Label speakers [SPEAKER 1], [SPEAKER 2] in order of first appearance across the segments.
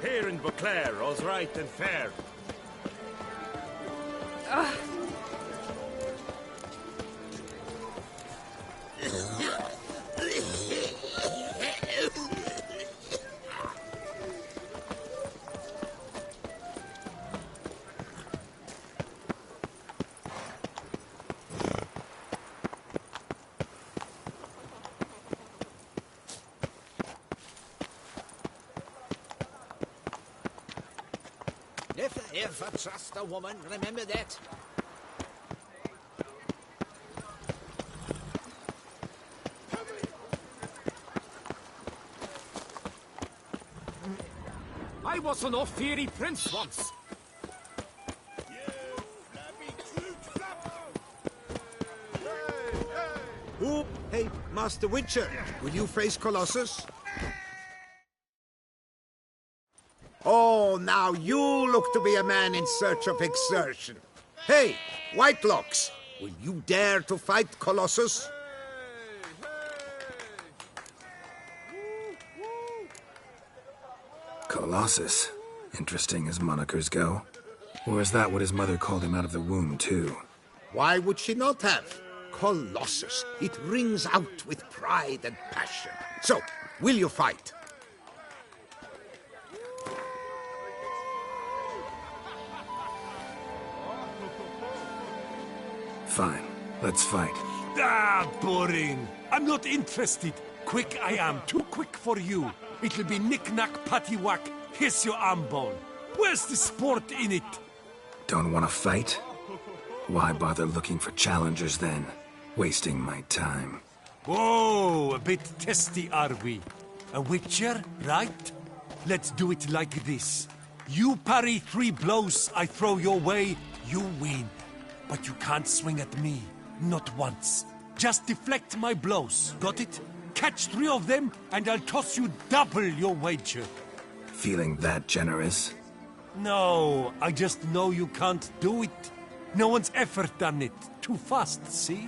[SPEAKER 1] here in Beauclair, all's right and fair.
[SPEAKER 2] Never ever trust a woman, remember that?
[SPEAKER 1] I was an off-fiery prince once.
[SPEAKER 3] Who? Hey, Master Witcher, will you face Colossus? Oh, now you look to be a man in search of exertion. Hey, Whitelocks, will you dare to fight Colossus?
[SPEAKER 4] Colossus. Interesting as monikers go. Or is that what his mother called him out of the womb, too?
[SPEAKER 3] Why would she not have? Colossus. It rings out with pride and passion. So, will you fight?
[SPEAKER 4] Fine. Let's fight.
[SPEAKER 5] Ah, boring. I'm not interested. Quick I am. Too quick for you. It'll be knick-knack, paddywhack. Here's your arm bone. Where's the sport in it?
[SPEAKER 4] Don't want to fight? Why bother looking for challengers then? Wasting my time.
[SPEAKER 5] Whoa, a bit testy are we? A witcher, right? Let's do it like this. You parry 3 blows I throw your way, you win. But you can't swing at me. Not once. Just deflect my blows. Got it? Catch 3 of them, and I'll toss you double your wager.
[SPEAKER 4] Feeling that generous?
[SPEAKER 5] No, I just know you can't do it. No one's ever done it. Too fast, see?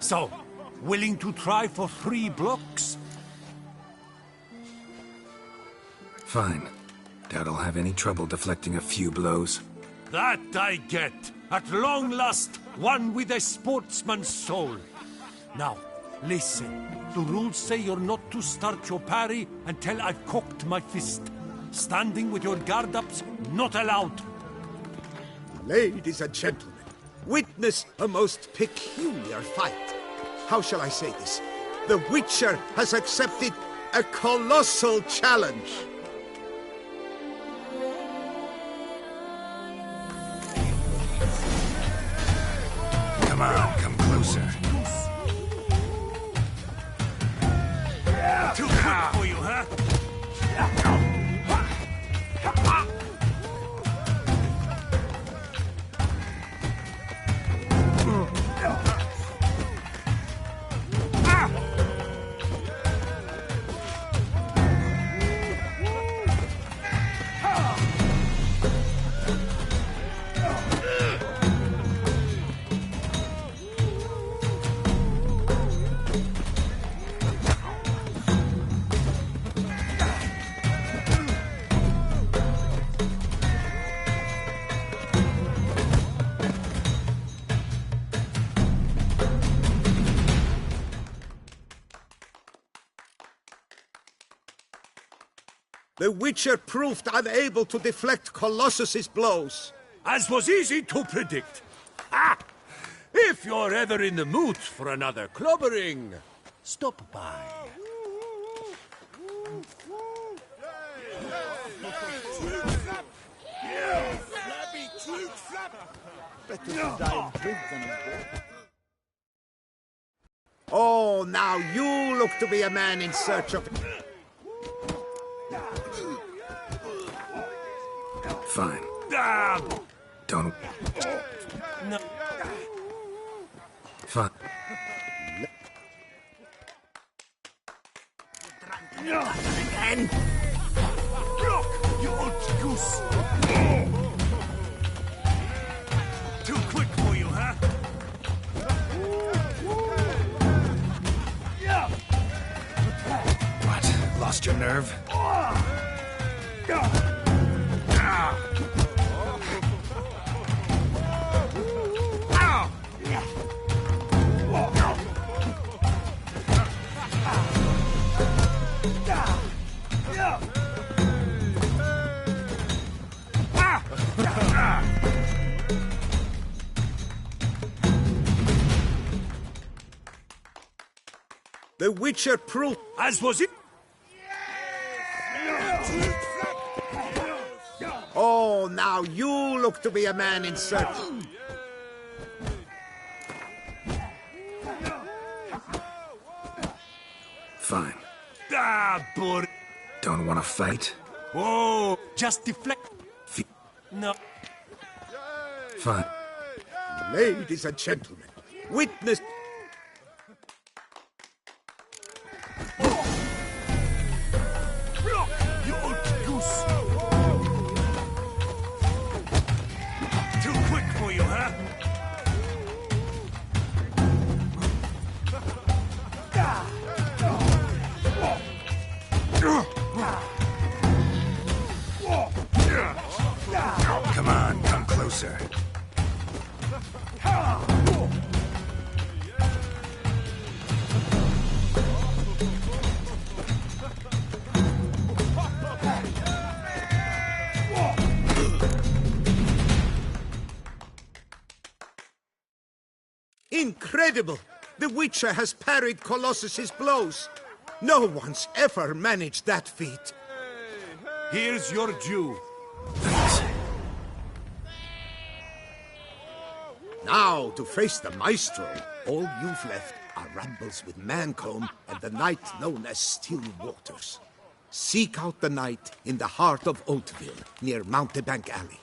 [SPEAKER 5] So, willing to try for 3 blocks?
[SPEAKER 4] Fine. Doubt I'll have any trouble deflecting a few blows.
[SPEAKER 5] That I get. At long last, one with a sportsman's soul. Now, listen. The rules say you're not to start your parry until I've cocked my fist. Standing with your guard ups, not allowed.
[SPEAKER 3] Ladies and gentlemen, witness a most peculiar fight. How shall I say this? The Witcher has accepted a colossal challenge.
[SPEAKER 4] Come on, come closer.
[SPEAKER 5] Too quick for you, huh?
[SPEAKER 3] The Witcher proved unable to deflect Colossus's blows.
[SPEAKER 5] As was easy to predict. Ah! If you're ever in the mood for another clobbering, stop by.
[SPEAKER 3] Oh, now you look to be a man in search of...
[SPEAKER 4] Fine.
[SPEAKER 5] Ah!
[SPEAKER 4] Don't...
[SPEAKER 5] No.
[SPEAKER 4] Fine.
[SPEAKER 5] Again! Block, you old goose! Too quick for you, huh?
[SPEAKER 4] What? Lost your nerve?
[SPEAKER 3] The Witcher proved...
[SPEAKER 5] As was it?
[SPEAKER 3] Oh, now you look to be a man in search.
[SPEAKER 4] Fine.
[SPEAKER 5] Ah, but...
[SPEAKER 4] Don't want to fight?
[SPEAKER 5] Whoa! Just deflect. No.
[SPEAKER 4] Fine.
[SPEAKER 3] Ladies and gentlemen, witness...
[SPEAKER 5] You old goose! Too quick for you, huh?
[SPEAKER 4] Come on, come closer.
[SPEAKER 3] Incredible! The Witcher has parried Colossus's blows. No one's ever managed that feat.
[SPEAKER 5] Here's your due.
[SPEAKER 4] Thanks.
[SPEAKER 3] Now, to face the Maestro, all you've left are rambles with Mancomb and the knight known as Still Waters. Seek out the knight in the heart of Oatville, near Mountebank Alley,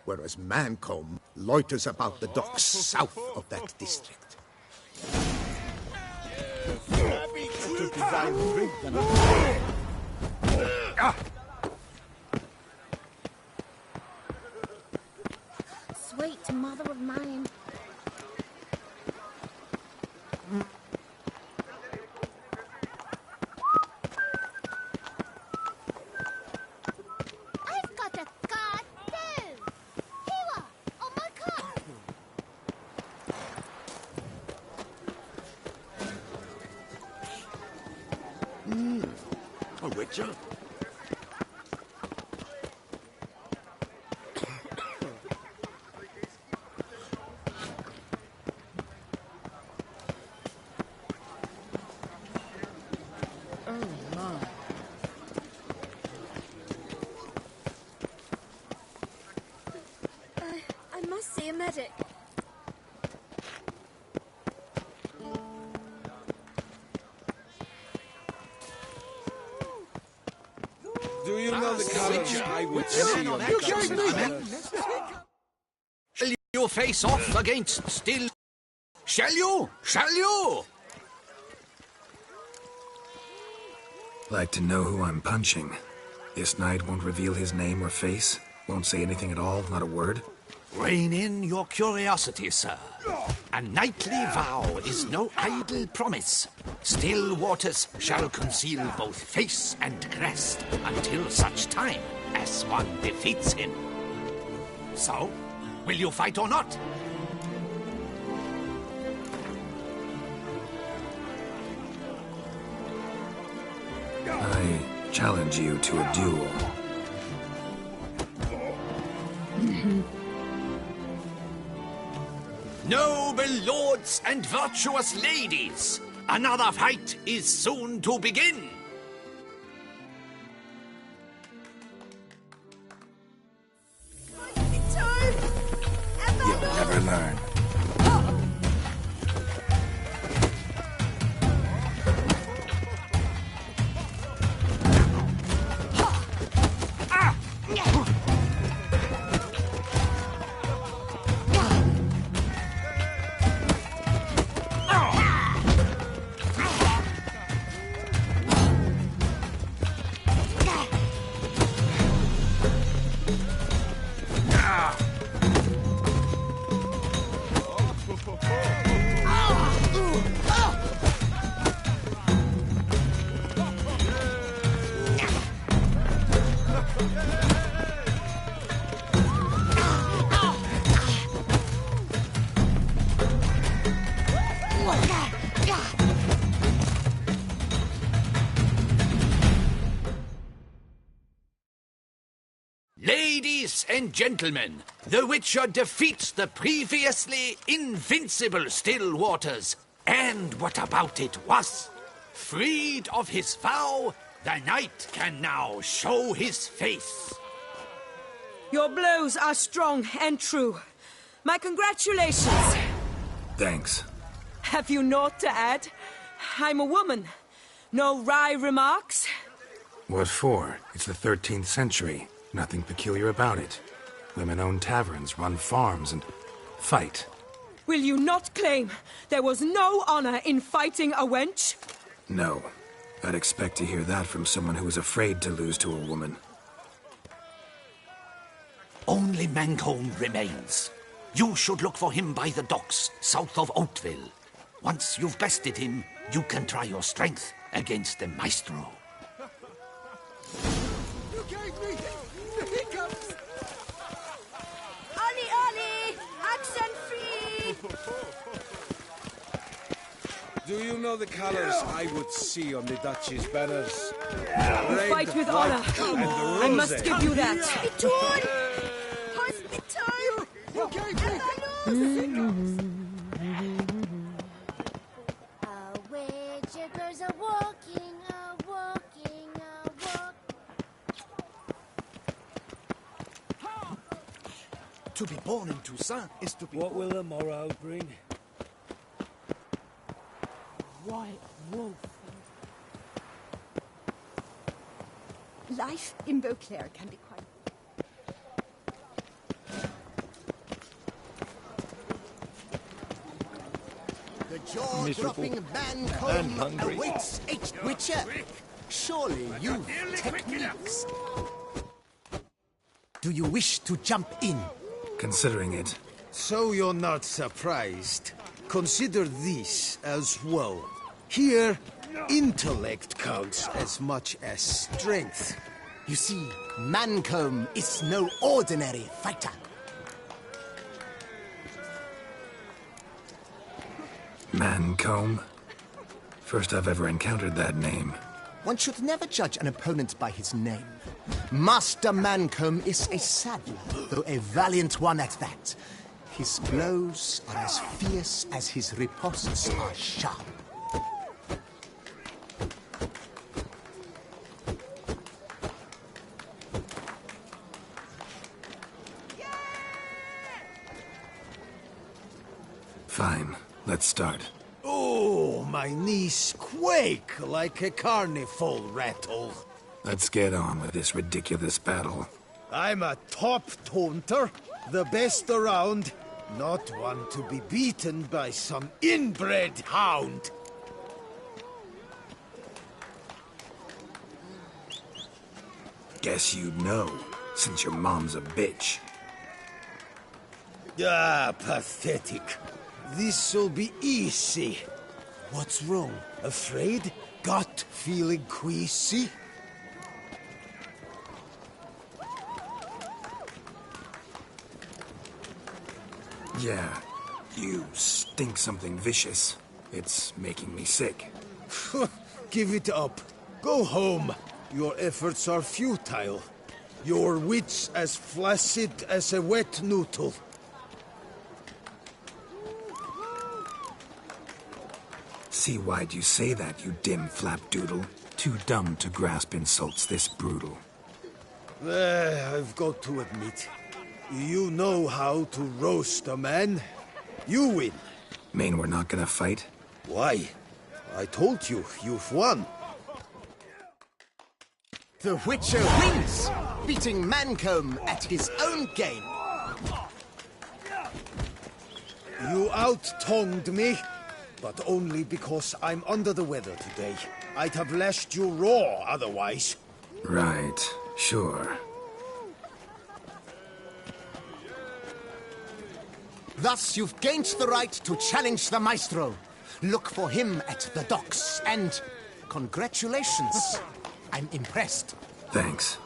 [SPEAKER 3] whereas Mancomb loiters about the docks south of that district.
[SPEAKER 6] Sweet mother of mine. I've got a card too. Here, on my card.
[SPEAKER 1] A Witcher?
[SPEAKER 6] I must see a medic.
[SPEAKER 2] Do you know the courage I would see on that? Shall you face off against Still? Shall you? Shall you?
[SPEAKER 4] Like to know who I'm punching. This knight won't reveal his name or face? Won't say anything at all, not a word?
[SPEAKER 2] Rein in your curiosity, sir. A knightly vow is no idle promise. Still Waters shall conceal both face and crest until such time as one defeats him. So, will you fight or not?
[SPEAKER 4] I challenge you to a duel.
[SPEAKER 2] Noble lords and virtuous ladies, another fight is soon to begin.
[SPEAKER 4] You'll never learn.
[SPEAKER 2] Ladies and gentlemen, the Witcher defeats the previously invincible Still Waters. And what about it was? Freed of his vow, the knight can now show his face.
[SPEAKER 7] Your blows are strong and true. My congratulations.
[SPEAKER 4] Thanks.
[SPEAKER 7] Have you naught to add? I'm a woman. No wry remarks?
[SPEAKER 4] What for? It's the 13th century. Nothing peculiar about it. Women own taverns, run farms, and fight.
[SPEAKER 7] Will you not claim there was no honor in fighting a wench?
[SPEAKER 4] No. I'd expect to hear that from someone who is afraid to lose to a woman.
[SPEAKER 2] Only Mancomb remains. You should look for him by the docks, south of Oatville. Once you've bested him, you can try your strength against the Maestro.
[SPEAKER 3] You gave me the hiccups!
[SPEAKER 6] Ollie, Ollie! Accent free!
[SPEAKER 8] Do you know the colors I would see on the Duchy's banners?
[SPEAKER 7] You
[SPEAKER 8] Red,
[SPEAKER 7] fight with
[SPEAKER 8] white,
[SPEAKER 7] honor.
[SPEAKER 8] and
[SPEAKER 7] I must
[SPEAKER 8] rose.
[SPEAKER 7] give you that.
[SPEAKER 6] Hospital! Hospital!
[SPEAKER 3] You gave me...
[SPEAKER 6] Witcher girls are walking, walk.
[SPEAKER 2] To be born in Toussaint is to be...
[SPEAKER 5] What will the morrow bring?
[SPEAKER 9] White wolf. Life in Beauclair can be quite...
[SPEAKER 10] The jaw-dropping Mancomb awaits H. Witcher. Surely you've techniques. Do you wish to jump in?
[SPEAKER 4] Considering it.
[SPEAKER 8] So you're not surprised. Consider this as well. Here, intellect counts as much as strength.
[SPEAKER 10] You see, Mancomb is no ordinary fighter.
[SPEAKER 4] Mancomb? First I've ever encountered that name.
[SPEAKER 10] One should never judge an opponent by his name. Master Mancomb is a saddler, though a valiant one at that. His blows are as fierce as his ripostes are sharp.
[SPEAKER 4] Fine, let's start.
[SPEAKER 8] Oh, my knees quake like a carnival rattle.
[SPEAKER 4] Let's get on with this ridiculous battle.
[SPEAKER 8] I'm a top taunter, the best around, not one to be beaten by some inbred hound.
[SPEAKER 4] Guess you'd know, since your mom's a bitch.
[SPEAKER 8] Ah, pathetic. This'll be easy. What's wrong? Afraid? Gut feeling queasy?
[SPEAKER 4] Yeah, you stink something vicious. It's making me sick.
[SPEAKER 8] Give it up. Go home. Your efforts are futile. Your wits as flaccid as a wet noodle.
[SPEAKER 4] See why'd you say that, you dim flapdoodle? Too dumb to grasp insults this brutal.
[SPEAKER 8] I've got to admit, you know how to roast a man. You win.
[SPEAKER 4] Mean we're not gonna fight?
[SPEAKER 8] Why? I told you, you've won.
[SPEAKER 10] The Witcher wins, beating Mancomb at his own game.
[SPEAKER 8] You out-tongued me, but only because I'm under the weather today. I'd have lashed you raw otherwise.
[SPEAKER 4] Right, sure.
[SPEAKER 10] Thus, you've gained the right to challenge the Maestro. Look for him at the docks, and congratulations. I'm impressed.
[SPEAKER 4] Thanks.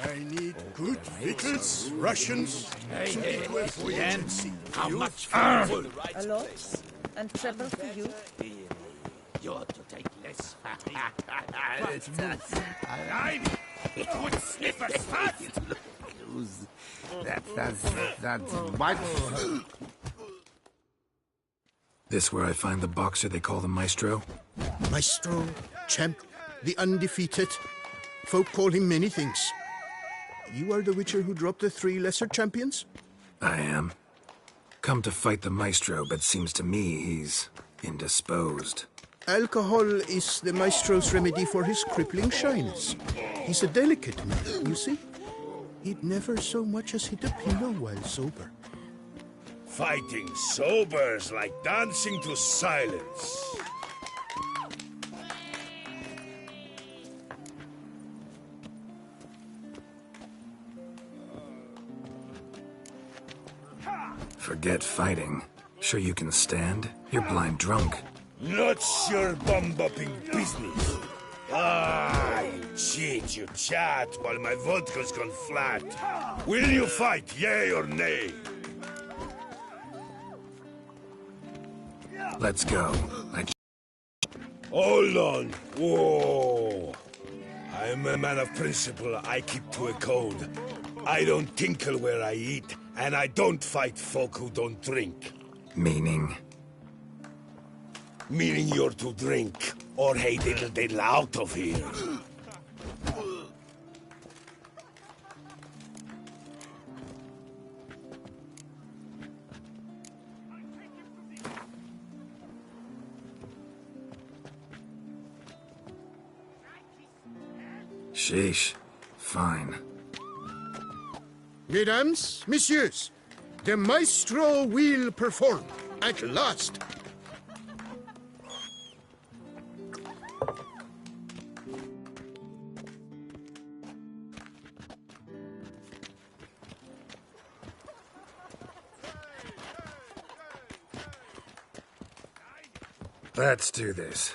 [SPEAKER 11] I need good victuals, rations.
[SPEAKER 2] Hey, Len, how much for full?
[SPEAKER 9] A lot. And treble for you.
[SPEAKER 2] You're to take less.
[SPEAKER 11] Let's move.
[SPEAKER 1] Good sniffers fast!
[SPEAKER 10] That's what?
[SPEAKER 4] This where I find the boxer they call the Maestro?
[SPEAKER 3] Maestro, champ, the undefeated. Folk call him many things. You are the Witcher who dropped the 3 lesser champions?
[SPEAKER 4] I am. Come to fight the Maestro, but seems to me he's indisposed.
[SPEAKER 3] Alcohol is the Maestro's remedy for his crippling shyness. He's a delicate man, you see. He'd never so much as hit a pillow while sober.
[SPEAKER 11] Fighting sober's like dancing to silence.
[SPEAKER 4] Forget fighting. Sure you can stand? You're blind drunk.
[SPEAKER 11] Not your bum-bopping business. You cheat, you chat, while my vodka's gone flat. Will you fight, yay or nay?
[SPEAKER 4] Let's go.
[SPEAKER 11] Hold on. Whoa. I'm a man of principle. I keep to a code. I don't tinkle where I eat, and I don't fight folk who don't drink.
[SPEAKER 4] Meaning?
[SPEAKER 11] Meaning you're to drink, or hey diddle out of here.
[SPEAKER 4] Sheesh. Fine.
[SPEAKER 3] Mesdames, messieurs, the Maestro will perform at last.
[SPEAKER 4] Let's do this.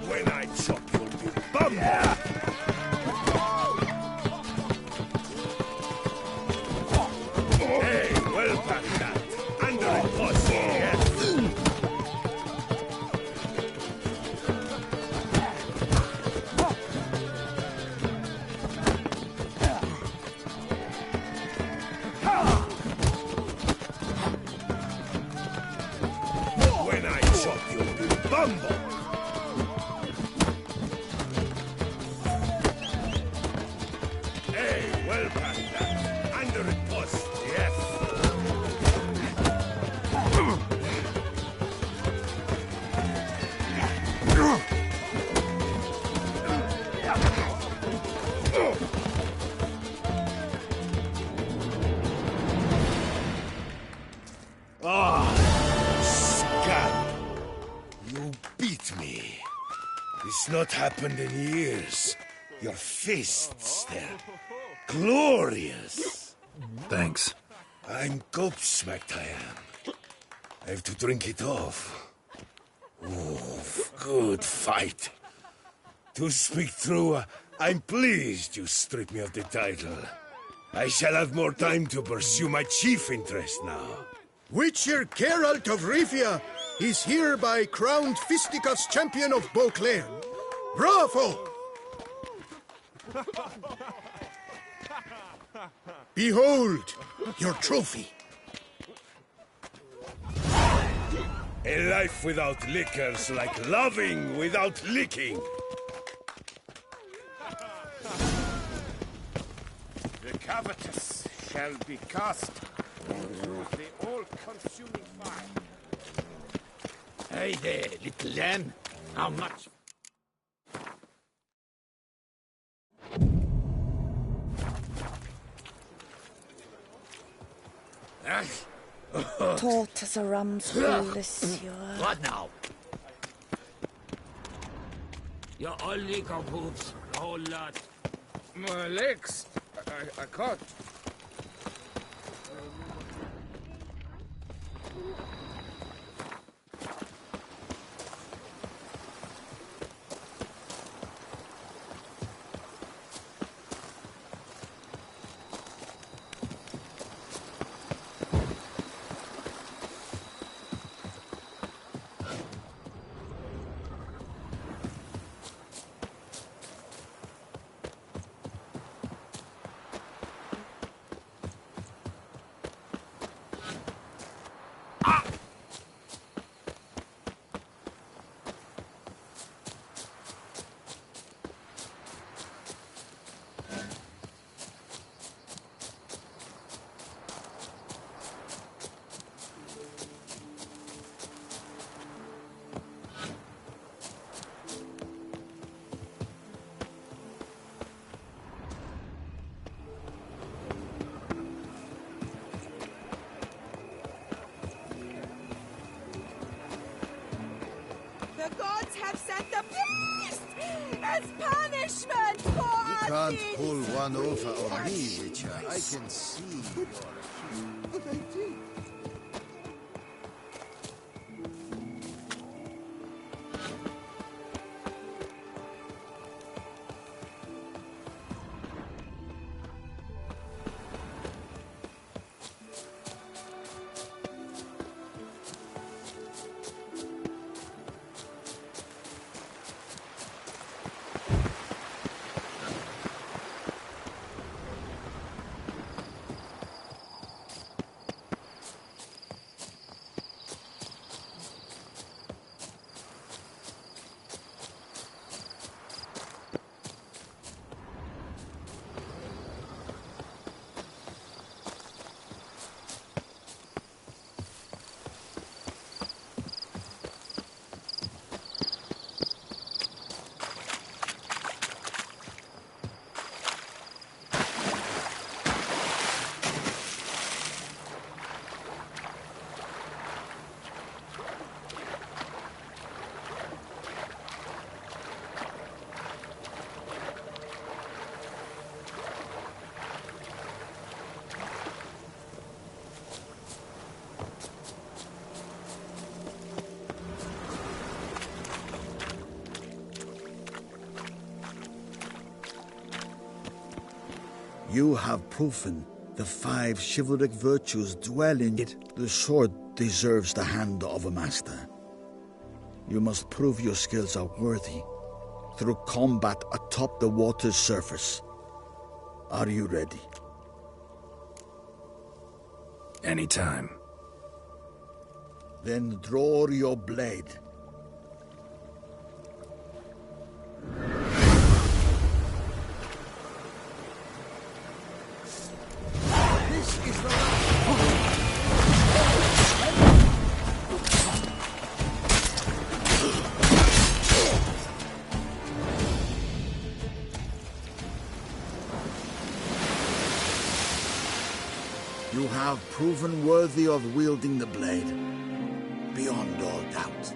[SPEAKER 11] When I chop your big bum! Hey, well past that. Under a pussy, yes. When I chop your big bumbo! Hey, well past that. Under a post, yes. Scum! You beat me. It's not happened in years. Your fists, they're glorious.
[SPEAKER 4] Thanks.
[SPEAKER 11] I'm gobsmacked, I am. I have to drink it off. Ooh, good fight. To speak true, I'm pleased you stripped me of the title. I shall have more time to pursue my chief interest now.
[SPEAKER 3] Witcher Geralt of Rivia is hereby crowned Fisticuffs champion of Beauclair. Bravo! Behold your trophy.
[SPEAKER 11] A life without liquor's like loving without licking.
[SPEAKER 1] The covetous shall be cast into the all-consuming fire.
[SPEAKER 2] Hey there, little Len. How much?
[SPEAKER 9] Soloararum Monsieur.
[SPEAKER 2] What now? Your only boobs, whole lot.
[SPEAKER 1] My legs. I caught.
[SPEAKER 7] The gods have sent the beast as punishment for our
[SPEAKER 8] Can't
[SPEAKER 7] deeds.
[SPEAKER 8] pull one over on me, Witcher. I can see.
[SPEAKER 3] But I did.
[SPEAKER 12] You have proven the 5 chivalric virtues dwell in it. The sword deserves the hand of a master. You must prove your skills are worthy through combat atop the water's surface. Are you ready?
[SPEAKER 4] Anytime.
[SPEAKER 12] Then draw your blade.
[SPEAKER 3] This is the
[SPEAKER 12] You have proven worthy of wielding the blade, beyond all doubt.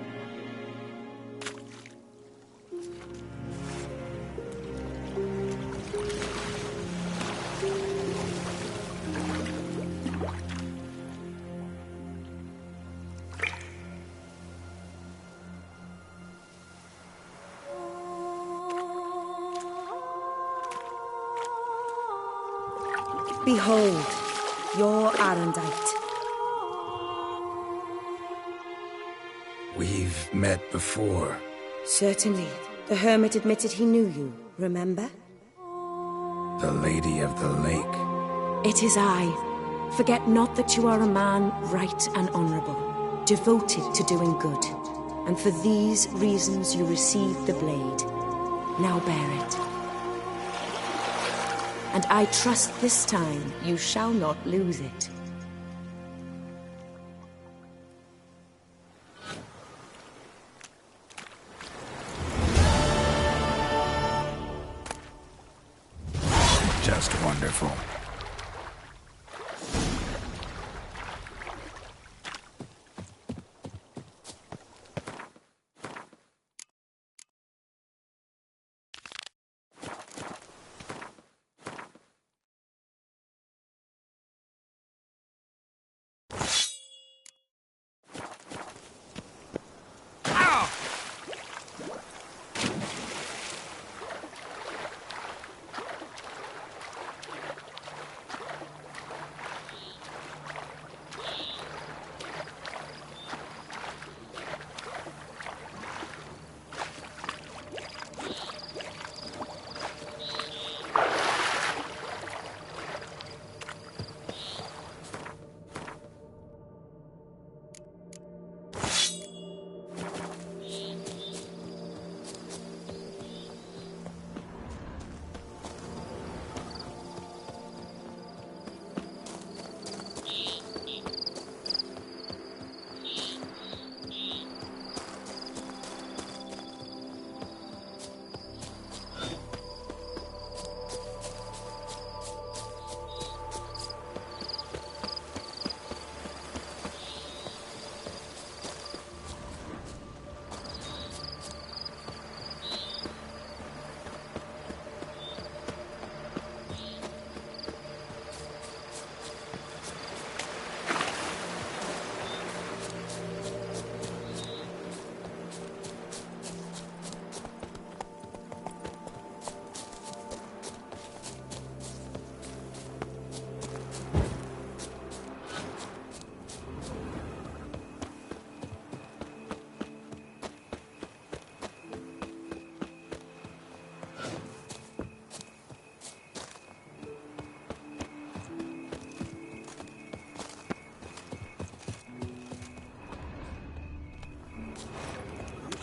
[SPEAKER 9] Behold, your Arendite.
[SPEAKER 4] We've met before.
[SPEAKER 9] Certainly. The hermit admitted he knew you, remember?
[SPEAKER 4] The Lady of the Lake.
[SPEAKER 9] It is I. Forget not that you are a man right and honorable, devoted to doing good. And for these reasons you received the blade. Now bear it. And I trust this time you shall not lose it.
[SPEAKER 4] Just wonderful.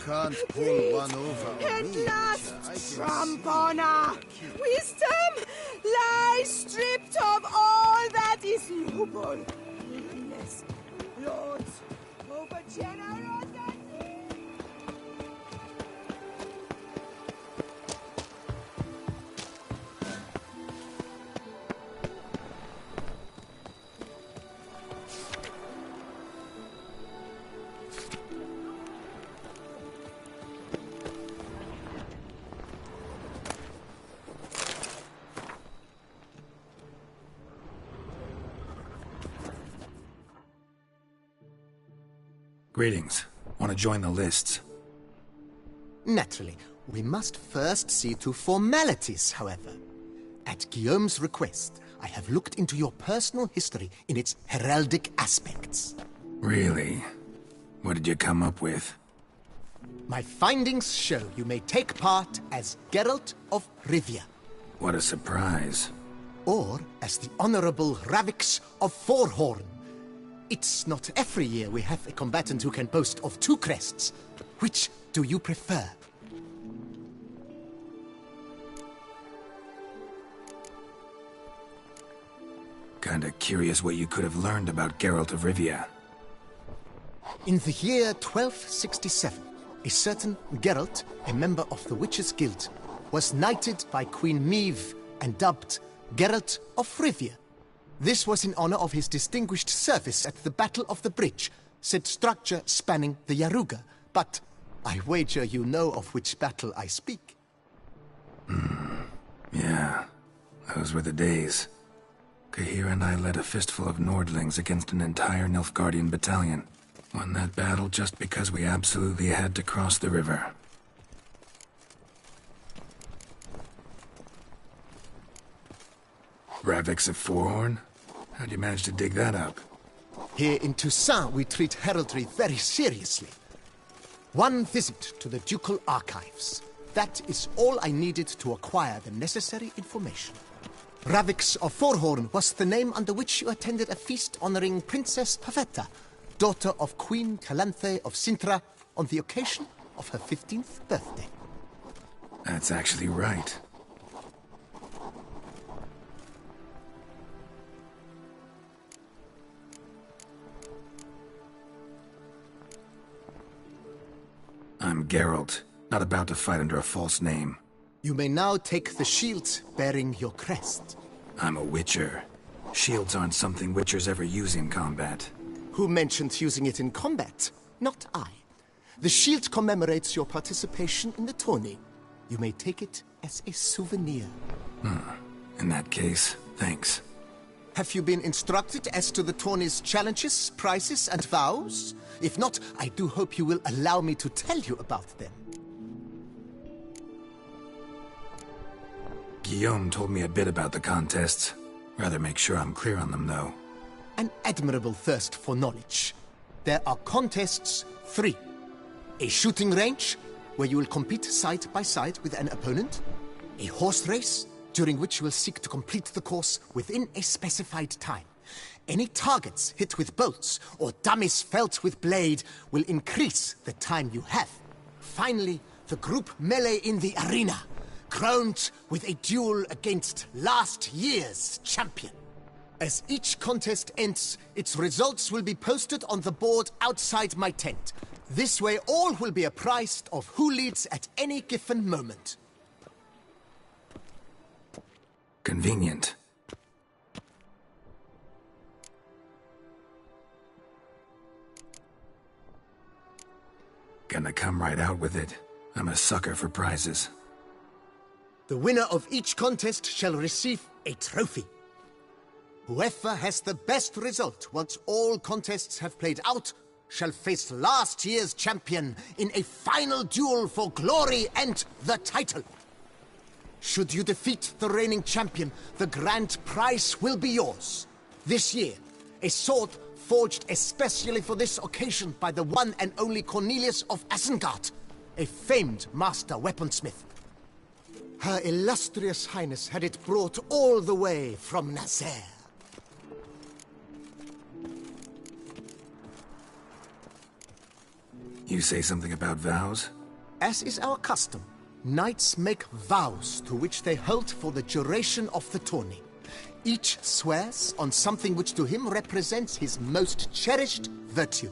[SPEAKER 8] can't pull one over on
[SPEAKER 7] At
[SPEAKER 8] me.
[SPEAKER 7] last, tramp on her. Wisdom lies stripped of all that is noble. Goodness, lords, over generosity.
[SPEAKER 4] Greetings. Want to join the lists?
[SPEAKER 10] Naturally, we must first see to formalities, however. At Guillaume's request, I have looked into your personal history in its heraldic aspects.
[SPEAKER 4] Really? What did you come up with?
[SPEAKER 10] My findings show you may take part as Geralt of Rivia.
[SPEAKER 4] What a surprise.
[SPEAKER 10] Or as the Honorable Ravix of Forhorn. It's not every year we have a combatant who can boast of 2 crests. Which do you prefer?
[SPEAKER 4] Kinda curious what you could have learned about Geralt of Rivia.
[SPEAKER 10] In the year 1267, a certain Geralt, a member of the Witches' Guild, was knighted by Queen Meve and dubbed Geralt of Rivia. This was in honor of his distinguished service at the Battle of the Bridge, said structure spanning the Yaruga. But I wager you know of which battle I speak.
[SPEAKER 4] Yeah, those were the days. Kahir and I led a fistful of Nordlings against an entire Nilfgaardian battalion. Won that battle just because we absolutely had to cross the river. Ravix of Forhorn? How'd you manage to dig that up?
[SPEAKER 10] Here in Toussaint, we treat heraldry very seriously. One visit to the ducal archives. That is all I needed to acquire the necessary information. Ravix of Forhorn was the name under which you attended a feast honoring Princess Pavetta, daughter of Queen Calanthe of Sintra, on the occasion of her 15th birthday.
[SPEAKER 4] That's actually right. I'm Geralt, not about to fight under a false name.
[SPEAKER 10] You may now take the shield bearing your crest.
[SPEAKER 4] I'm a Witcher. Shields aren't something Witchers ever use in combat.
[SPEAKER 10] Who mentioned using it in combat? Not I. The shield commemorates your participation in the tourney. You may take it as a souvenir.
[SPEAKER 4] In that case, thanks.
[SPEAKER 10] Have you been instructed as to the tourney's challenges, prizes, and vows? If not, I do hope you will allow me to tell you about them.
[SPEAKER 4] Guillaume told me a bit about the contests. Rather make sure I'm clear on them, though.
[SPEAKER 10] An admirable thirst for knowledge. There are contests 3. A shooting range, where you will compete side by side with an opponent. A horse race, during which you will seek to complete the course within a specified time. Any targets hit with bolts or dummies felt with blade will increase the time you have. Finally, the group melee in the arena, crowned with a duel against last year's champion. As each contest ends, its results will be posted on the board outside my tent. This way all will be apprised of who leads at any given moment.
[SPEAKER 4] Convenient. Gonna come right out with it. I'm a sucker for prizes.
[SPEAKER 10] The winner of each contest shall receive a trophy. Whoever has the best result once all contests have played out shall face last year's champion in a final duel for glory and the title. Should you defeat the reigning champion, the grand prize will be yours. This year, a sword forged especially for this occasion by the one and only Cornelius of Isengard, a famed master weaponsmith. Her illustrious highness had it brought all the way from Nazaire.
[SPEAKER 4] You say something about vows?
[SPEAKER 10] As is our custom, knights make vows to which they hold for the duration of the tourney. Each swears on something which to him represents his most cherished virtue.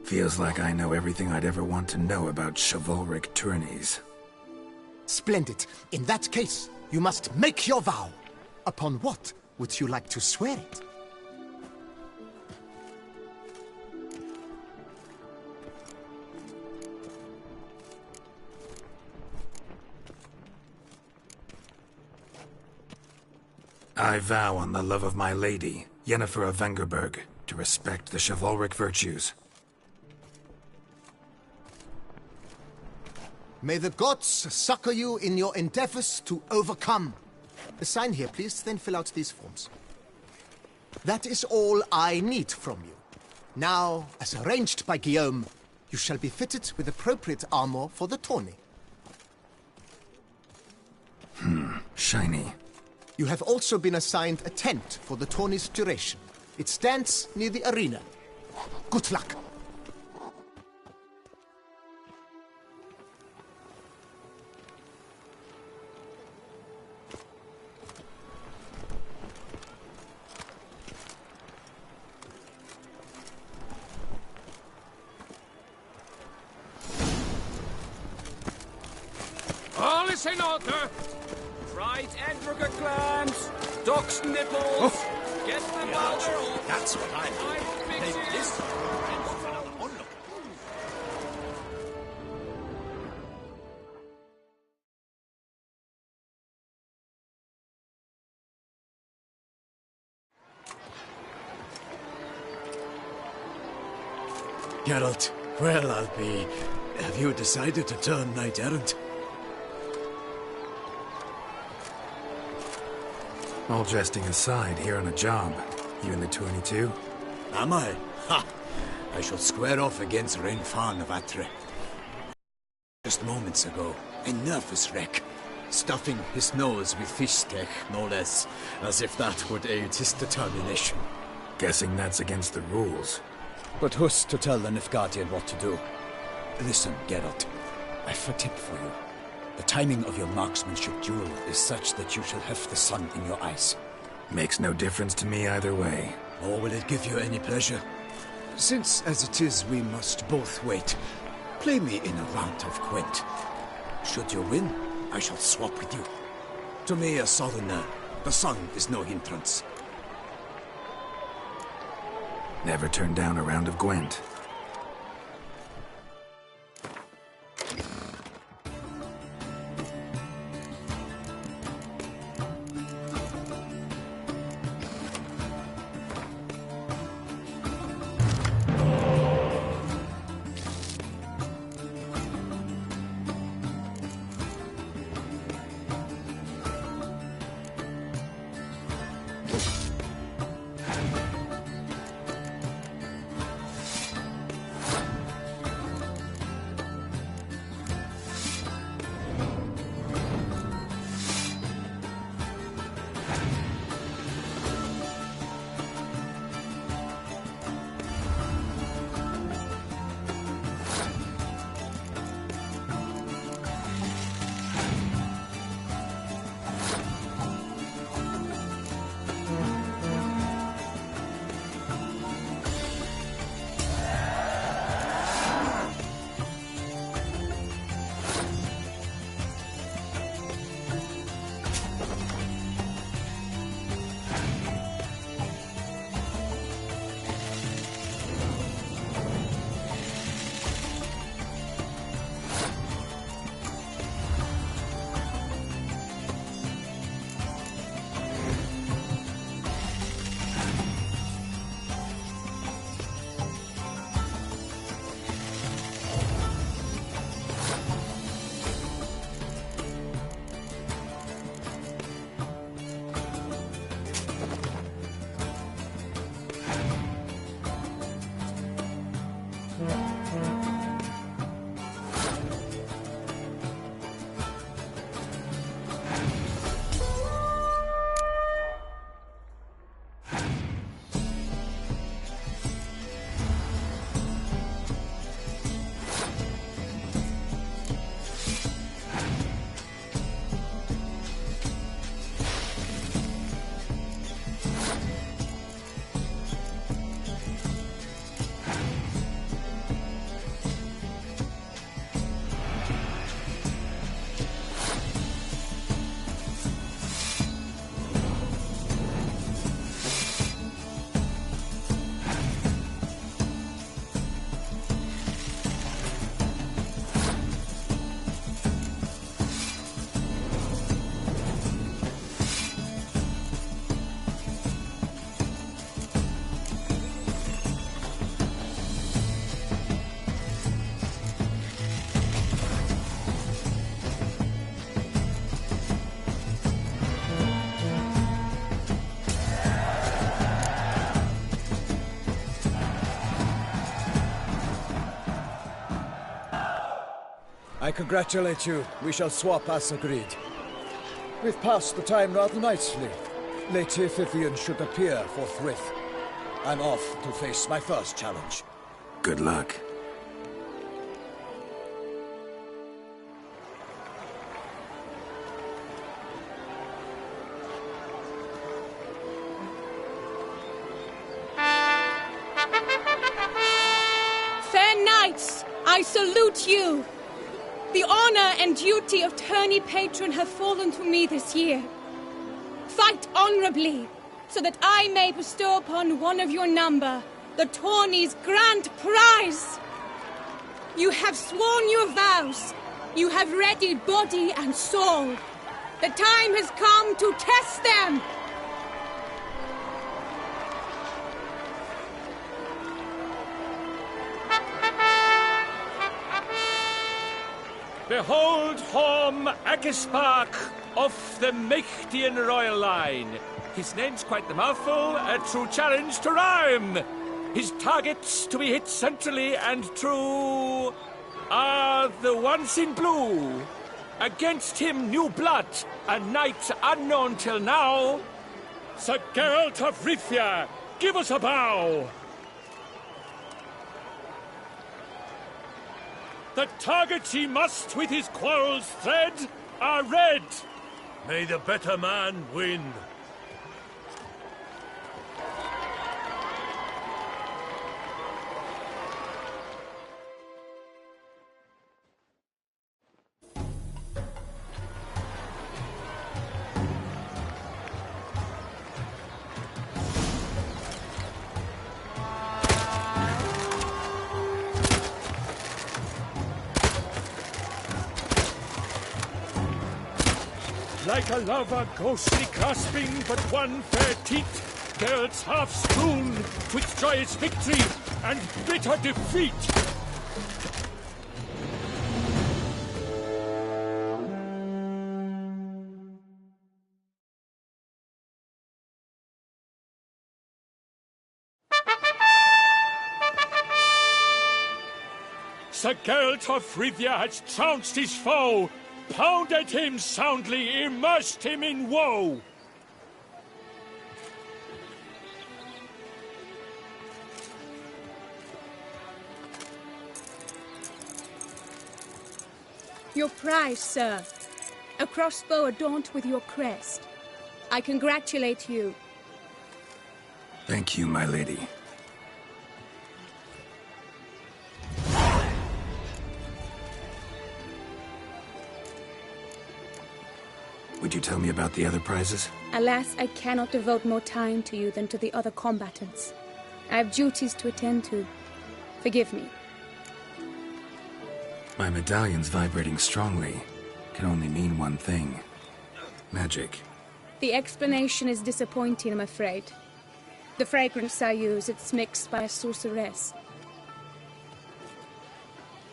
[SPEAKER 4] Feels like I know everything I'd ever want to know about chivalric tourneys.
[SPEAKER 10] Splendid. In that case, you must make your vow. Upon what would you like to swear it?
[SPEAKER 4] I vow on the love of my lady, Yennefer of Vengerberg, to respect the chivalric virtues.
[SPEAKER 10] May the gods succor you in your endeavors to overcome. Sign here, please, then fill out these forms. That is all I need from you. Now, as arranged by Guillaume, you shall be fitted with appropriate armor for the tourney.
[SPEAKER 4] Shiny.
[SPEAKER 10] You have also been assigned a tent for the tourney's duration. It stands near the arena. Good luck.
[SPEAKER 1] All is in order.
[SPEAKER 13] Right Endrugger clams, duck's nipples, get the powder off.
[SPEAKER 2] That's what I
[SPEAKER 13] will fix
[SPEAKER 2] Take
[SPEAKER 13] it.
[SPEAKER 2] this and go for another onlook.
[SPEAKER 14] Geralt, well, I'll be... Have you decided to turn knight-errant?
[SPEAKER 4] All jesting aside, here on a job. You in the 22?
[SPEAKER 14] Am I? Ha! I shall square off against Renfan of Atre. Just moments ago, a nervous wreck. Stuffing his nose with fish steak, no less. As if that would aid his determination.
[SPEAKER 4] Guessing that's against the rules.
[SPEAKER 14] But who's to tell the Nilfgaardian what to do? Listen, Geralt. I've a tip for you. The timing of your marksmanship duel is such that you shall have the sun in your eyes.
[SPEAKER 4] Makes no difference to me either way.
[SPEAKER 14] Or will it give you any pleasure? Since, as it is, we must both wait, play me in a round of Gwent. Should you win, I shall swap with you. To me, a southerner, the sun is no hindrance.
[SPEAKER 4] Never turn down a round of Gwent.
[SPEAKER 12] I congratulate you. We shall swap as agreed. We've passed the time rather nicely. Lady Vivian should appear forthwith. I'm off to face my first challenge.
[SPEAKER 4] Good luck.
[SPEAKER 15] Fair knights, I salute you. The honor and duty of tourney patron have fallen to me this year. Fight honorably, so that I may bestow upon one of your number the tourney's grand prize. You have sworn your vows. You have readied body and soul. The time has come to test them.
[SPEAKER 1] Behold Horm Agispark of the Mechtian royal line. His name's quite the mouthful, a true challenge to rhyme. His targets to be hit centrally and true are the ones in blue. Against him new blood, a knight unknown till now. Sir Geralt of Rivia, give us a bow. The targets he must with his quarrels thread are red.
[SPEAKER 11] May the better man win.
[SPEAKER 1] Like a lover ghostly clasping but one fair teat, Geralt's half strewn twixt joyous victory and bitter defeat. Sir Geralt of Rivia has trounced his foe, pounded him soundly, immersed him in woe.
[SPEAKER 15] Your prize, sir. A crossbow adorned with your crest. I congratulate you.
[SPEAKER 4] Thank you, my lady. Would you tell me about the other prizes?
[SPEAKER 15] Alas, I cannot devote more time to you than to the other combatants. I have duties to attend to. Forgive me.
[SPEAKER 4] My medallion's vibrating strongly. Can only mean one thing. Magic.
[SPEAKER 15] The explanation is disappointing, I'm afraid. The fragrance I use, it's mixed by a sorceress.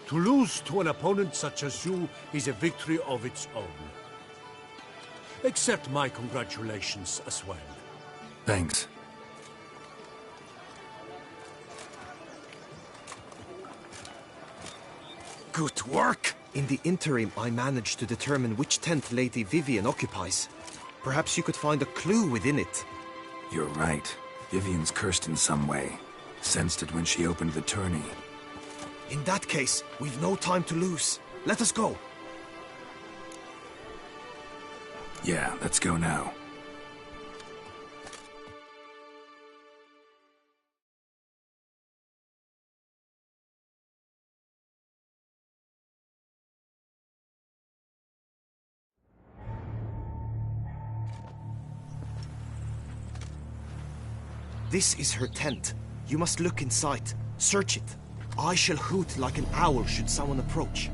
[SPEAKER 5] To lose to an opponent such as you is a victory of its own. Accept my congratulations as well.
[SPEAKER 4] Thanks.
[SPEAKER 16] Good work! In the interim, I managed to determine which tent Lady Vivian occupies. Perhaps you could find a clue within it.
[SPEAKER 4] You're right. Vivian's cursed in some way. Sensed it when she opened the tourney.
[SPEAKER 16] In that case, we've no time to lose. Let us go.
[SPEAKER 4] Yeah, let's go now.
[SPEAKER 16] This is her tent. You must look inside. Search it. I shall hoot like an owl should someone approach.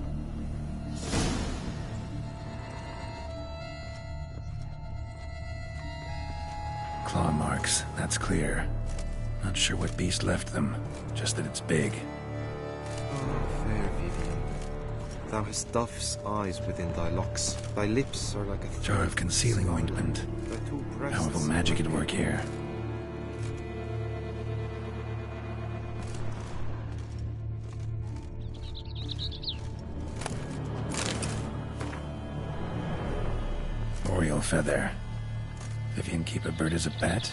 [SPEAKER 4] Claw marks, that's clear. Not sure what beast left them, just that it's big.
[SPEAKER 16] Oh, fair Vivian. Thou hast dove's eyes within thy locks. Thy lips are like a
[SPEAKER 4] jar of concealing ointment. How will magic at work here? imperial feather. Vivian keep a bird as a pet?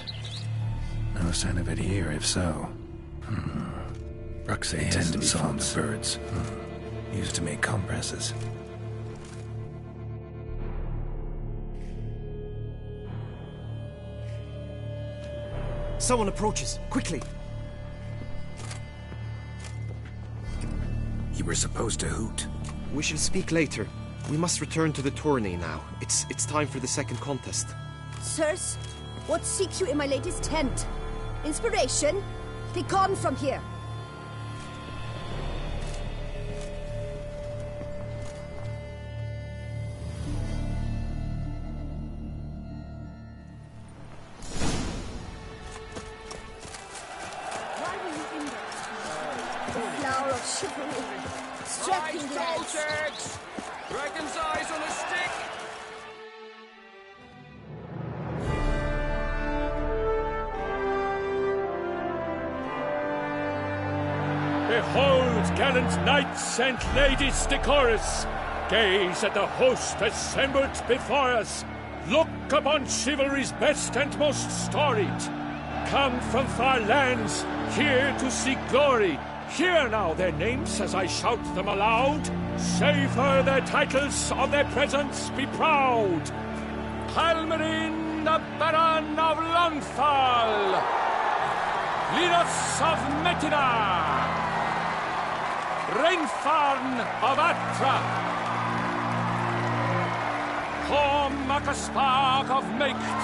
[SPEAKER 4] No sign of it here, if so. Bruxay tend to be fond of birds. Used to make compresses.
[SPEAKER 16] Someone approaches. Quickly!
[SPEAKER 4] You were supposed to hoot.
[SPEAKER 16] We shall speak later. We must return to the tourney now. It's time for the second contest.
[SPEAKER 6] Sirs, what seek you in my lady's tent? Inspiration? Be gone from here. Why were you in there? The flower of chivalry. Strapping lads.
[SPEAKER 13] Checks! Dragon's eyes on a stick!
[SPEAKER 1] Behold, gallant knights and ladies decorous, gaze at the host assembled before us. Look upon chivalry's best and most storied. Come from far lands, here to seek glory. Hear now their names as I shout them aloud. Savor their titles, of their presence be proud. Halmarin, the Baron of Lonthal. Linus of Metina. Reinfarn of Atra, Macaspark of Meicht,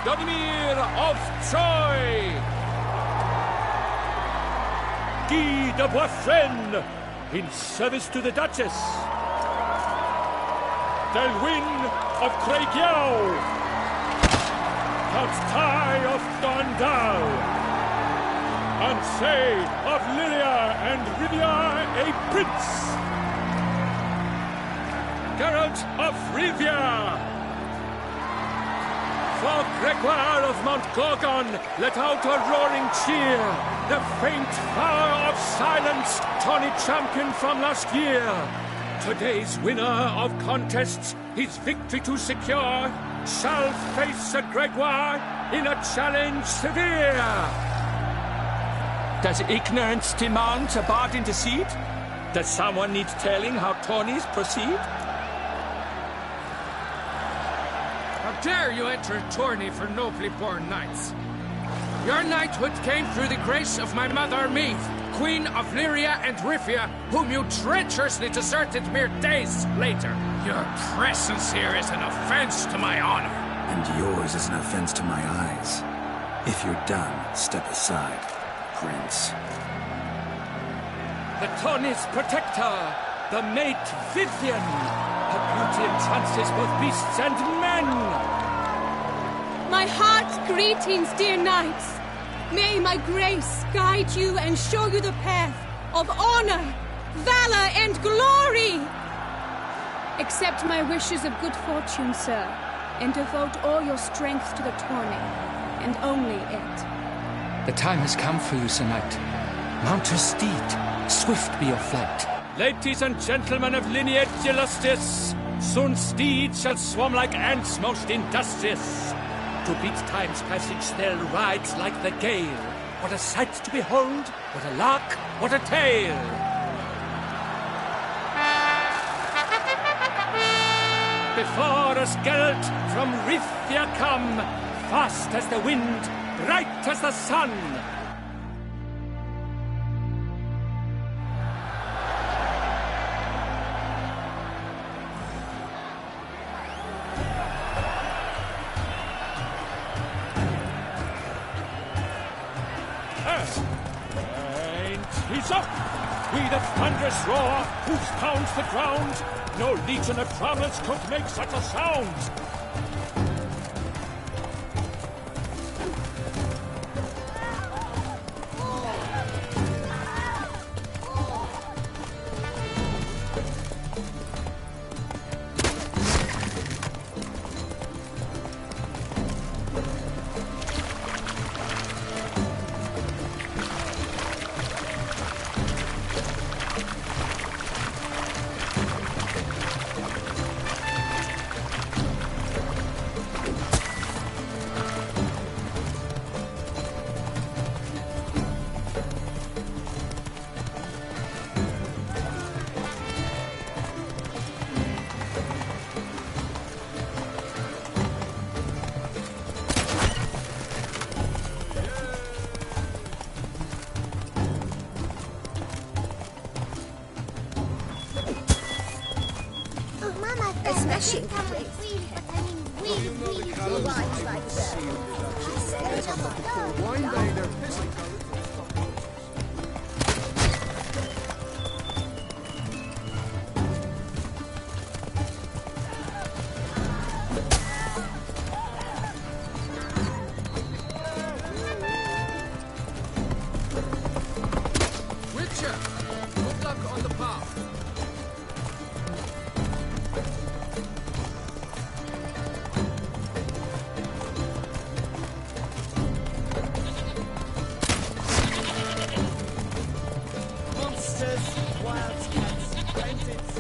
[SPEAKER 1] Godimir of Troy, Guy de Boisfren, in service to the Duchess, Delwyn of Craigiau, Count Tai of Dondal, Ansay of Lilia and Rivia a prince. Geralt of Rivia. For Gregoire of Mount Gorgon, let out a roaring cheer. The faint power of silence, tawny champion from last year. Today's winner of contests, his victory to secure, shall face a Gregoire in a challenge severe. Does ignorance demand a bard intercede? Does someone need telling how tourneys proceed?
[SPEAKER 13] How dare you enter a tourney for nobly born knights? Your knighthood came through the grace of my mother Meath, Queen of Lyria and Rivia, whom you treacherously deserted mere days later. Your presence here is an offense to my honor.
[SPEAKER 4] And yours is an offense to my eyes. If you're done, step aside. Prince.
[SPEAKER 1] The tourney's protector, the mate Vivian. Her beauty entrances both beasts and men.
[SPEAKER 15] My heart's greetings, dear knights. May my grace guide you and show you the path of honor, valor, and glory. Accept my wishes of good fortune, sir, and devote all your strength to the tourney, and only it.
[SPEAKER 1] The time has come for you, Sir Knight. Mount your steed. Swift be your flight. Ladies and gentlemen of lineage illustrious, soon steeds shall swarm like ants most industrious. To beat time's passage, they'll ride like the gale. What a sight to behold! What a lark! What a tale! Before us Geralt from Rithia come, fast as the wind, bright as the sun. And he's up! We the thunderous roar, whose pounds the ground. No legion of travelers could make such a sound.
[SPEAKER 6] fishing place.
[SPEAKER 13] Witcher, good luck on the path.
[SPEAKER 17] Monsters, wildcats, bandits.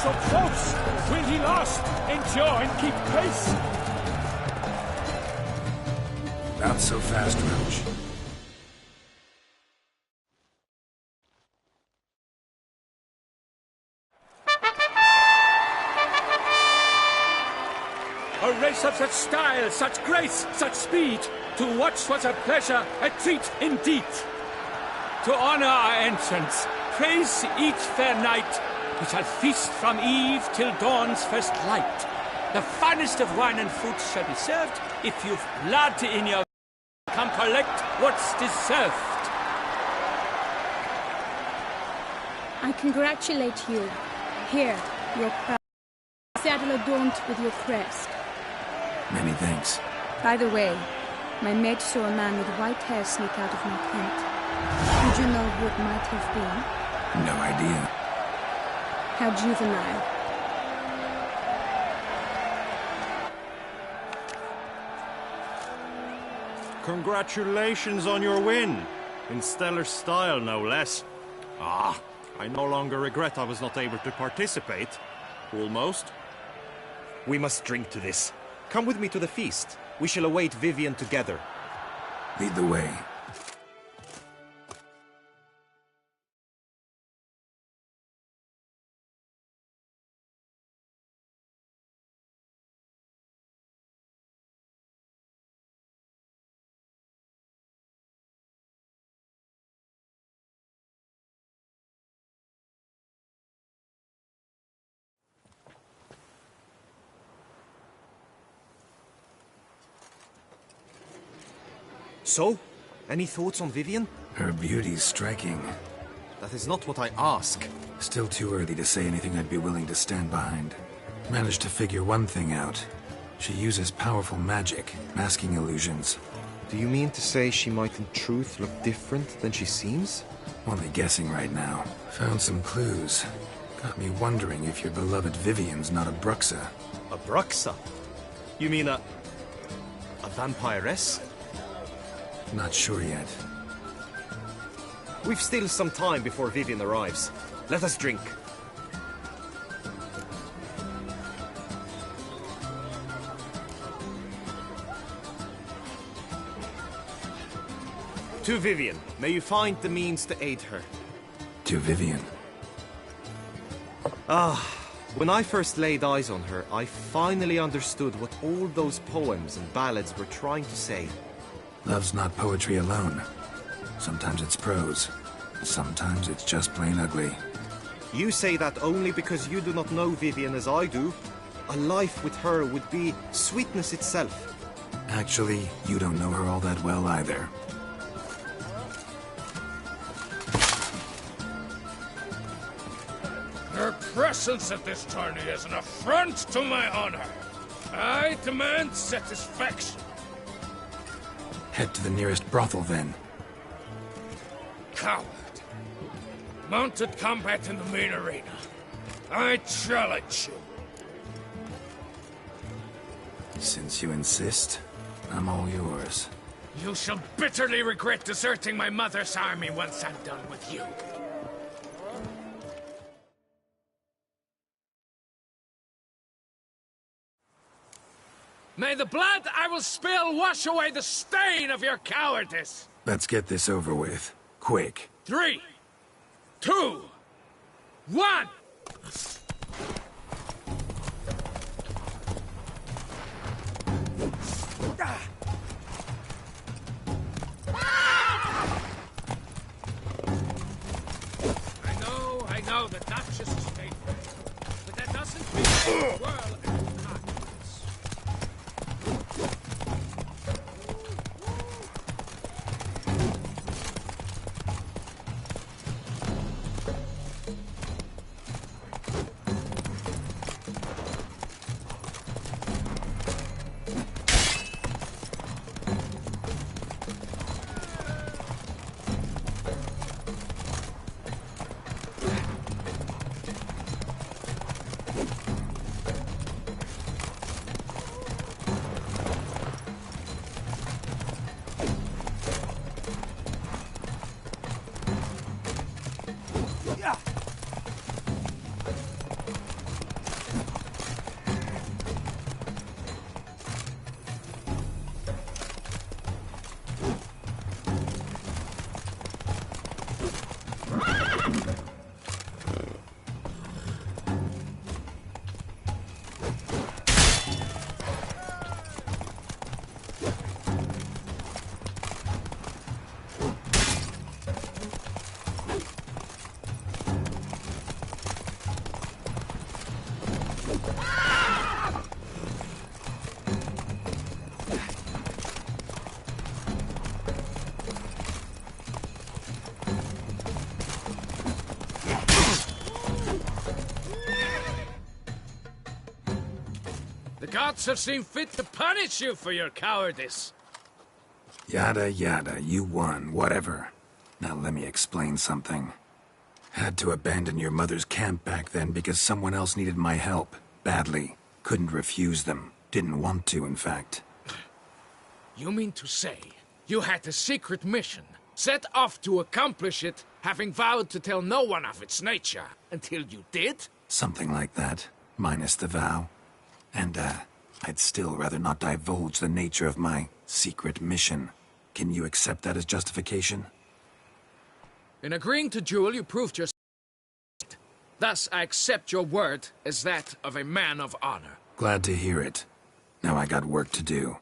[SPEAKER 1] So close! Will he last? Endure and keep pace!
[SPEAKER 4] Not so fast, Roach.
[SPEAKER 1] A race of such style, such grace, such speed. To watch was a pleasure, a treat indeed. To honor our entrance, praise each fair knight. We shall feast from eve till dawn's first light. The finest of wine and fruit shall be served. If you've blood in your come collect what's deserved.
[SPEAKER 15] I congratulate you. Here, your crown. Saddle adorned with your crest.
[SPEAKER 4] Many thanks.
[SPEAKER 15] By the way, my maid saw a man with white hair sneak out of my tent. Would you know who it might have been?
[SPEAKER 4] No idea.
[SPEAKER 15] How juvenile.
[SPEAKER 18] Congratulations on your win. In stellar style, no less. I no longer regret I was not able to participate. Almost.
[SPEAKER 16] We must drink to this. Come with me to the feast. We shall await Vivian together.
[SPEAKER 4] Lead the way.
[SPEAKER 16] So, any thoughts on Vivian?
[SPEAKER 4] Her beauty's striking.
[SPEAKER 16] That is not what I ask.
[SPEAKER 4] Still too early to say anything I'd be willing to stand behind. Managed to figure one thing out. She uses powerful magic, masking illusions.
[SPEAKER 16] Do you mean to say she might in truth look different than she seems?
[SPEAKER 4] Only guessing right now. Found some clues. Got me wondering if your beloved Vivian's not a Bruxa.
[SPEAKER 16] A Bruxa? You mean a vampiress?
[SPEAKER 4] Not sure yet.
[SPEAKER 16] We've still some time before Vivian arrives. Let us drink. To Vivian, may you find the means to aid her.
[SPEAKER 4] To Vivian.
[SPEAKER 16] When I first laid eyes on her, I finally understood what all those poems and ballads were trying to say.
[SPEAKER 4] Love's not poetry alone. Sometimes it's prose. Sometimes it's just plain ugly.
[SPEAKER 16] You say that only because you do not know Vivian as I do. A life with her would be sweetness itself.
[SPEAKER 4] Actually, you don't know her all that well either.
[SPEAKER 13] Her presence at this tourney is an affront to my honor. I demand satisfaction.
[SPEAKER 4] Head to the nearest brothel, then.
[SPEAKER 13] Coward. Mounted combat in the main arena. I challenge you.
[SPEAKER 4] Since you insist, I'm all yours.
[SPEAKER 13] You shall bitterly regret deserting my mother's army once I'm done with you. May the blood I will spill wash away the stain of your cowardice!
[SPEAKER 4] Let's get this over with. Quick.
[SPEAKER 13] 3, 2, 1! I know the Duchess is faithful, but that doesn't mean the world is confidence. The gods have seen fit to punish you for your cowardice.
[SPEAKER 4] Yada yada, you won, whatever. Now let me explain something. Had to abandon your mother's camp back then because someone else needed my help, badly. Couldn't refuse them. Didn't want to, in fact.
[SPEAKER 13] You mean to say you had a secret mission, set off to accomplish it, having vowed to tell no one of its nature, until you did?
[SPEAKER 4] Something like that, minus the vow. And, I'd still rather not divulge the nature of my secret mission. Can you accept that as justification?
[SPEAKER 13] In agreeing to duel, you proved yourself. Thus, I accept your word as that of a man of honor.
[SPEAKER 4] Glad to hear it. Now I got work to do.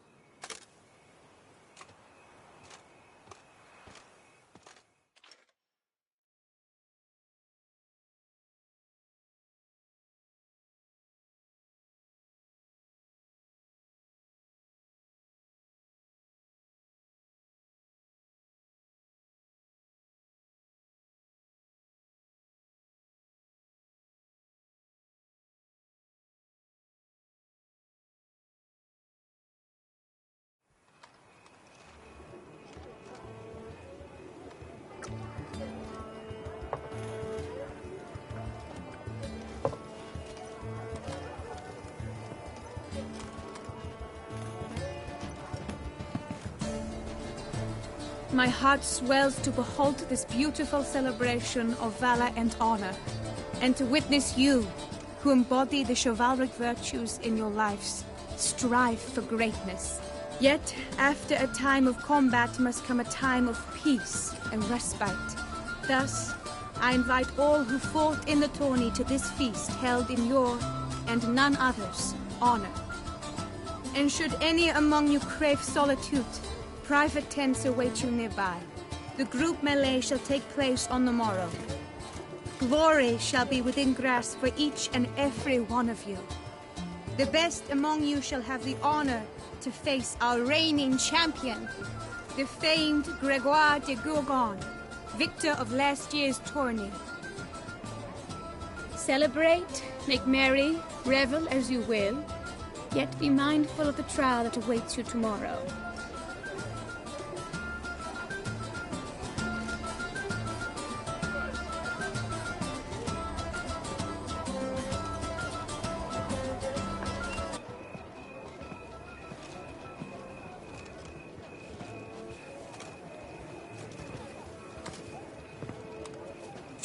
[SPEAKER 15] My heart swells to behold this beautiful celebration of valor and honor, and to witness you, who embody the chivalric virtues in your lives, strive for greatness. Yet, after a time of combat must come a time of peace and respite. Thus, I invite all who fought in the tourney to this feast held in your, and none other's, honor. And should any among you crave solitude, private tents await you nearby. The group melee shall take place on the morrow. Glory shall be within grasp for each and every one of you. The best among you shall have the honor to face our reigning champion, the famed Gregoire de Gourgon, victor of last year's tourney. Celebrate, make merry, revel as you will, yet be mindful of the trial that awaits you tomorrow.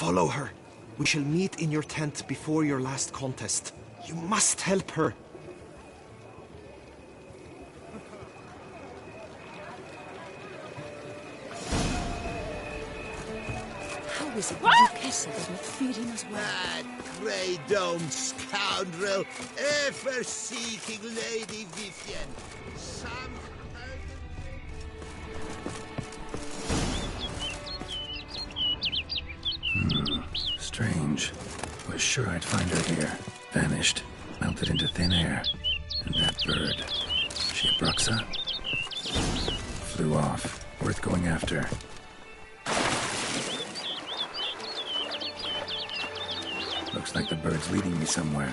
[SPEAKER 16] Follow her. We shall meet in your tent before your last contest. You must help her.
[SPEAKER 19] How is it that you Kessel does not feed him as well?
[SPEAKER 3] That grey-domed scoundrel, ever seeking Lady Vivian.
[SPEAKER 4] Strange. Was sure I'd find her here. Vanished. Melted into thin air. And that bird. She a Bruxa? Flew off. Worth going after. Looks like the bird's leading me somewhere.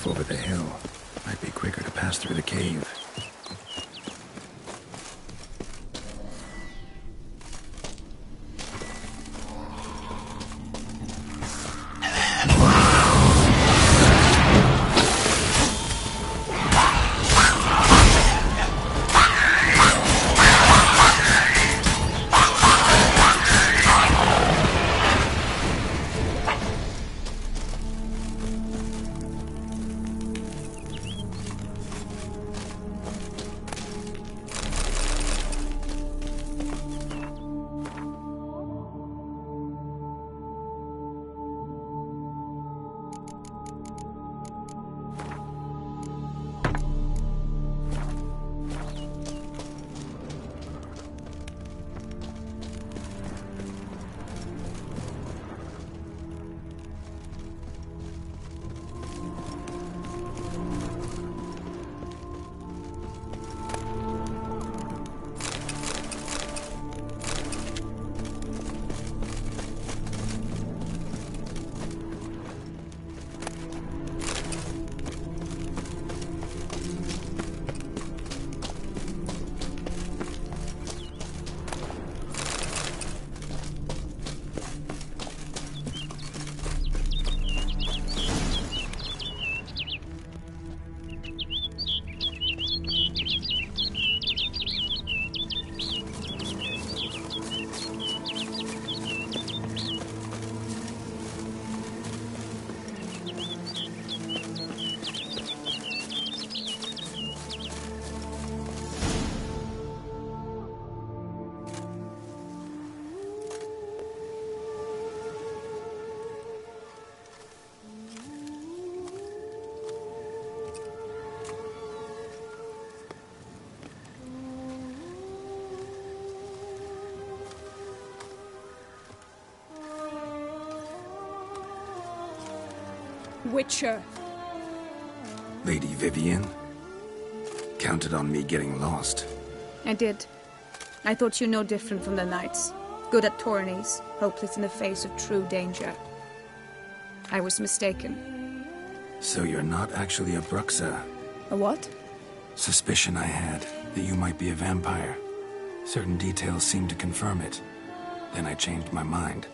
[SPEAKER 4] Over the hill. Might be quicker to pass through the cave.
[SPEAKER 15] Witcher.
[SPEAKER 4] Lady Vivian? Counted on me getting lost.
[SPEAKER 15] I did. I thought you no different from the knights. Good at tourneys, hopeless in the face of true danger. I was mistaken.
[SPEAKER 4] So you're not actually a Bruxa?
[SPEAKER 15] A what?
[SPEAKER 4] Suspicion I had, that you might be a vampire. Certain details seemed to confirm it. Then I changed my mind.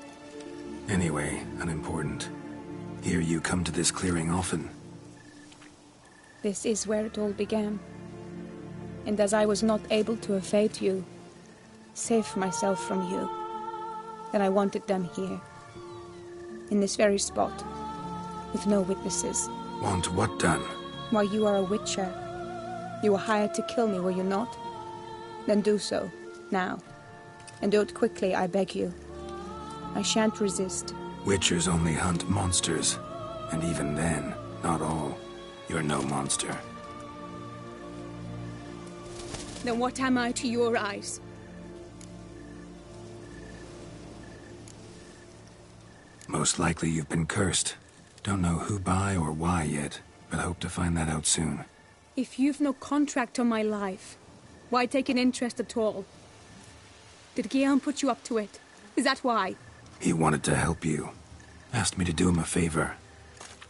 [SPEAKER 4] Anyway, unimportant. Hear you come to this clearing often.
[SPEAKER 15] This is where it all began. And as I was not able to evade you, save myself from you, then I want it done here. In this very spot. With no witnesses.
[SPEAKER 4] Want what done?
[SPEAKER 15] Why, you are a witcher. You were hired to kill me, were you not? Then do so, now. And do it quickly, I beg you. I shan't resist.
[SPEAKER 4] Witchers only hunt monsters. And even then, not all. You're no monster.
[SPEAKER 15] Then what am I to your eyes?
[SPEAKER 4] Most likely you've been cursed. Don't know who by or why yet, but hope to find that out soon.
[SPEAKER 15] If you've no contract on my life, why take an interest at all? Did Guillaume put you up to it? Is that why?
[SPEAKER 4] He wanted to help you. Asked me to do him a favor.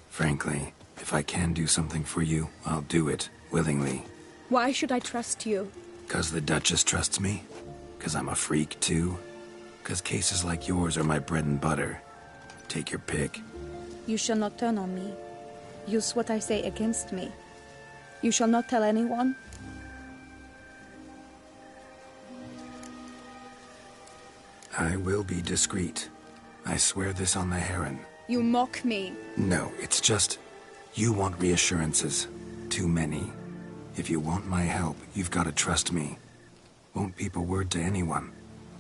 [SPEAKER 4] Frankly, if I can do something for you, I'll do it, willingly.
[SPEAKER 15] Why should I trust you?
[SPEAKER 4] 'Cause the Duchess trusts me? 'Cause I'm a freak, too? 'Cause cases like yours are my bread and butter. Take your pick.
[SPEAKER 15] You shall not turn on me. Use what I say against me. You shall not tell anyone?
[SPEAKER 4] I will be discreet. I swear this on the Heron.
[SPEAKER 15] You mock me.
[SPEAKER 4] No, it's just... You want reassurances. Too many. If you want my help, you've got to trust me. Won't peep a word to anyone.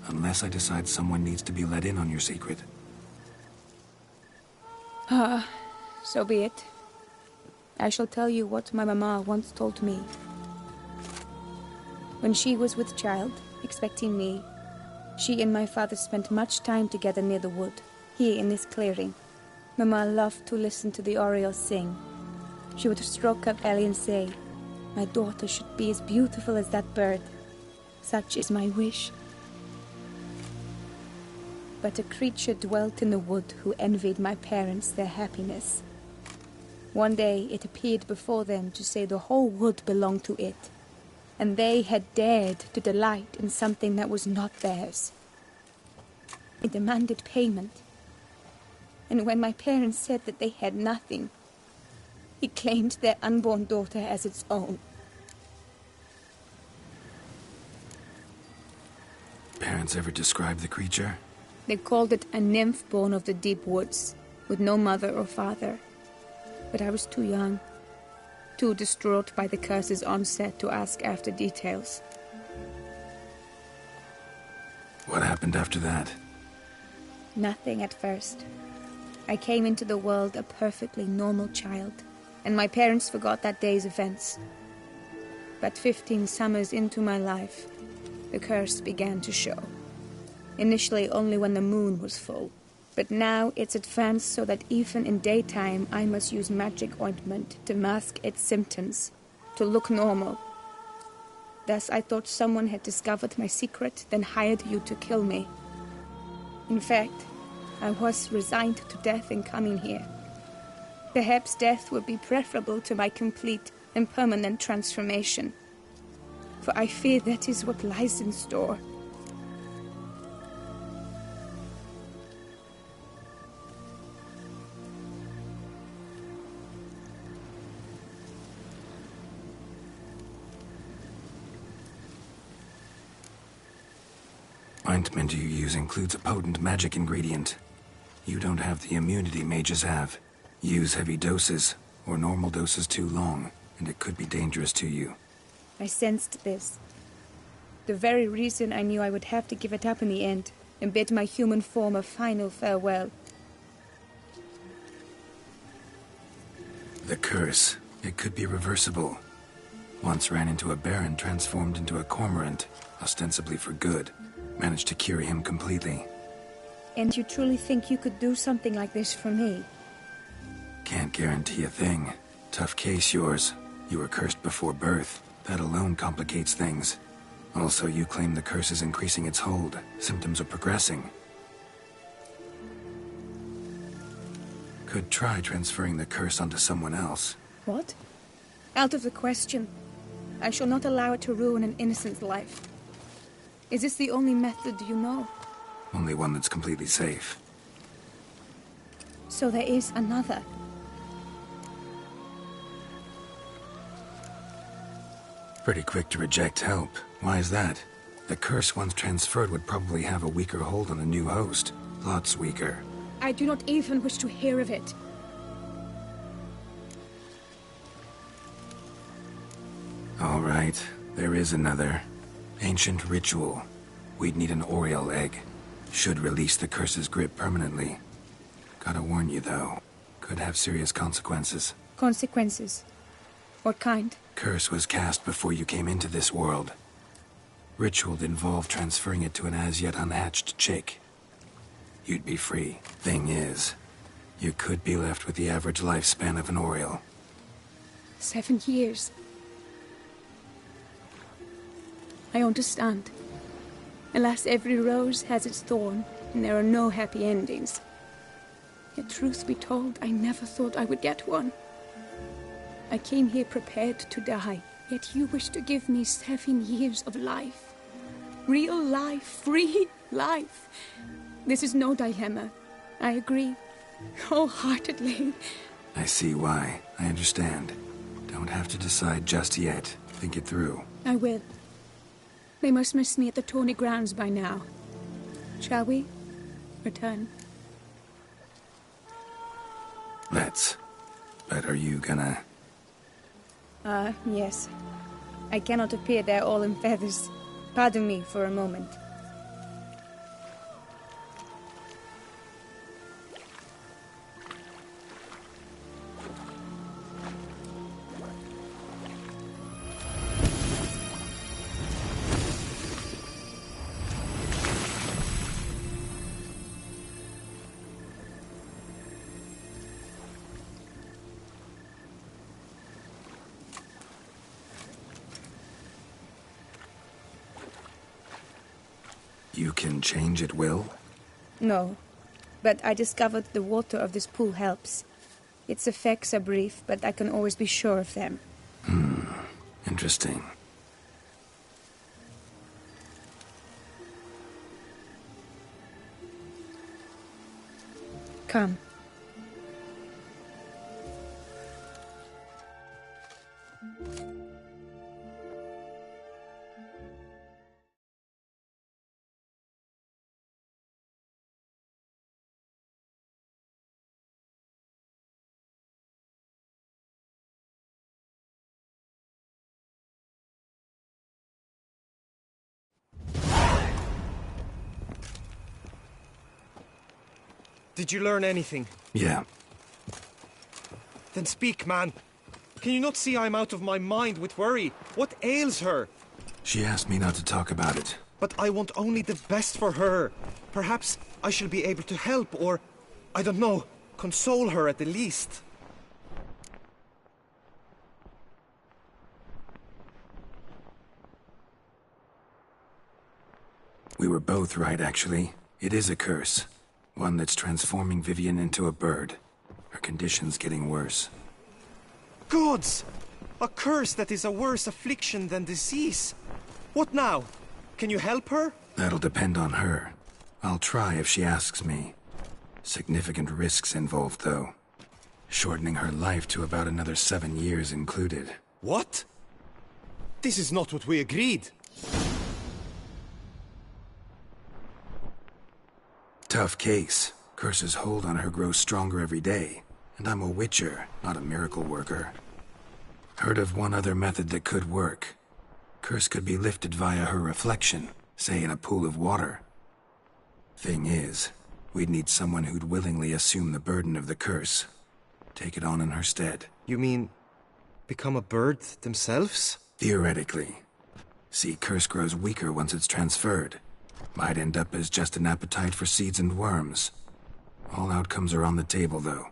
[SPEAKER 4] Unless I decide someone needs to be let in on your secret.
[SPEAKER 15] So be it. I shall tell you what my mama once told me. When she was with child, expecting me, she and my father spent much time together near the wood, here in this clearing. Mama loved to listen to the orioles sing. She would stroke up Ellie and say, "My daughter should be as beautiful as that bird. Such is my wish." But a creature dwelt in the wood who envied my parents their happiness. One day it appeared before them to say the whole wood belonged to it, and they had dared to delight in something that was not theirs. It demanded payment, and when my parents said that they had nothing, it claimed their unborn daughter as its own.
[SPEAKER 4] Parents ever describe the creature?
[SPEAKER 15] They called it a nymph born of the deep woods, with no mother or father. But I was too young, too distraught by the curse's onset to ask after details.
[SPEAKER 4] What happened after that?
[SPEAKER 15] Nothing at first. I came into the world a perfectly normal child, and my parents forgot that day's events. But 15 summers into my life, the curse began to show. Initially only when the moon was full, but now it's advanced so that even in daytime I must use magic ointment to mask its symptoms, to look normal. Thus I thought someone had discovered my secret, then hired you to kill me. In fact, I was resigned to death in coming here. Perhaps death would be preferable to my complete and permanent transformation, for I fear that is what lies in store.
[SPEAKER 4] Ointment you use includes a potent magic ingredient. You don't have the immunity mages have. Use heavy doses, or normal doses too long, and it could be dangerous to you.
[SPEAKER 15] I sensed this. The very reason I knew I would have to give it up in the end, and bid my human form a final farewell.
[SPEAKER 4] The curse, it could be reversible. Once ran into a baron transformed into a cormorant, ostensibly for good. Managed to cure him completely.
[SPEAKER 15] And you truly think you could do something like this for me?
[SPEAKER 4] Can't guarantee a thing. Tough case, yours. You were cursed before birth. That alone complicates things. Also, you claim the curse is increasing its hold. Symptoms are progressing. Could try transferring the curse onto someone else.
[SPEAKER 15] What? Out of the question. I shall not allow it to ruin an innocent's life. Is this the only method you know?
[SPEAKER 4] Only one that's completely safe.
[SPEAKER 15] So there is another.
[SPEAKER 4] Pretty quick to reject help. Why is that? The curse once transferred would probably have a weaker hold on the new host. Lots weaker.
[SPEAKER 15] I do not even wish to hear of it.
[SPEAKER 4] All right, there is another. Ancient ritual. We'd need an Oriole egg. Should release the curse's grip permanently. Gotta warn you, though. Could have serious consequences.
[SPEAKER 15] Consequences? What kind?
[SPEAKER 4] Curse was cast before you came into this world. Ritual involved transferring it to an as-yet unhatched chick. You'd be free. Thing is, you could be left with the average lifespan of an Oriole.
[SPEAKER 15] 7 years. I understand. Alas, every rose has its thorn, and there are no happy endings. Yet truth be told, I never thought I would get one. I came here prepared to die, yet you wish to give me 7 years of life. Real life, free life. This is no dilemma. I agree, wholeheartedly.
[SPEAKER 4] I see why. I understand. Don't have to decide just yet. Think it through.
[SPEAKER 15] I will. They must miss me at the Tawny grounds by now. Shall we return?
[SPEAKER 4] Let's. But are you gonna...
[SPEAKER 15] Yes. I cannot appear there all in feathers. Pardon me for a moment.
[SPEAKER 4] You can change at will?
[SPEAKER 15] No, but I discovered the water of this pool helps. Its effects are brief, but I can always be sure of them.
[SPEAKER 4] Interesting.
[SPEAKER 15] Come.
[SPEAKER 16] Did you learn anything?
[SPEAKER 4] Yeah.
[SPEAKER 16] Then speak, man. Can you not see I'm out of my mind with worry? What ails her?
[SPEAKER 4] She asked me not to talk about it.
[SPEAKER 16] But I want only the best for her. Perhaps I shall be able to help, or, I don't know, console her at the least.
[SPEAKER 4] We were both right, actually. It is a curse. One that's transforming Vivian into a bird. Her condition's getting worse.
[SPEAKER 16] Gods! A curse that is a worse affliction than disease. What now? Can you help her?
[SPEAKER 4] That'll depend on her. I'll try if she asks me. Significant risks involved, though. Shortening her life to about another 7 years included.
[SPEAKER 16] What? This is not what we agreed.
[SPEAKER 4] Tough case. Curse's hold on her grows stronger every day. And I'm a witcher, not a miracle worker. Heard of one other method that could work. Curse could be lifted via her reflection, say in a pool of water. Thing is, we'd need someone who'd willingly assume the burden of the curse. Take it on in her stead.
[SPEAKER 16] You mean, become a bird themselves?
[SPEAKER 4] Theoretically. See, curse grows weaker once it's transferred. Might end up as just an appetite for seeds and worms. All outcomes are on the table, though.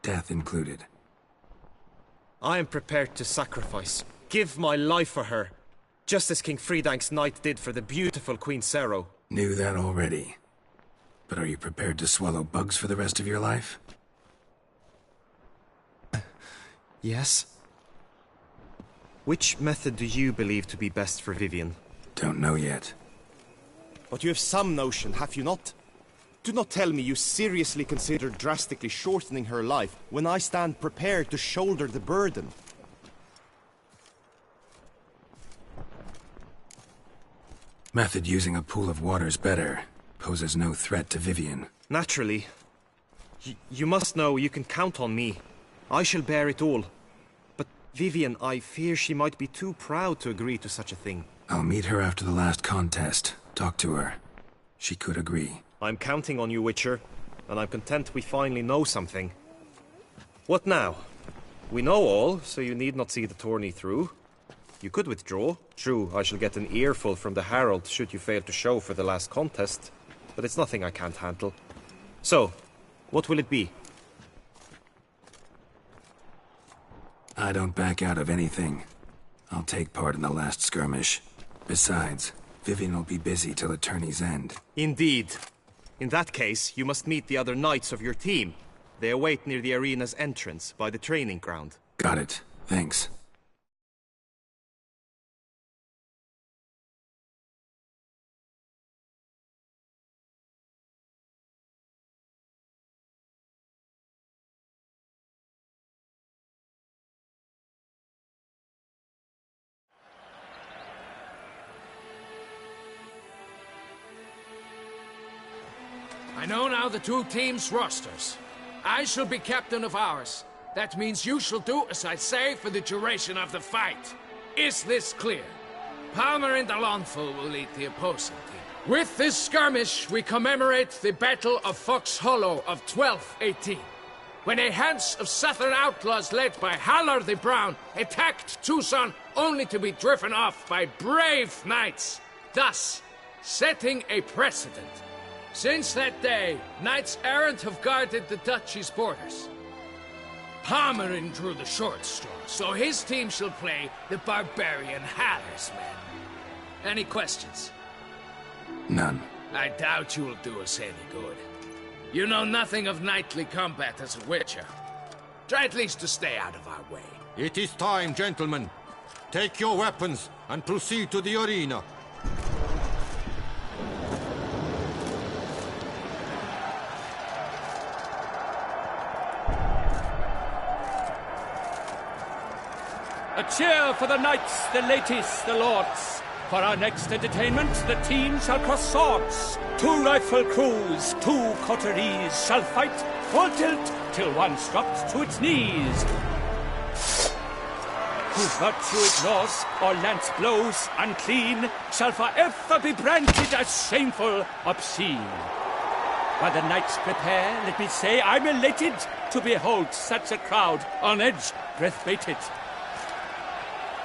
[SPEAKER 4] Death included.
[SPEAKER 16] I am prepared to sacrifice, give my life for her, just as King Fridank's knight did for the beautiful Queen Sero.
[SPEAKER 4] Knew that already. But are you prepared to swallow bugs for the rest of your life?
[SPEAKER 16] Yes. Which method do you believe to be best for Vivian?
[SPEAKER 4] Don't know yet.
[SPEAKER 16] But you have some notion, have you not? Do not tell me you seriously consider drastically shortening her life when I stand prepared to shoulder the burden.
[SPEAKER 4] Method using a pool of water's better. Poses no threat to Vivian.
[SPEAKER 16] Naturally. You must know you can count on me. I shall bear it all. But Vivian, I fear she might be too proud to agree to such a thing.
[SPEAKER 4] I'll meet her after the last contest. Talk to her. She could agree.
[SPEAKER 16] I'm counting on you, Witcher, and I'm content we finally know something. What now? We know all, so you need not see the tourney through. You could withdraw. True, I shall get an earful from the Herald should you fail to show for the last contest, but it's nothing I can't handle. So, what will it be?
[SPEAKER 4] I don't back out of anything. I'll take part in the last skirmish. Besides, Vivian will be busy till the tourney's end.
[SPEAKER 16] Indeed. In that case, you must meet the other knights of your team. They await near the arena's entrance, by the training ground.
[SPEAKER 4] Got it. Thanks.
[SPEAKER 13] I know now the two teams' rosters. I shall be captain of ours. That means you shall do as I say for the duration of the fight. Is this clear? Palmer and Alonful will lead the opposing team. With this skirmish, we commemorate the Battle of Fox Hollow of 1218, when a Hans of Southern outlaws led by Halar the Brown attacked Tucson only to be driven off by brave knights, thus setting a precedent. Since that day, knights errant have guarded the duchy's borders. Palmerin drew the short straw, so his team shall play the barbarian Haller's men. Any questions?
[SPEAKER 4] None.
[SPEAKER 13] I doubt you will do us any good. You know nothing of knightly combat as a witcher. Try at least to stay out of our way.
[SPEAKER 5] It is time, gentlemen. Take your weapons and proceed to the arena.
[SPEAKER 1] A cheer for the knights, the ladies, the lords. For our next entertainment, the team shall cross swords. 2 rifle crews, 2 coteries shall fight full tilt till one's dropped to its knees. Who virtue ignores or lance blows unclean shall forever be branded as shameful, obscene. While the knights prepare, let me say I'm elated to behold such a crowd on edge, breath baited.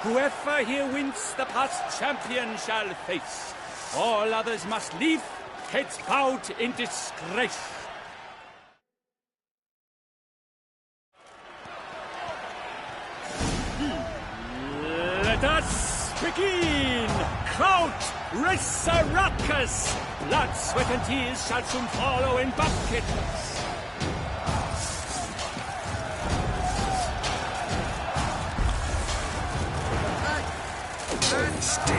[SPEAKER 1] Whoever here wins the past champion shall face. All others must leave, heads bowed in disgrace. Let us begin! Kraut, Resurrecus! Blood, sweat, and tears shall soon follow in buckets.
[SPEAKER 4] Steak.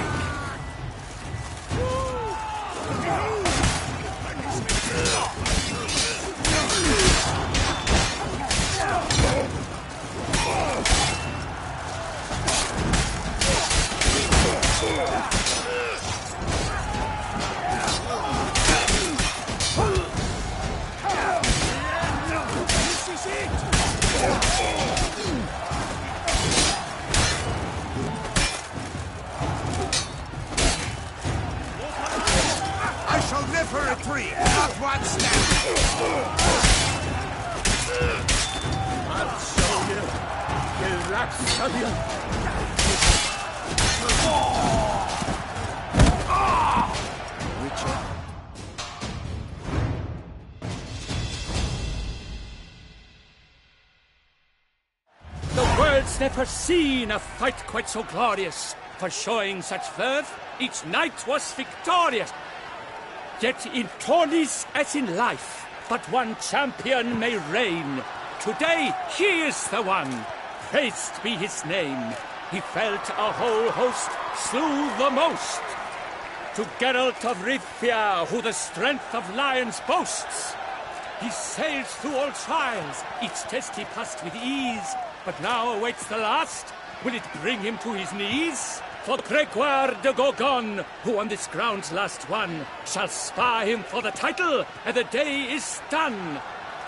[SPEAKER 3] For a tree, not one step.
[SPEAKER 1] I'll show you, you rapscallion.
[SPEAKER 3] Witcher.
[SPEAKER 1] The world world's never seen a fight quite so glorious. For showing such verve, each knight was victorious. Yet in tourneys as in life, but one champion may reign. Today he is the one. Praised be his name. He felt a whole host, slew the most. To Geralt of Rivia, who the strength of lions boasts. He sailed through all trials, each test he passed with ease. But now awaits the last. Will it bring him to his knees? For Gregoire de Gorgon, who on this ground's last won, shall spar him for the title, and the day is done.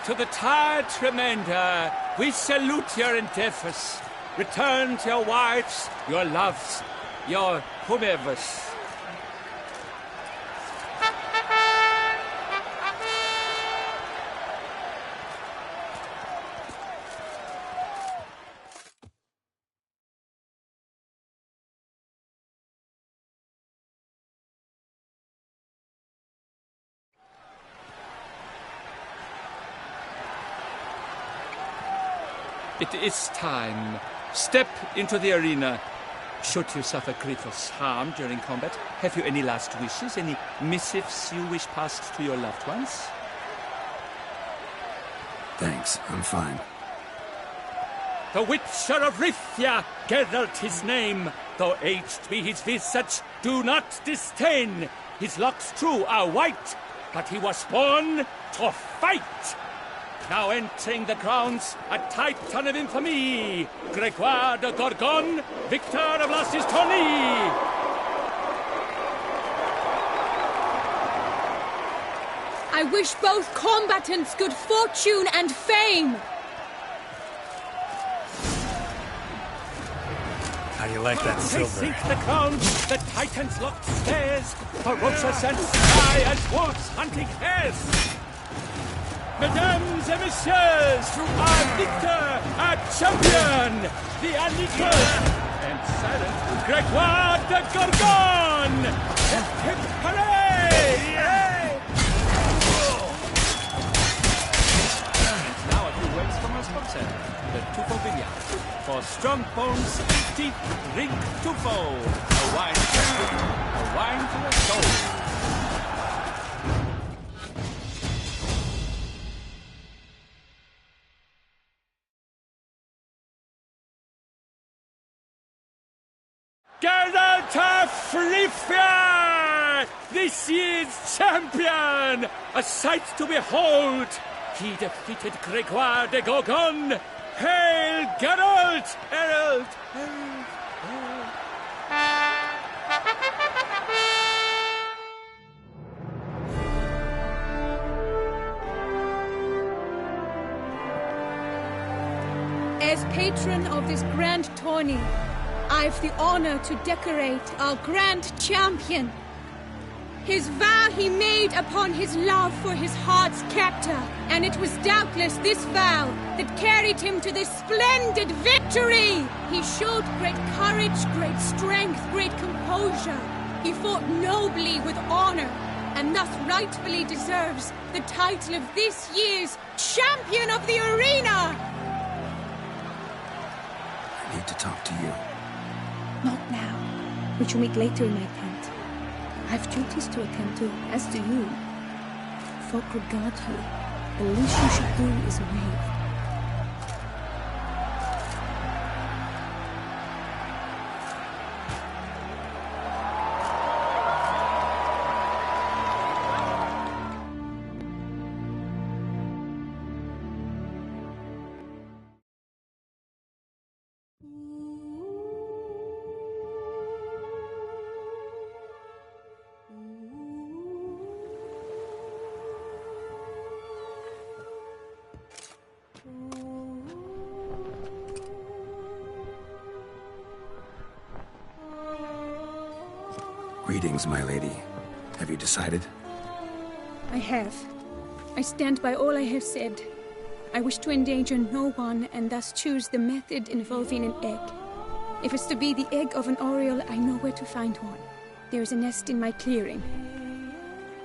[SPEAKER 1] To the tired remainder, we salute your endeavors. Return to your wives, your loves, your whomevers. It is time. Step into the arena. Should you suffer grievous harm during combat, have you any last wishes, any missives you wish passed to your loved ones?
[SPEAKER 4] Thanks, I'm fine.
[SPEAKER 1] The Witcher of Rivia, Geralt his name. Though aged be his visage, do not disdain. His locks true are white, but he was born to fight. Now entering the grounds, a titan of infamy, Gregoire de Gorgon, victor of last his tourney.
[SPEAKER 15] I wish both combatants good fortune and fame.
[SPEAKER 18] How do you like that
[SPEAKER 1] They
[SPEAKER 18] silver?
[SPEAKER 1] sink the ground, the titans locked stairs, ferocious and spry as wolves hunting hares. Mesdames et messieurs, our victor, our champion, the unequal and silent Gregoire de Gorgon! Hip, hip, hooray! Now a few words from our sponsor, the Tufo Vineyard. For strong bones, deep drink Tufo. A wine to the soul. Geralt of Rivia! This year's champion! A sight to behold! He defeated Gregoire de Gorgon! Hail, Geralt! Herald! Herald! Herald!
[SPEAKER 15] As patron of this grand tourney, I've the honor to decorate our grand champion. His vow he made upon his love for his heart's captor, and it was doubtless this vow that carried him to this splendid victory. He showed great courage, great strength, great composure. He fought nobly with honor, and thus rightfully deserves the title of this year's Champion of the Arena.
[SPEAKER 4] I need to talk to you.
[SPEAKER 15] Not now. We shall meet later in my tent. I've duties to attend to, as do you. Folk regard you. The least you should do is wave.
[SPEAKER 4] Greetings, my lady. Have you decided?
[SPEAKER 15] I have. I stand by all I have said. I wish to endanger no one and thus choose the method involving an egg. If it's to be the egg of an oriole, I know where to find one. There is a nest in my clearing.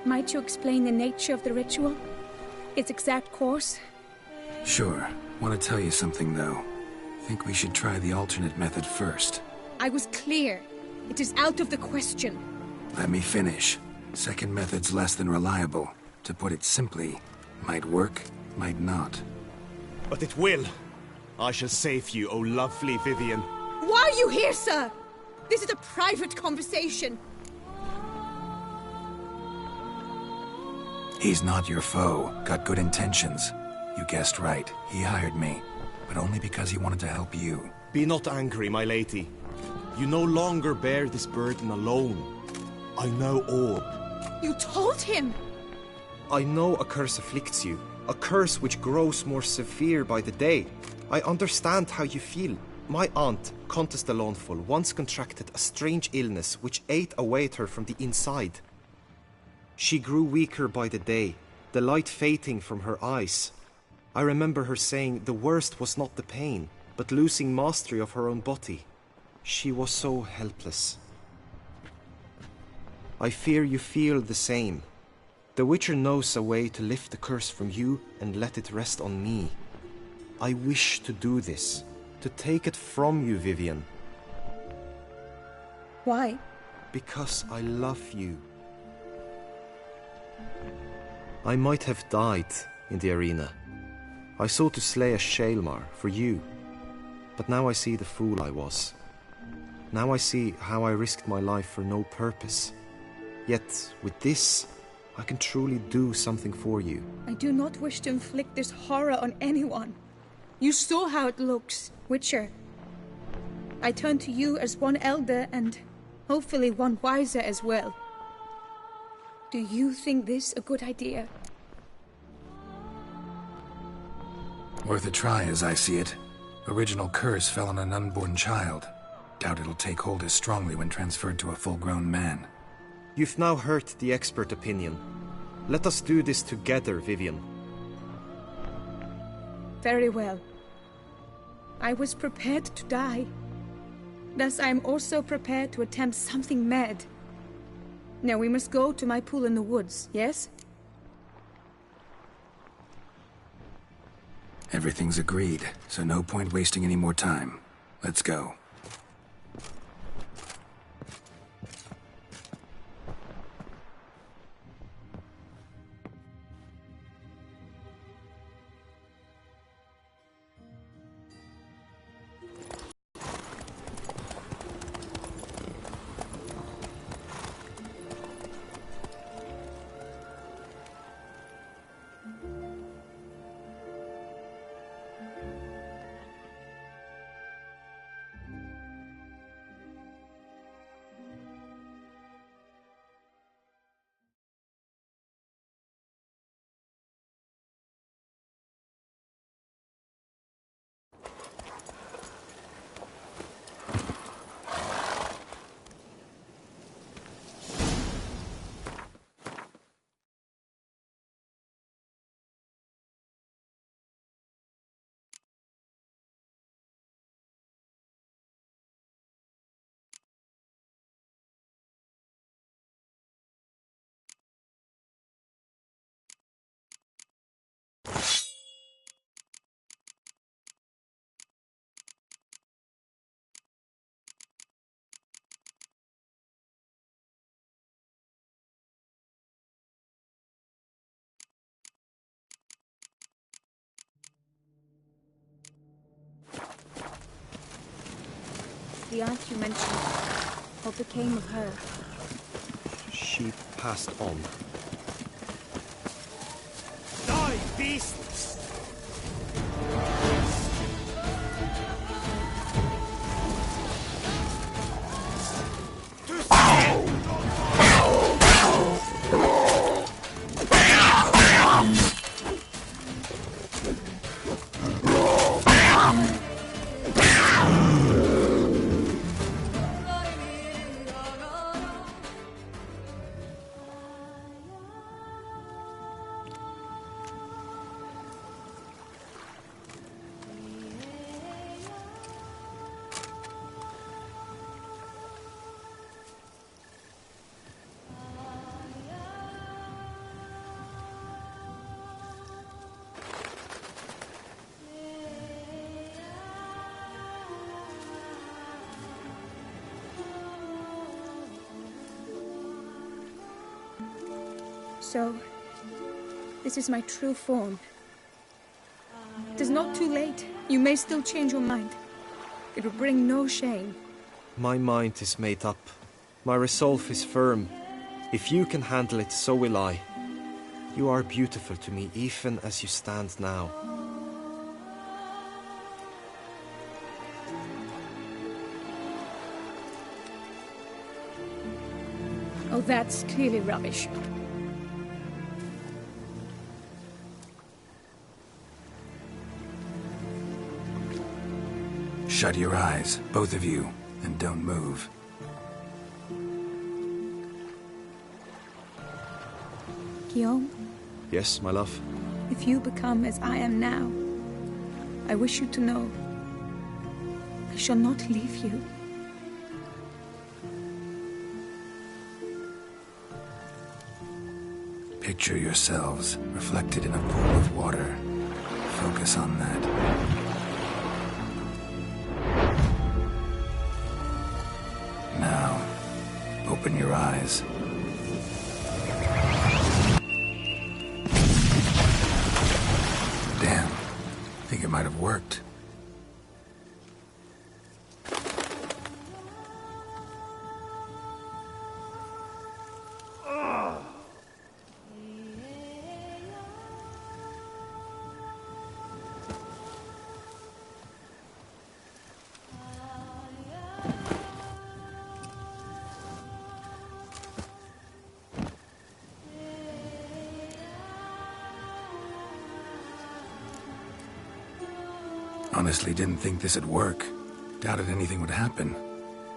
[SPEAKER 15] Might you explain the nature of the ritual? Its exact course?
[SPEAKER 4] Sure. Want to tell you something, though. think we should try the alternate method first.
[SPEAKER 15] I was clear. It is out of the question.
[SPEAKER 4] Let me finish. Second method's less than reliable. To put it simply, might work, might not.
[SPEAKER 20] But it will. I shall save you, O lovely Vivian.
[SPEAKER 15] Why are you here, sir? This is a private conversation.
[SPEAKER 4] He's not your foe. Got good intentions. You guessed right. He hired me. But only because he wanted to help you.
[SPEAKER 20] Be not angry, my lady. You no longer bear this burden alone. I know all.
[SPEAKER 15] You told him!
[SPEAKER 16] I know a curse afflicts you. A curse which grows more severe by the day. I understand how you feel. My aunt, Countess de Lawnful, once contracted a strange illness which ate away at her from the inside. She grew weaker by the day, the light fading from her eyes. I remember her saying the worst was not the pain, but losing mastery of her own body. She was so helpless. I fear you feel the same. The Witcher knows a way to lift the curse from you and let it rest on me. I wish to do this, to take it from you, Vivian.
[SPEAKER 15] Why?
[SPEAKER 16] Because I love you. I might have died in the arena. I sought to slay a Shaelmar for you, but now I see the fool I was. Now I see how I risked my life for no purpose. Yet, with this, I can truly do something for you.
[SPEAKER 15] I do not wish to inflict this horror on anyone. You saw how it looks, Witcher. I turn to you as one elder and hopefully one wiser as well. Do you think this a good idea?
[SPEAKER 4] Worth a try as I see it. Original curse fell on an unborn child. Doubt it'll take hold as strongly when transferred to a full-grown man.
[SPEAKER 16] You've now heard the expert opinion. Let us do this together, Vivian.
[SPEAKER 15] Very well. I was prepared to die. Thus I am also prepared to attempt something mad. Now we must go to my pool in the woods, yes?
[SPEAKER 4] Everything's agreed, so no point wasting any more time. Let's go.
[SPEAKER 15] The aunt you mentioned, what became of her?
[SPEAKER 16] She passed on.
[SPEAKER 20] Die, beasts!
[SPEAKER 15] So, this is my true form. It is not too late. You may still change your mind. It will bring no shame.
[SPEAKER 16] My mind is made up. My resolve is firm. If you can handle it, so will I. You are beautiful to me, even as you stand now.
[SPEAKER 15] Oh, that's clearly rubbish.
[SPEAKER 4] Shut your eyes, both of you, and don't move.
[SPEAKER 15] Guillaume,
[SPEAKER 16] Yes, my love?
[SPEAKER 15] if you become as I am now, I wish you to know I shall not leave you.
[SPEAKER 4] Picture yourselves reflected in a pool of water. Focus on that. Now, open your eyes. Damn, think it might have worked. Honestly didn't think this'd work. Doubted anything would happen.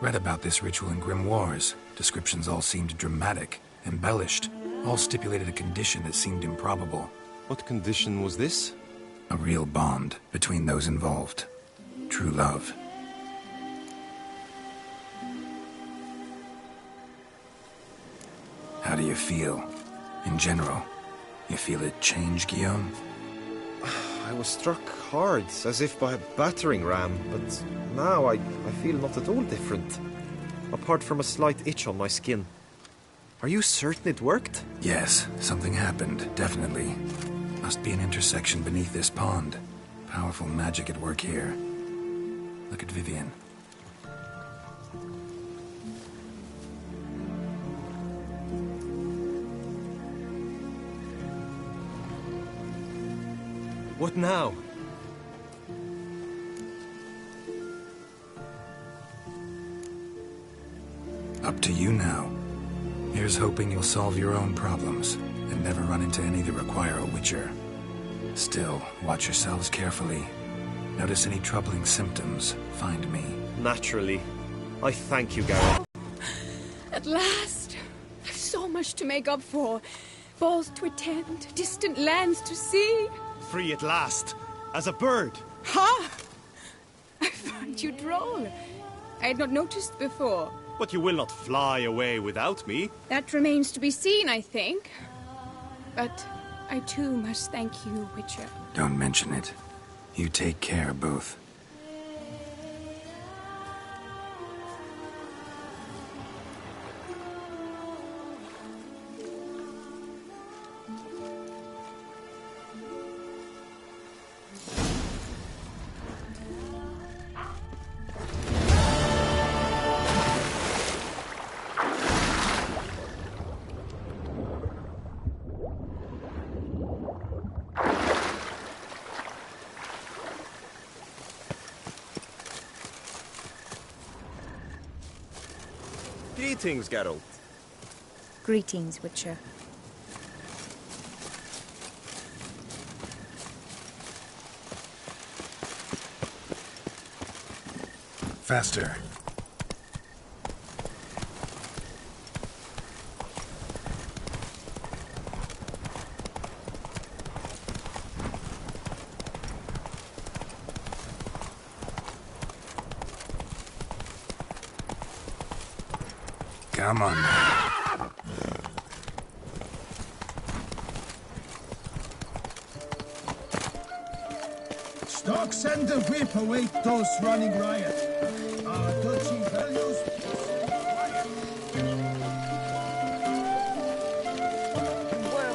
[SPEAKER 4] Read about this ritual in grimoires. Descriptions all seemed dramatic, embellished. All stipulated a condition that seemed improbable.
[SPEAKER 16] What condition was this?
[SPEAKER 4] A real bond between those involved. True love. How do you feel? In general, you feel it change, Guillaume?
[SPEAKER 16] I was struck hard, as if by a battering ram, but now I feel not at all different. Apart from a slight itch on my skin. Are you certain it worked?
[SPEAKER 4] Yes, something happened, definitely. Must be an intersection beneath this pond. Powerful magic at work here. Look at Vivian.
[SPEAKER 16] What now?
[SPEAKER 4] Up to you now. Here's hoping you'll solve your own problems, and never run into any that require a witcher. Still, watch yourselves carefully. Notice any troubling symptoms, find me.
[SPEAKER 16] Naturally. I thank you, Garrett.
[SPEAKER 15] At last! I've so much to make up for. Balls to attend, distant lands to see.
[SPEAKER 20] Free at last, as a bird.
[SPEAKER 15] Ha! I find you droll. I had not noticed before.
[SPEAKER 20] But you will not fly away without me.
[SPEAKER 15] That remains to be seen, I think. But I too must thank you, Witcher.
[SPEAKER 4] Don't mention it. You take care, both.
[SPEAKER 16] Greetings, Geralt.
[SPEAKER 15] Greetings, Witcher.
[SPEAKER 4] Faster. Come on now.
[SPEAKER 12] Stocks and the whip await those running riot. Our duchy values peace and quiet.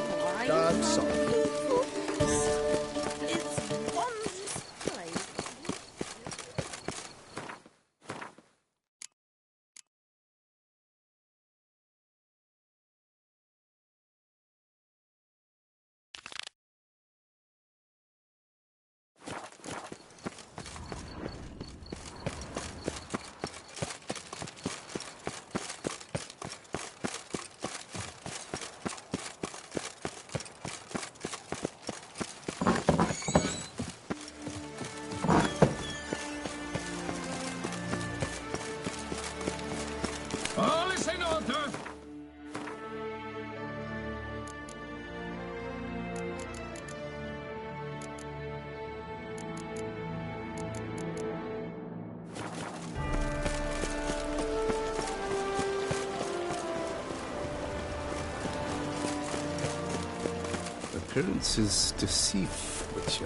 [SPEAKER 21] Appearances deceive, Witcher.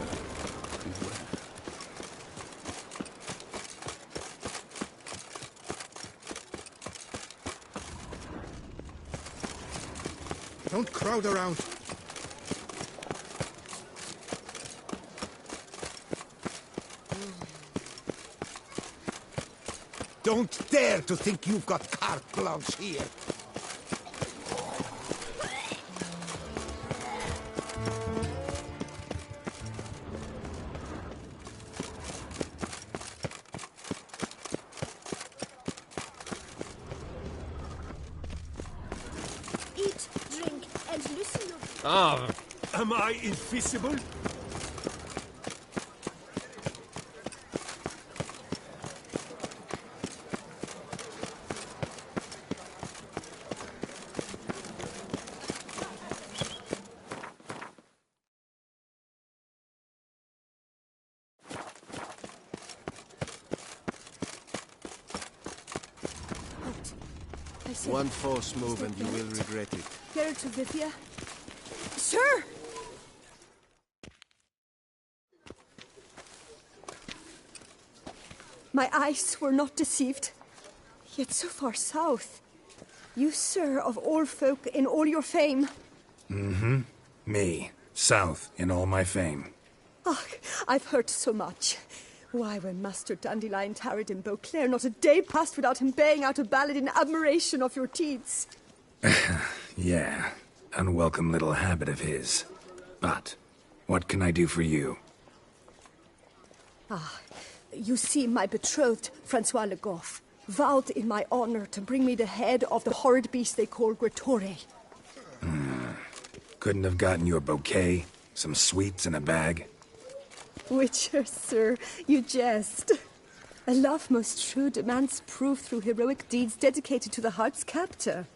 [SPEAKER 21] Beware.
[SPEAKER 3] Don't crowd around. Don't dare to think you've got carte blanche here.
[SPEAKER 6] Eat, drink, and loosen your...
[SPEAKER 5] Ah, am I invisible?
[SPEAKER 6] I say,
[SPEAKER 8] One false move and you will regret it.
[SPEAKER 6] Geralt of Rivia. Sir! My eyes were not deceived. Yet so far south. You, sir, of all folk in all your fame.
[SPEAKER 4] Mm-hmm. Me. South in all my fame.
[SPEAKER 6] Ah, I've heard so much. Why, when Master Dandelion tarried in Beauclair, not a day passed without him baying out a ballad in admiration of your deeds.
[SPEAKER 4] Yeah. Unwelcome little habit of his. But, what can I do for you?
[SPEAKER 6] Ah, you see, my betrothed, Francois Le Goff, vowed in my honor to bring me the head of the horrid beast they call Gretore.
[SPEAKER 4] Couldn't have gotten you a bouquet, some sweets in a bag?
[SPEAKER 6] Witcher, sir, you jest. A love most true demands proof through heroic deeds dedicated to the heart's captor.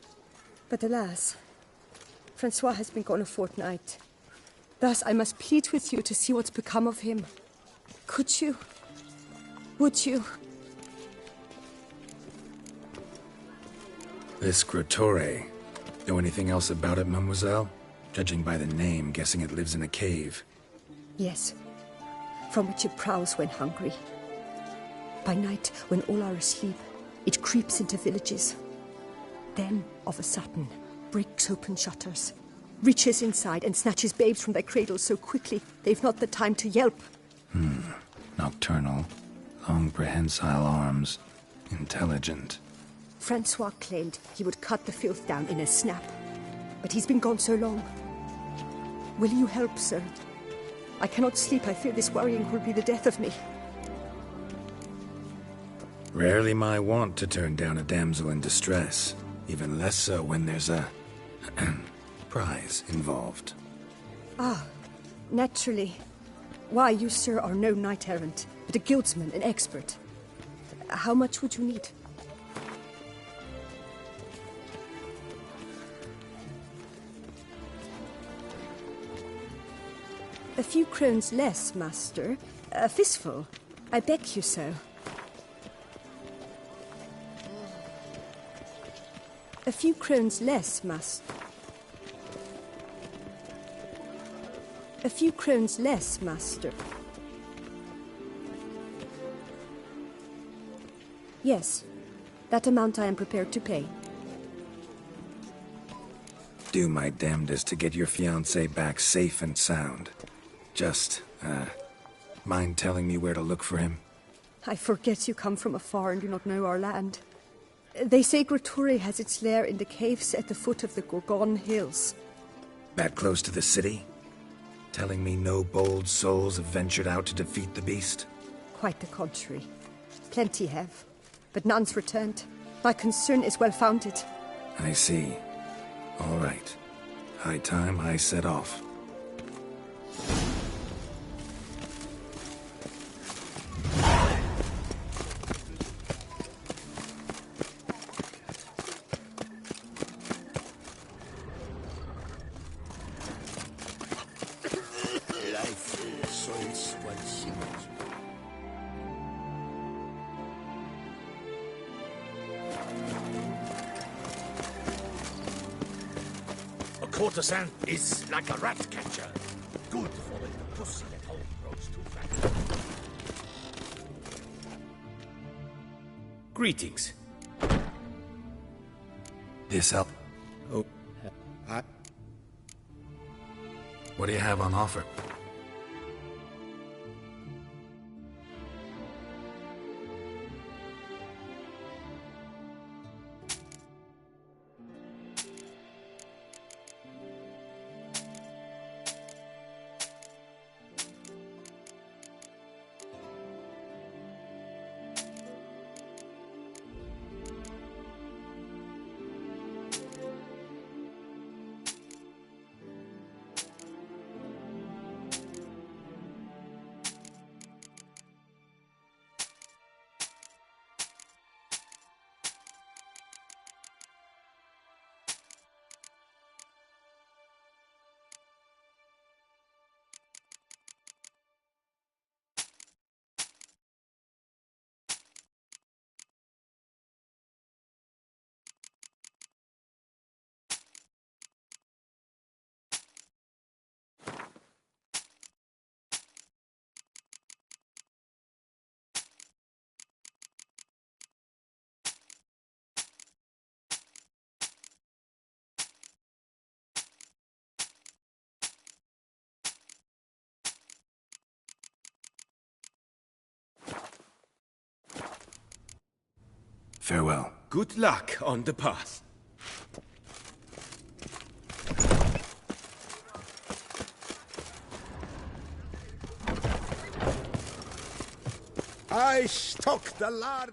[SPEAKER 6] But alas, Francois has been gone a fortnight. Thus I must plead with you to see what's become of him. Could you? Would you?
[SPEAKER 4] This Gretore. Know anything else about it, mademoiselle? Judging by the name, guessing it lives in a cave.
[SPEAKER 6] Yes, from which it prowls when hungry. By night, when all are asleep, it creeps into villages. Then, of a sudden, breaks open shutters, reaches inside and snatches babes from their cradles so quickly they've not the time to yelp.
[SPEAKER 4] Nocturnal, long prehensile arms, intelligent.
[SPEAKER 6] Francois claimed he would cut the filth down in a snap, but he's been gone so long. Will you help, sir? I cannot sleep. I fear this worrying will be the death of me.
[SPEAKER 4] Rarely my wont to turn down a damsel in distress. Even less so when there's a prize involved.
[SPEAKER 6] Ah, naturally. Why, you, sir, are no knight-errant, but a guildsman, an expert. How much would you need? A few crowns less, master. A fistful. I beg you so. A few crowns less, master. A few crowns less, master. Yes, that amount I am prepared to pay.
[SPEAKER 4] Do my damnedest to get your fiancé back safe and sound. Just, mind telling me where to look for him?
[SPEAKER 6] I forget you come from afar and do not know our land. They say Gretore has its lair in the caves at the foot of the Gorgon Hills.
[SPEAKER 4] That close to the city? Telling me no bold souls have ventured out to defeat the beast?
[SPEAKER 6] Quite the contrary. Plenty have, but none's returned. My concern is well-founded.
[SPEAKER 4] I see. All right. High time I set off.
[SPEAKER 2] courtesan is like a rat catcher. Good for when the pussy at home grows too fat.
[SPEAKER 16] Greetings.
[SPEAKER 4] This help?
[SPEAKER 11] Oh,
[SPEAKER 4] What do you have on offer? Farewell.
[SPEAKER 11] good luck on the path.
[SPEAKER 3] I stock the lard.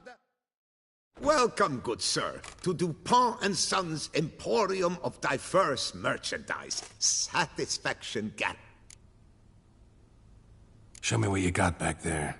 [SPEAKER 3] Welcome, good sir, to Dupont and Sons Emporium of Diverse Merchandise. Satisfaction guaranteed.
[SPEAKER 4] Show me what you got back there.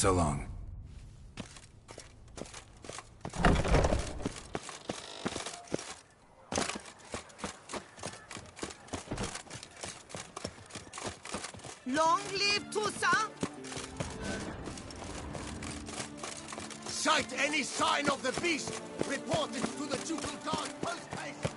[SPEAKER 4] So long.
[SPEAKER 7] Long live Toussaint!
[SPEAKER 8] Sight any sign of the beast! Report it to the Ducal Guard post base!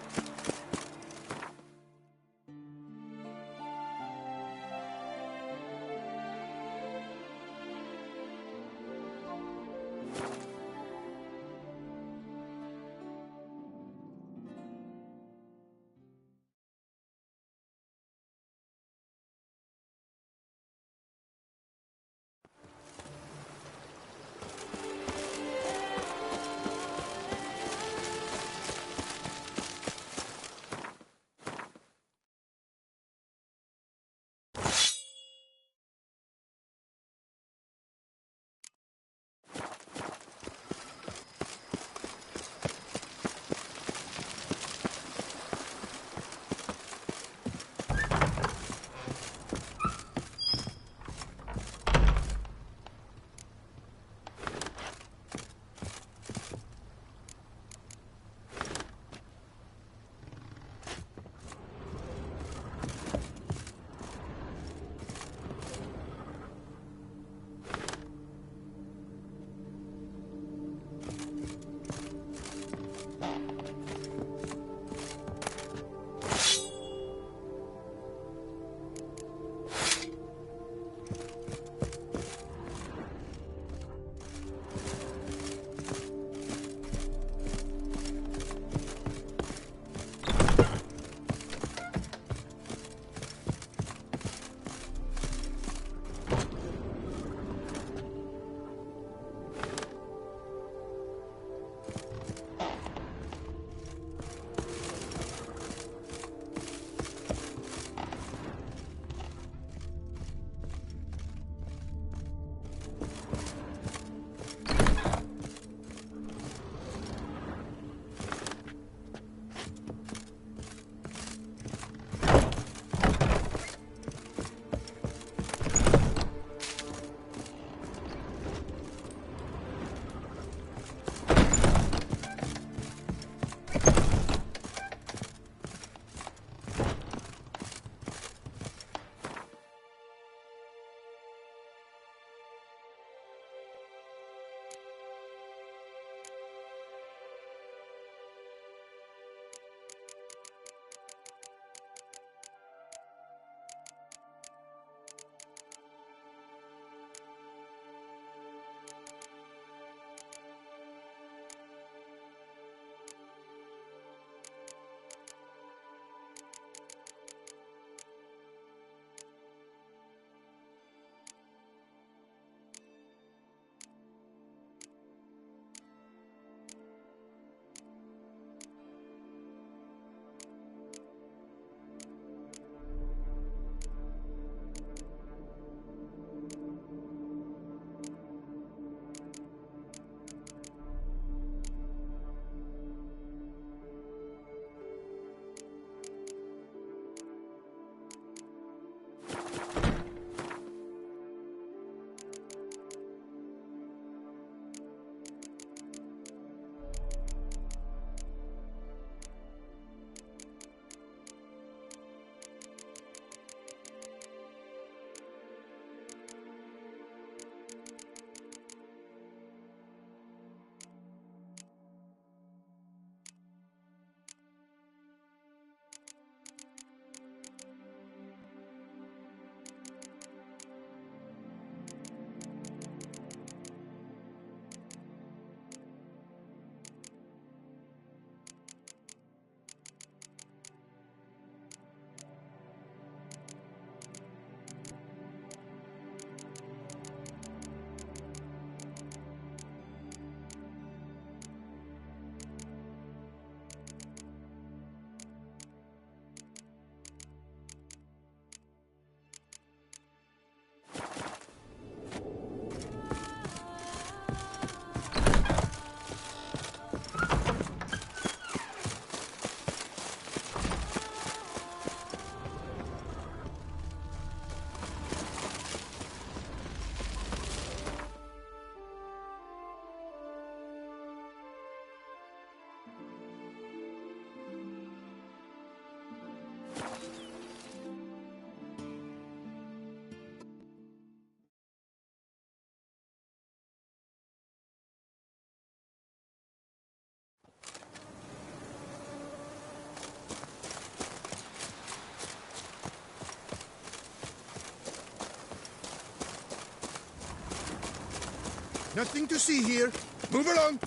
[SPEAKER 3] Nothing to see here. Move along.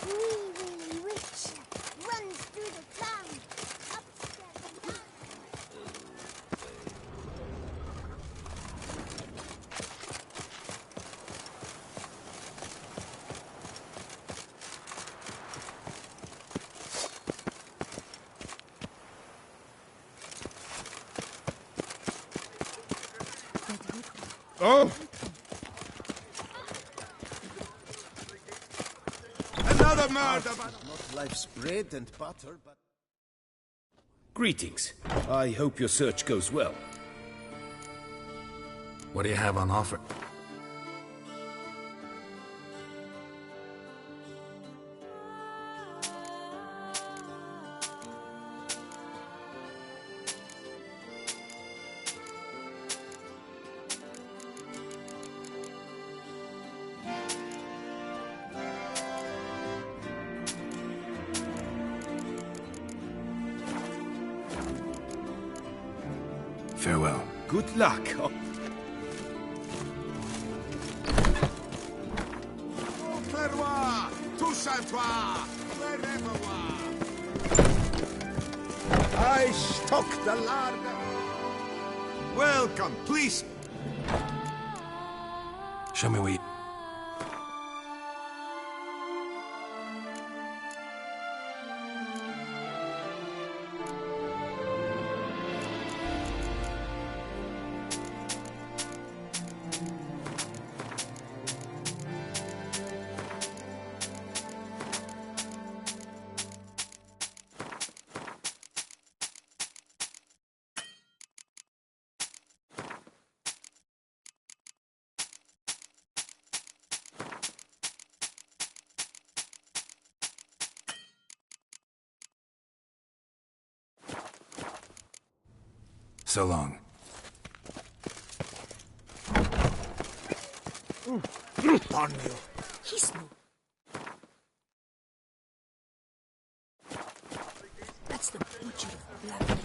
[SPEAKER 9] Wee witch runs through the town. Upstairs and down.
[SPEAKER 3] Oh! Another murder!
[SPEAKER 8] Not life's bread and butter, but...
[SPEAKER 21] Greetings. I hope your search goes well.
[SPEAKER 4] What do you have on offer? Farewell.
[SPEAKER 21] Good luck.
[SPEAKER 3] I stock the larder. Welcome, please.
[SPEAKER 4] Show me where you... So long.
[SPEAKER 10] On you.
[SPEAKER 19] He's no. That's the butcher of Blackney.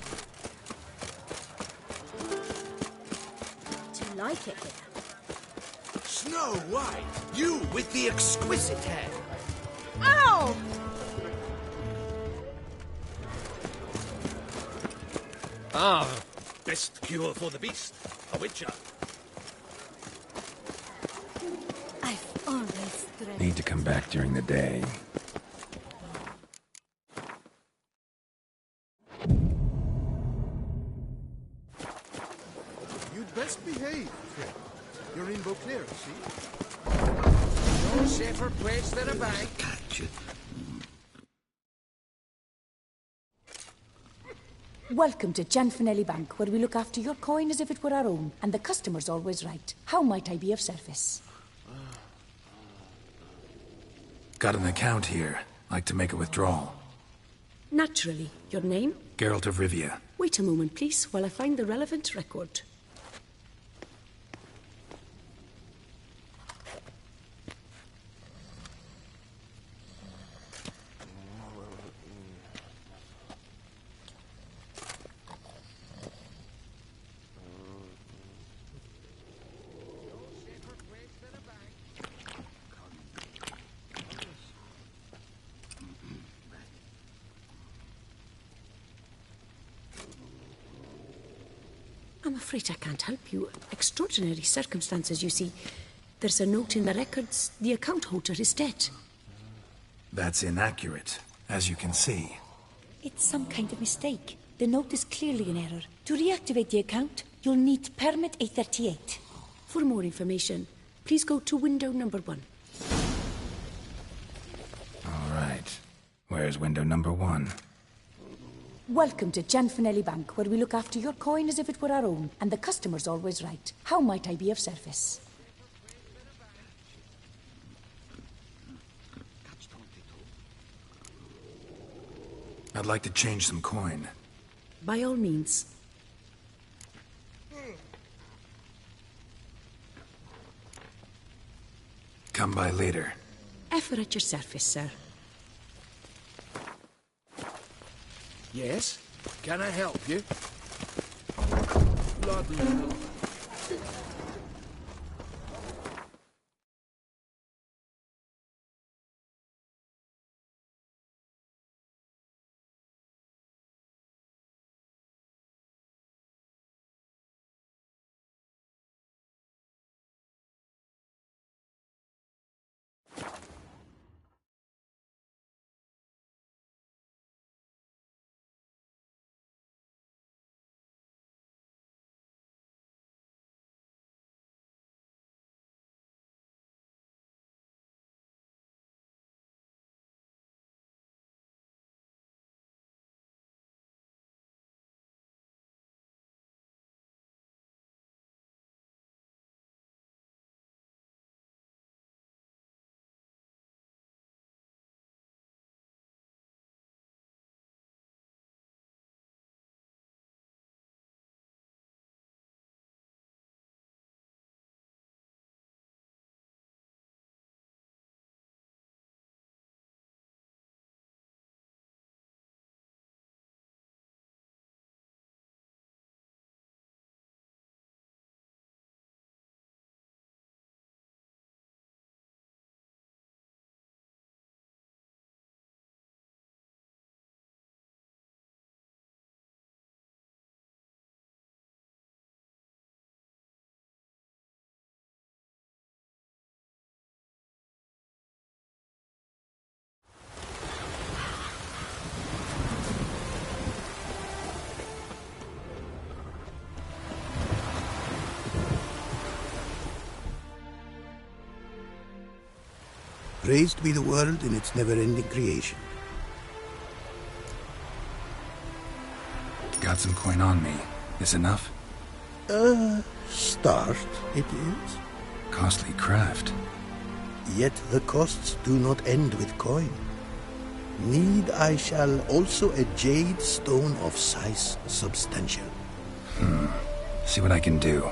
[SPEAKER 6] Do you like it here?
[SPEAKER 2] Snow White, you with the exquisite hair.
[SPEAKER 6] Ow!
[SPEAKER 2] Ah, best cure for the beast, a witcher.
[SPEAKER 19] I've always dreamt.
[SPEAKER 4] Need to come back during the day.
[SPEAKER 8] You'd best behave, Fred. You're in Beauclair, see?
[SPEAKER 13] No safer place than a bank.
[SPEAKER 19] Welcome to Gianfinelli Bank, where we look after your coin as if it were our own, and the customer's always right. How might I be of service?
[SPEAKER 4] Got an account here. Like to make a withdrawal.
[SPEAKER 22] Naturally. Your name?
[SPEAKER 4] Geralt of Rivia.
[SPEAKER 22] Wait a moment, please, while I find the relevant record. I'm afraid I can't help you. Extraordinary circumstances, you see. There's a note in the records. The account holder is dead.
[SPEAKER 4] That's inaccurate, as you can see.
[SPEAKER 19] It's some kind of mistake. The note is clearly in error. To reactivate the account, you'll need permit A38.
[SPEAKER 22] For more information, please go to window number 1.
[SPEAKER 4] All right. Where's window number 1?
[SPEAKER 19] Welcome to Gianfinelli Bank, where we look after your coin as if it were our own, and the customer's always right. How might I be of service?
[SPEAKER 4] I'd like to change some coin.
[SPEAKER 22] By all means.
[SPEAKER 4] Come by later.
[SPEAKER 22] Ever at your service, sir.
[SPEAKER 5] Yes?
[SPEAKER 21] Can I help you? Bloody hell.
[SPEAKER 14] Praised be the world in its never-ending creation.
[SPEAKER 4] Got some coin on me. This enough?
[SPEAKER 14] Start, it is.
[SPEAKER 4] Costly craft.
[SPEAKER 14] Yet the costs do not end with coin. Need I shall also a jade stone of size substantial.
[SPEAKER 4] See what I can do.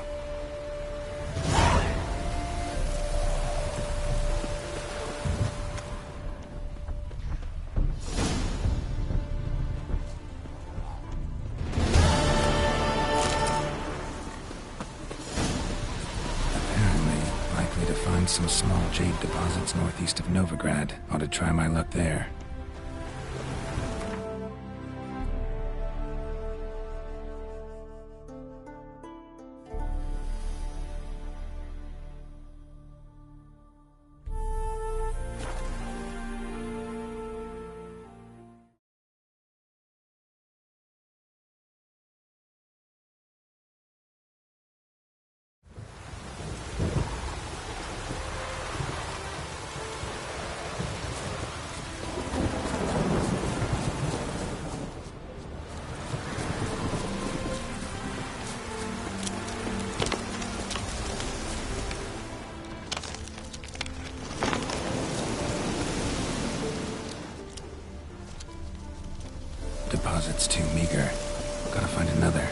[SPEAKER 4] Some small jade deposits northeast of Novigrad. Ought to try my luck there. Deposit's too meager. Gotta find another.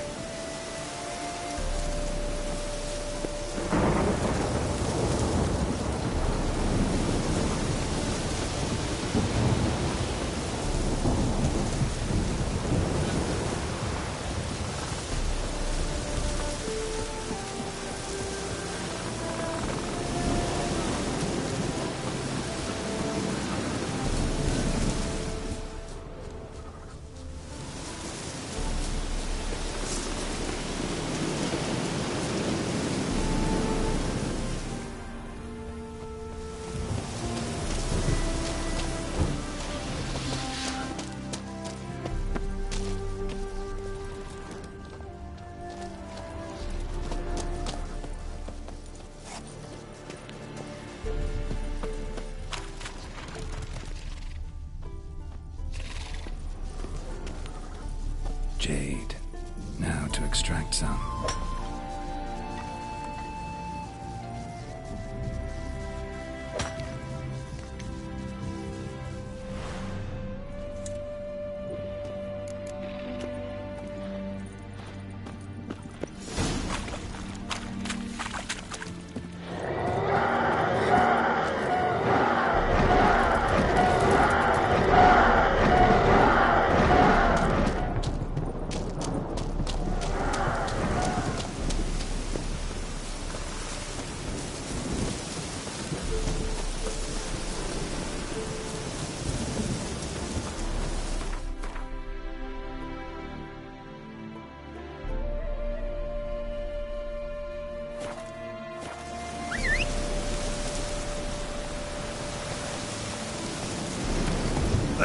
[SPEAKER 4] Jade. Now to extract some.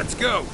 [SPEAKER 21] Let's go!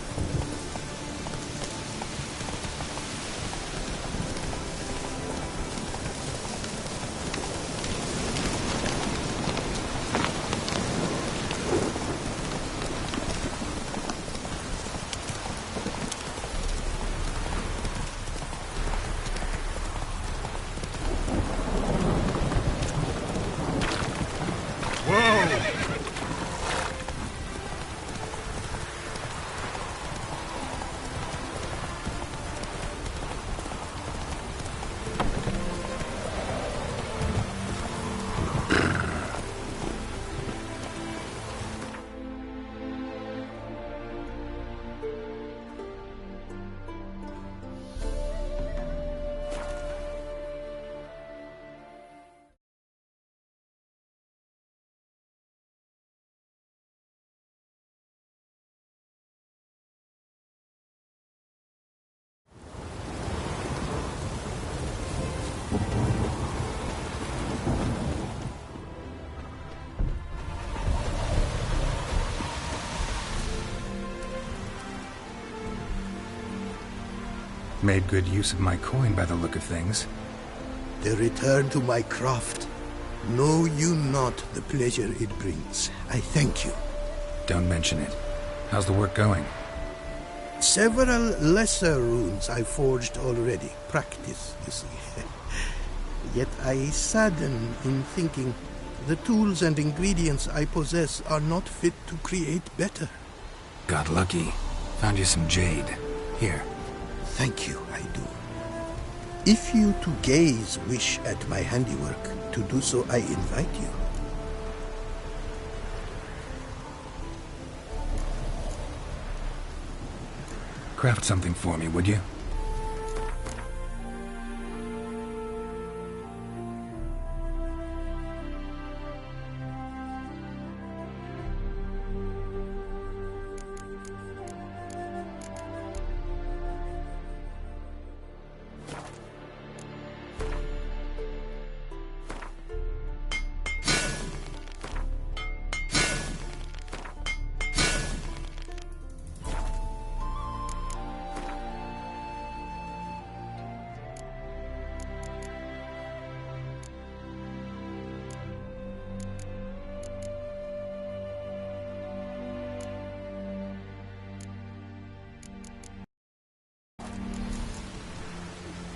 [SPEAKER 4] Made good use of my coin by the look of things.
[SPEAKER 14] The return to my craft. Know you not the pleasure it brings. I thank you.
[SPEAKER 4] Don't mention it. How's the work going?
[SPEAKER 14] Several lesser runes I forged already. Practice, you see. Yet I sadden in thinking the tools and ingredients I possess are not fit to create better.
[SPEAKER 4] Got lucky. Found you some jade. Here.
[SPEAKER 14] Thank you, I do. If you to gaze wish at my handiwork, to do so I invite you.
[SPEAKER 4] Craft something for me, would you?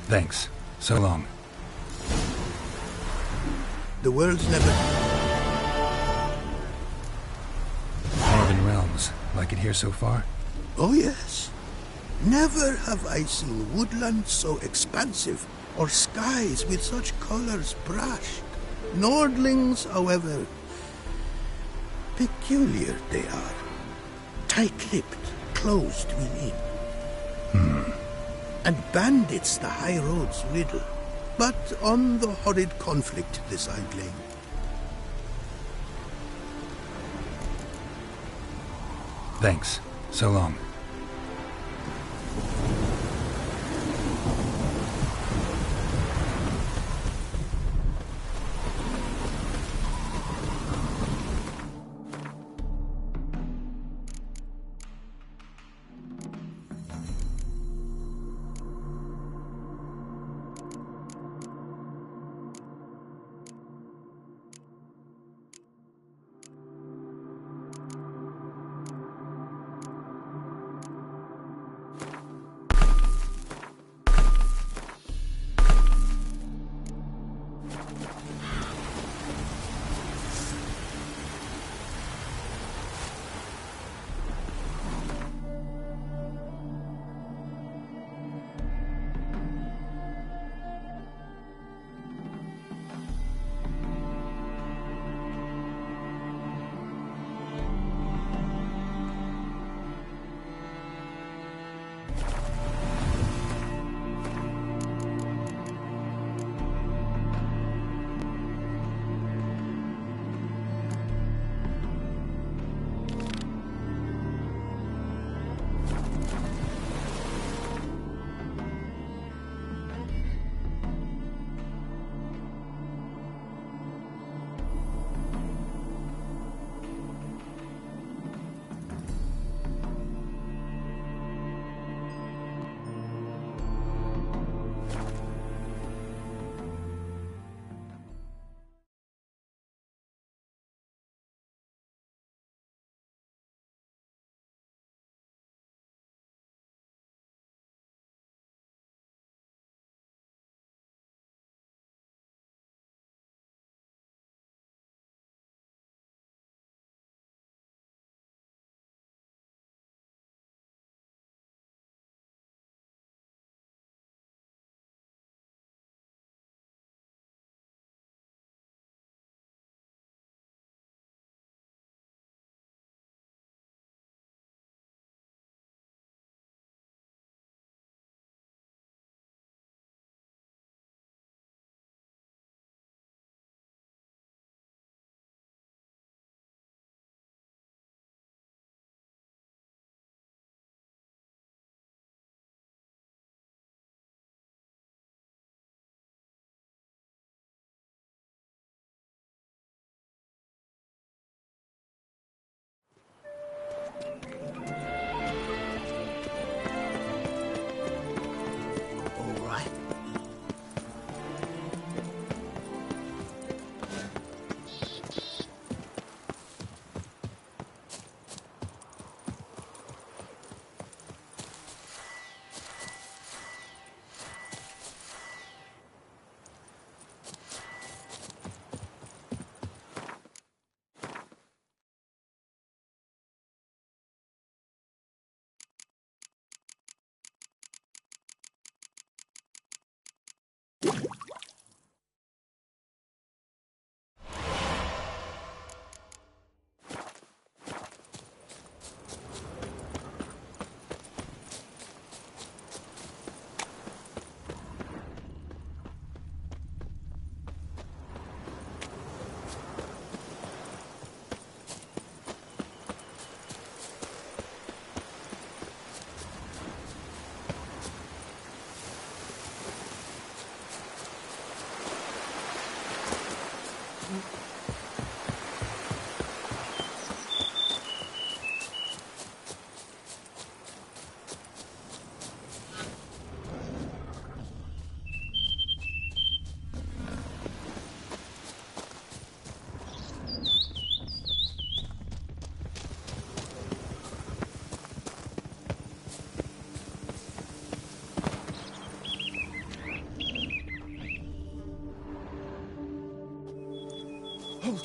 [SPEAKER 4] Thanks. So long.
[SPEAKER 14] The world's never...
[SPEAKER 4] Northern Realms. Like it here so far?
[SPEAKER 14] Oh, yes. Never have I seen woodlands so expansive, or skies with such colors brushed. Nordlings, however, peculiar they are. Tight-lipped, closed within. And bandits the high roads riddle. But on the horrid conflict this I blame.
[SPEAKER 4] Thanks. So long.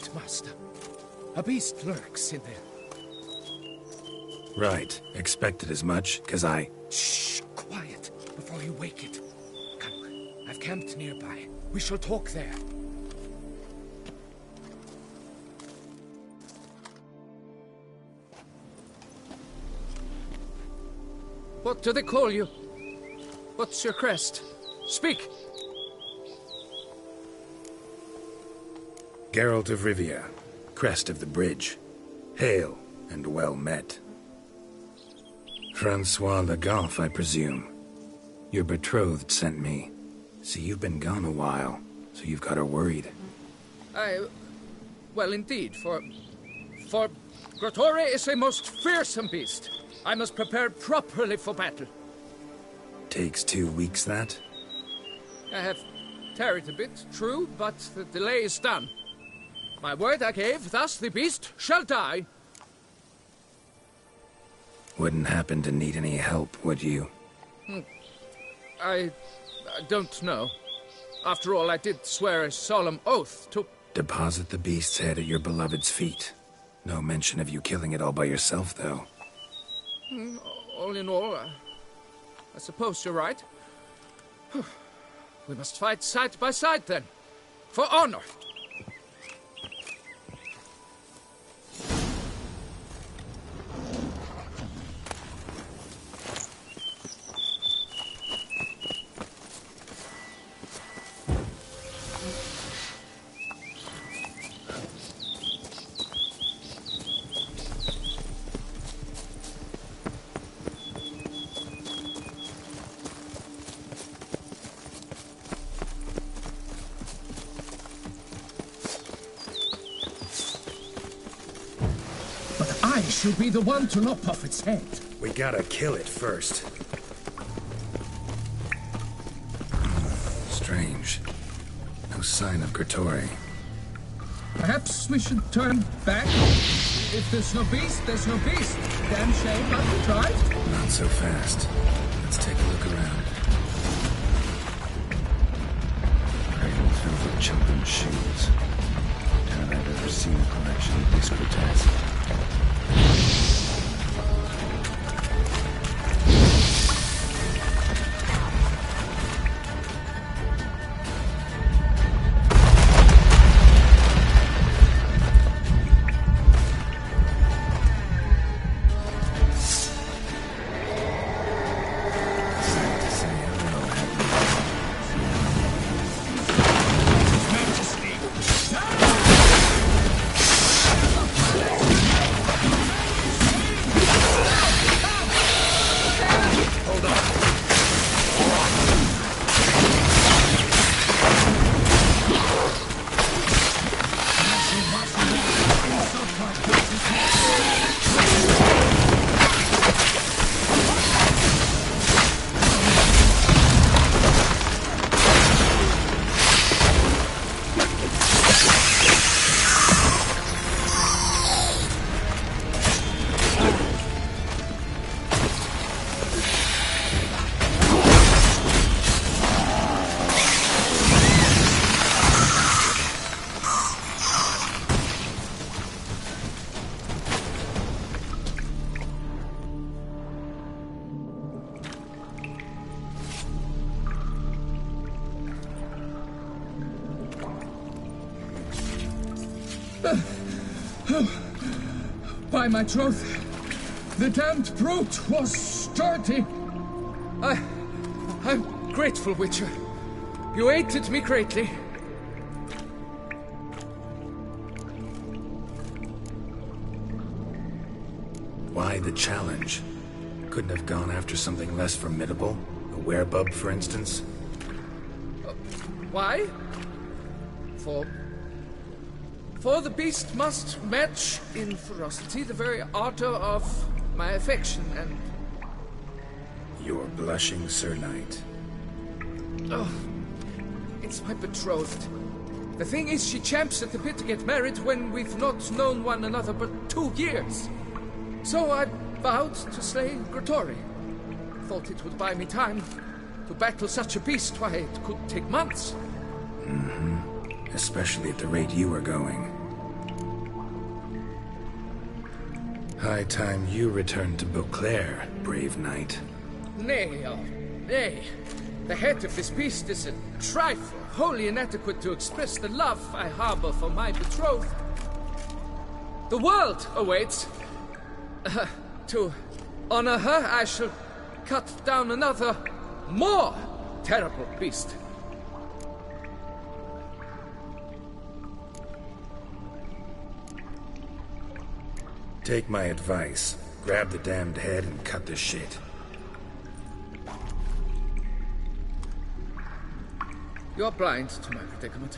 [SPEAKER 13] out, master. A beast lurks in there.
[SPEAKER 4] Right. Expected as much, 'cause I...
[SPEAKER 13] Shh! Quiet, before you wake it. Come, I've camped nearby. We shall talk there. What do they call you? What's your crest? Speak!
[SPEAKER 4] Geralt of Rivia, crest of the bridge. Hail, and well met. Francois Le Goff, I presume. Your betrothed sent me. See, you've been gone a while, so you've got her worried.
[SPEAKER 13] Well, indeed, for Grotore is a most fearsome beast. I must prepare properly for battle.
[SPEAKER 4] Takes 2 weeks, that?
[SPEAKER 13] I have tarried a bit, true, but the delay is done. My word I gave, thus the beast shall die.
[SPEAKER 4] Wouldn't happen to need any help, would you?
[SPEAKER 13] I don't know. After all, I did swear a solemn oath to...
[SPEAKER 4] Deposit the beast's head at your beloved's feet. No mention of you killing it all by yourself, though.
[SPEAKER 13] All in all, I suppose you're right. We must fight side by side, then. For honor! I should be the one to lop off its head.
[SPEAKER 4] We gotta kill it first. Strange. No sign of Grotore.
[SPEAKER 13] Perhaps we should turn back? If there's no beast, there's no beast. Damn shame not to try.
[SPEAKER 4] Not so fast. Let's take a look around. Cradle filled with children's shoes. Doubt I've ever seen a collection this grotesque.
[SPEAKER 13] By my troth, the damned brute was sturdy. I'm grateful, Witcher. You aided me greatly.
[SPEAKER 4] Why the challenge? Couldn't have gone after something less formidable? A werebub, for instance?
[SPEAKER 13] Why? For the beast must match in ferocity the very ardor of my affection, and...
[SPEAKER 4] You're blushing, Sir Knight.
[SPEAKER 13] Oh, it's my betrothed. The thing is, she champs at the bit to get married when we've not known one another but 2 years. So I vowed to slay Grotore. Thought it would buy me time to battle such a beast. Why, it could take months.
[SPEAKER 4] Especially at the rate you were going. High time you returned to Beauclair, brave knight.
[SPEAKER 13] Nay, oh, nay. The head of this beast is a trifle, wholly inadequate to express the love I harbor for my betrothed. The world awaits. To honor her, I shall cut down another, more terrible beast.
[SPEAKER 4] Take my advice. Grab the damned head and cut the shit.
[SPEAKER 13] You're blind to my predicament.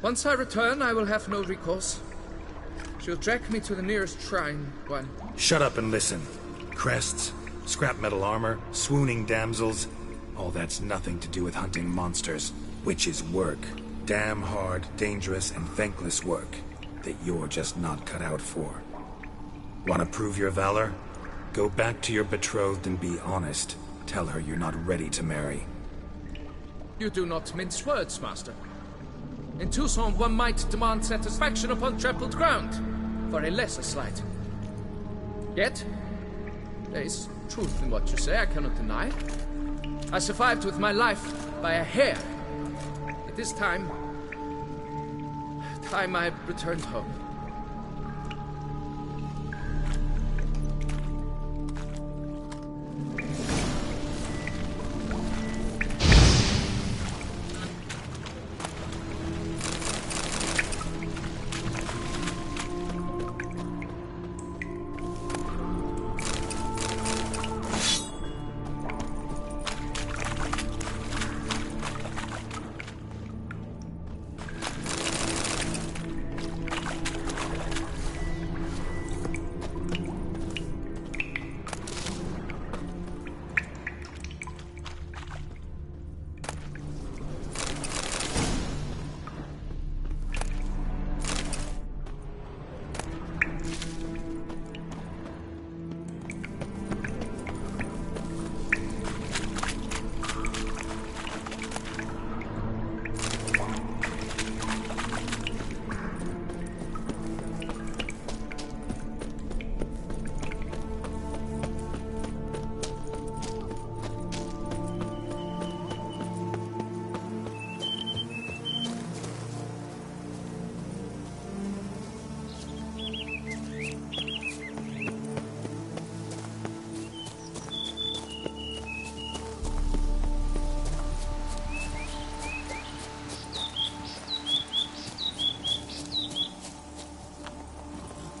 [SPEAKER 13] Once I return, I will have no recourse. She'll drag me to the nearest shrine, one.
[SPEAKER 4] Shut up and listen. Crests, scrap metal armor, swooning damsels. All that's nothing to do with hunting monsters. Witches' work. Damn hard, dangerous, and thankless work that you're just not cut out for. Want to prove your valor? Go back to your betrothed and be honest. Tell her you're not ready to marry.
[SPEAKER 13] You do not mince words, Master. In Tucson, one might demand satisfaction upon trampled ground for a lesser slight. Yet, there is truth in what you say, I cannot deny. I survived with my life by a hair. It is time I returned home.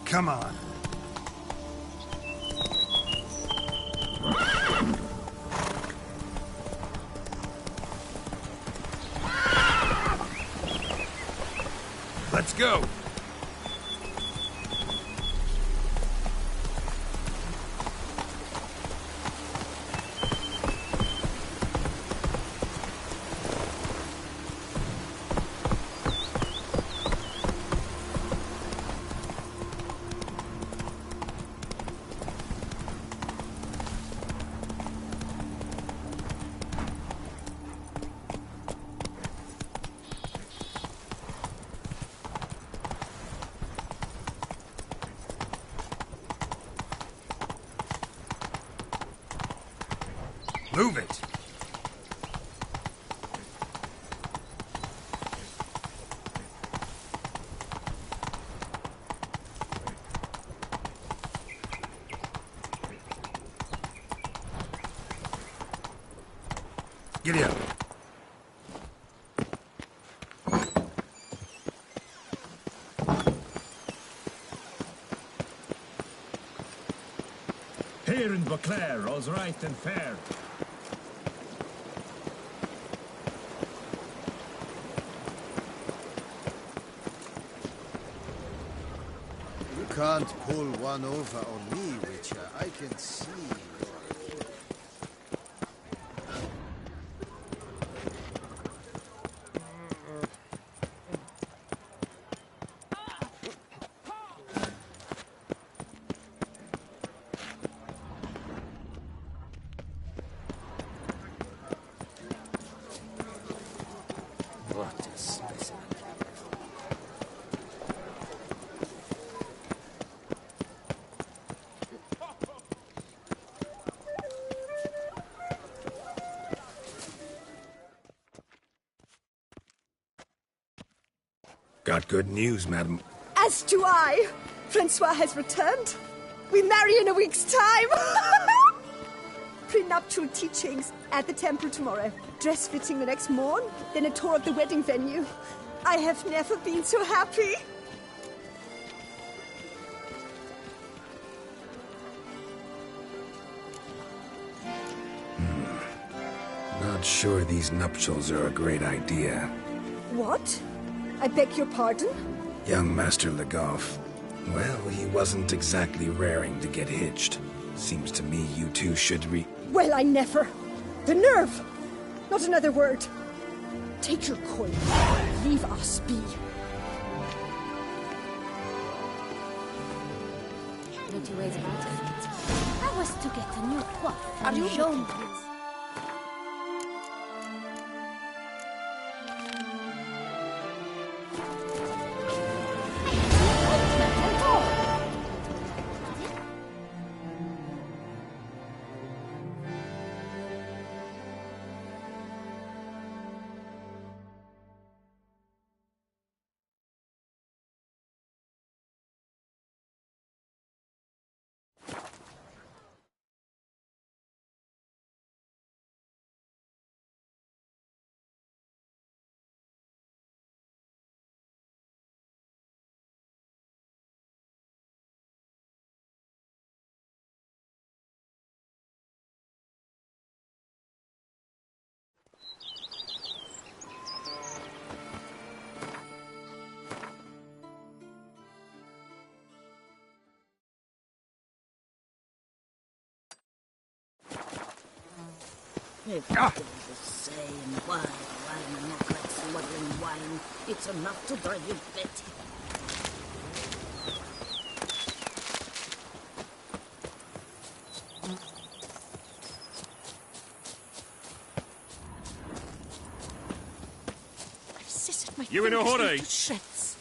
[SPEAKER 5] Come on.
[SPEAKER 4] Let's go! Move it! Giddy up.
[SPEAKER 17] Here in Beauclair, all's right and fair.
[SPEAKER 8] You can't pull one over on me, Witcher. I can see.
[SPEAKER 2] What a specimen.
[SPEAKER 4] got good news, madam.
[SPEAKER 6] As do I. Francois has returned. We marry in a week's time. Prenuptial teachings at the temple tomorrow. Dress fitting the next morn. Then a tour of the wedding venue. I have never been so happy.
[SPEAKER 4] Not sure these nuptials are a great idea.
[SPEAKER 6] What? I beg your pardon?
[SPEAKER 4] Young Master Legoff. Well, he wasn't exactly raring to get hitched. Seems to me you two should
[SPEAKER 6] Well, I never. The nerve! Not another word. Take your coin. Leave us be.
[SPEAKER 9] Plenty ways about it. I was to get a new coif.
[SPEAKER 19] Are you
[SPEAKER 9] shown?
[SPEAKER 22] If the same wine, and not like smuggling wine, it's enough to drive you batty. I've scissored my
[SPEAKER 1] You in a
[SPEAKER 22] fingers
[SPEAKER 1] hurry?
[SPEAKER 22] into shreds.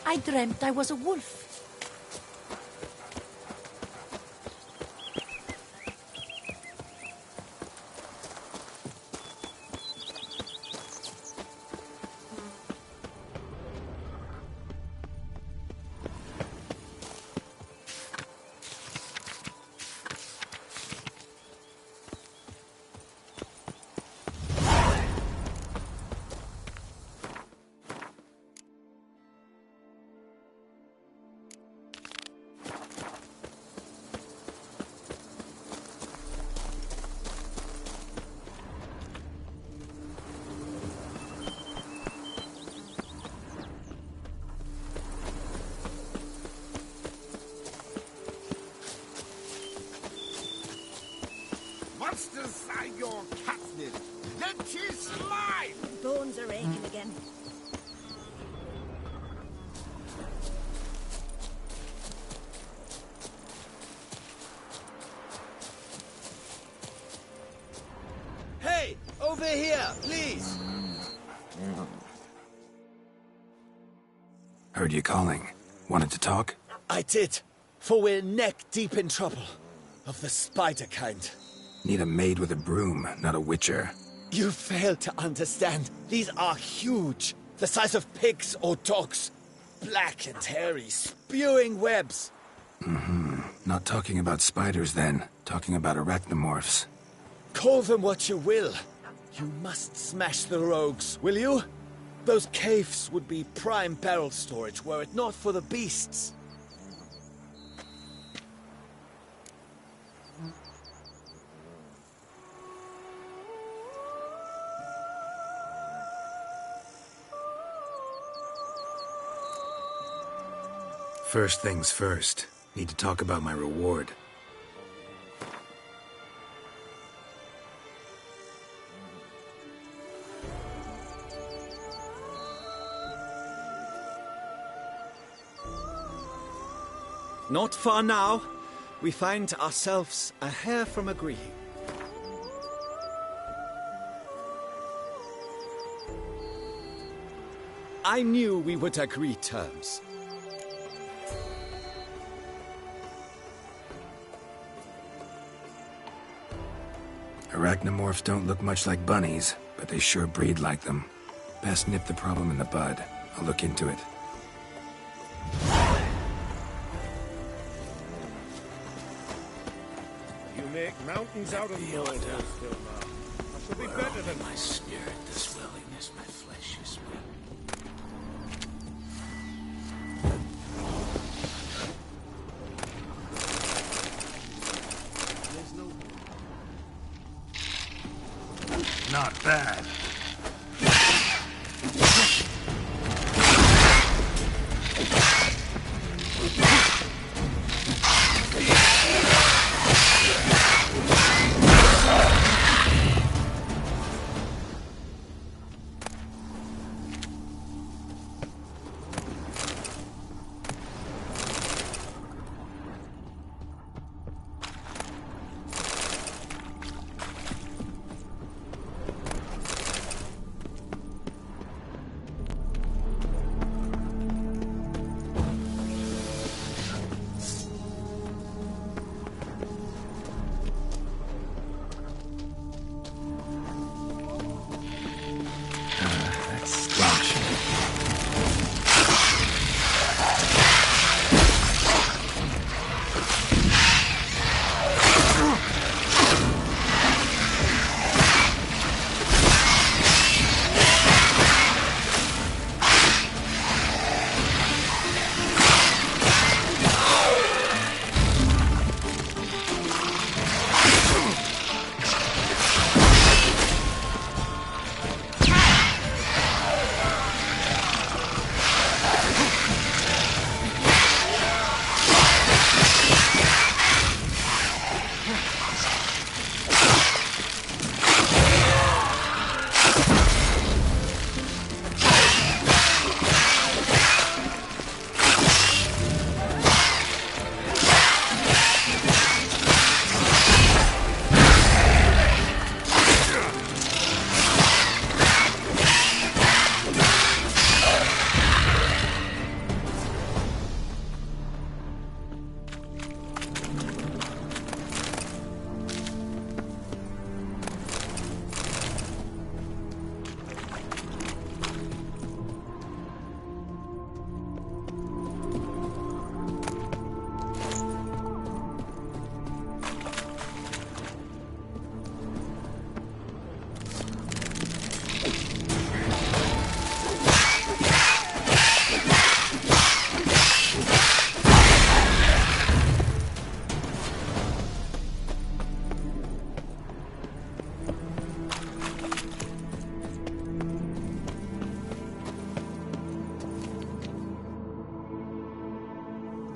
[SPEAKER 22] I dreamt I was a wolf.
[SPEAKER 2] Monsters are your catnip. Let his slide!
[SPEAKER 22] Bones are aching again.
[SPEAKER 8] Hey, over here, please.
[SPEAKER 4] Heard you calling. Wanted to talk?
[SPEAKER 1] I did, for we're neck-deep in trouble. Of the spider kind.
[SPEAKER 4] Need a maid with a broom, not a witcher.
[SPEAKER 1] You fail to understand. These are huge. The size of pigs or dogs. Black and hairy, spewing webs.
[SPEAKER 4] Not talking about spiders then. Talking about arachnomorphs.
[SPEAKER 1] Call them what you will. You must smash the rogues, will you? Those caves would be prime barrel storage were it not for the beasts.
[SPEAKER 4] First things first. Need to talk about my reward.
[SPEAKER 1] Not far now. We find ourselves a hair from agreeing. I knew we would agree terms.
[SPEAKER 4] Arachnomorphs don't look much like bunnies, but they sure breed like them. Best nip the problem in the bud. I'll look into it.
[SPEAKER 11] You make mountains out of molehills, Vilma. I shall be better than
[SPEAKER 2] my spirit, this willingness, my flesh is weak.
[SPEAKER 11] not bad.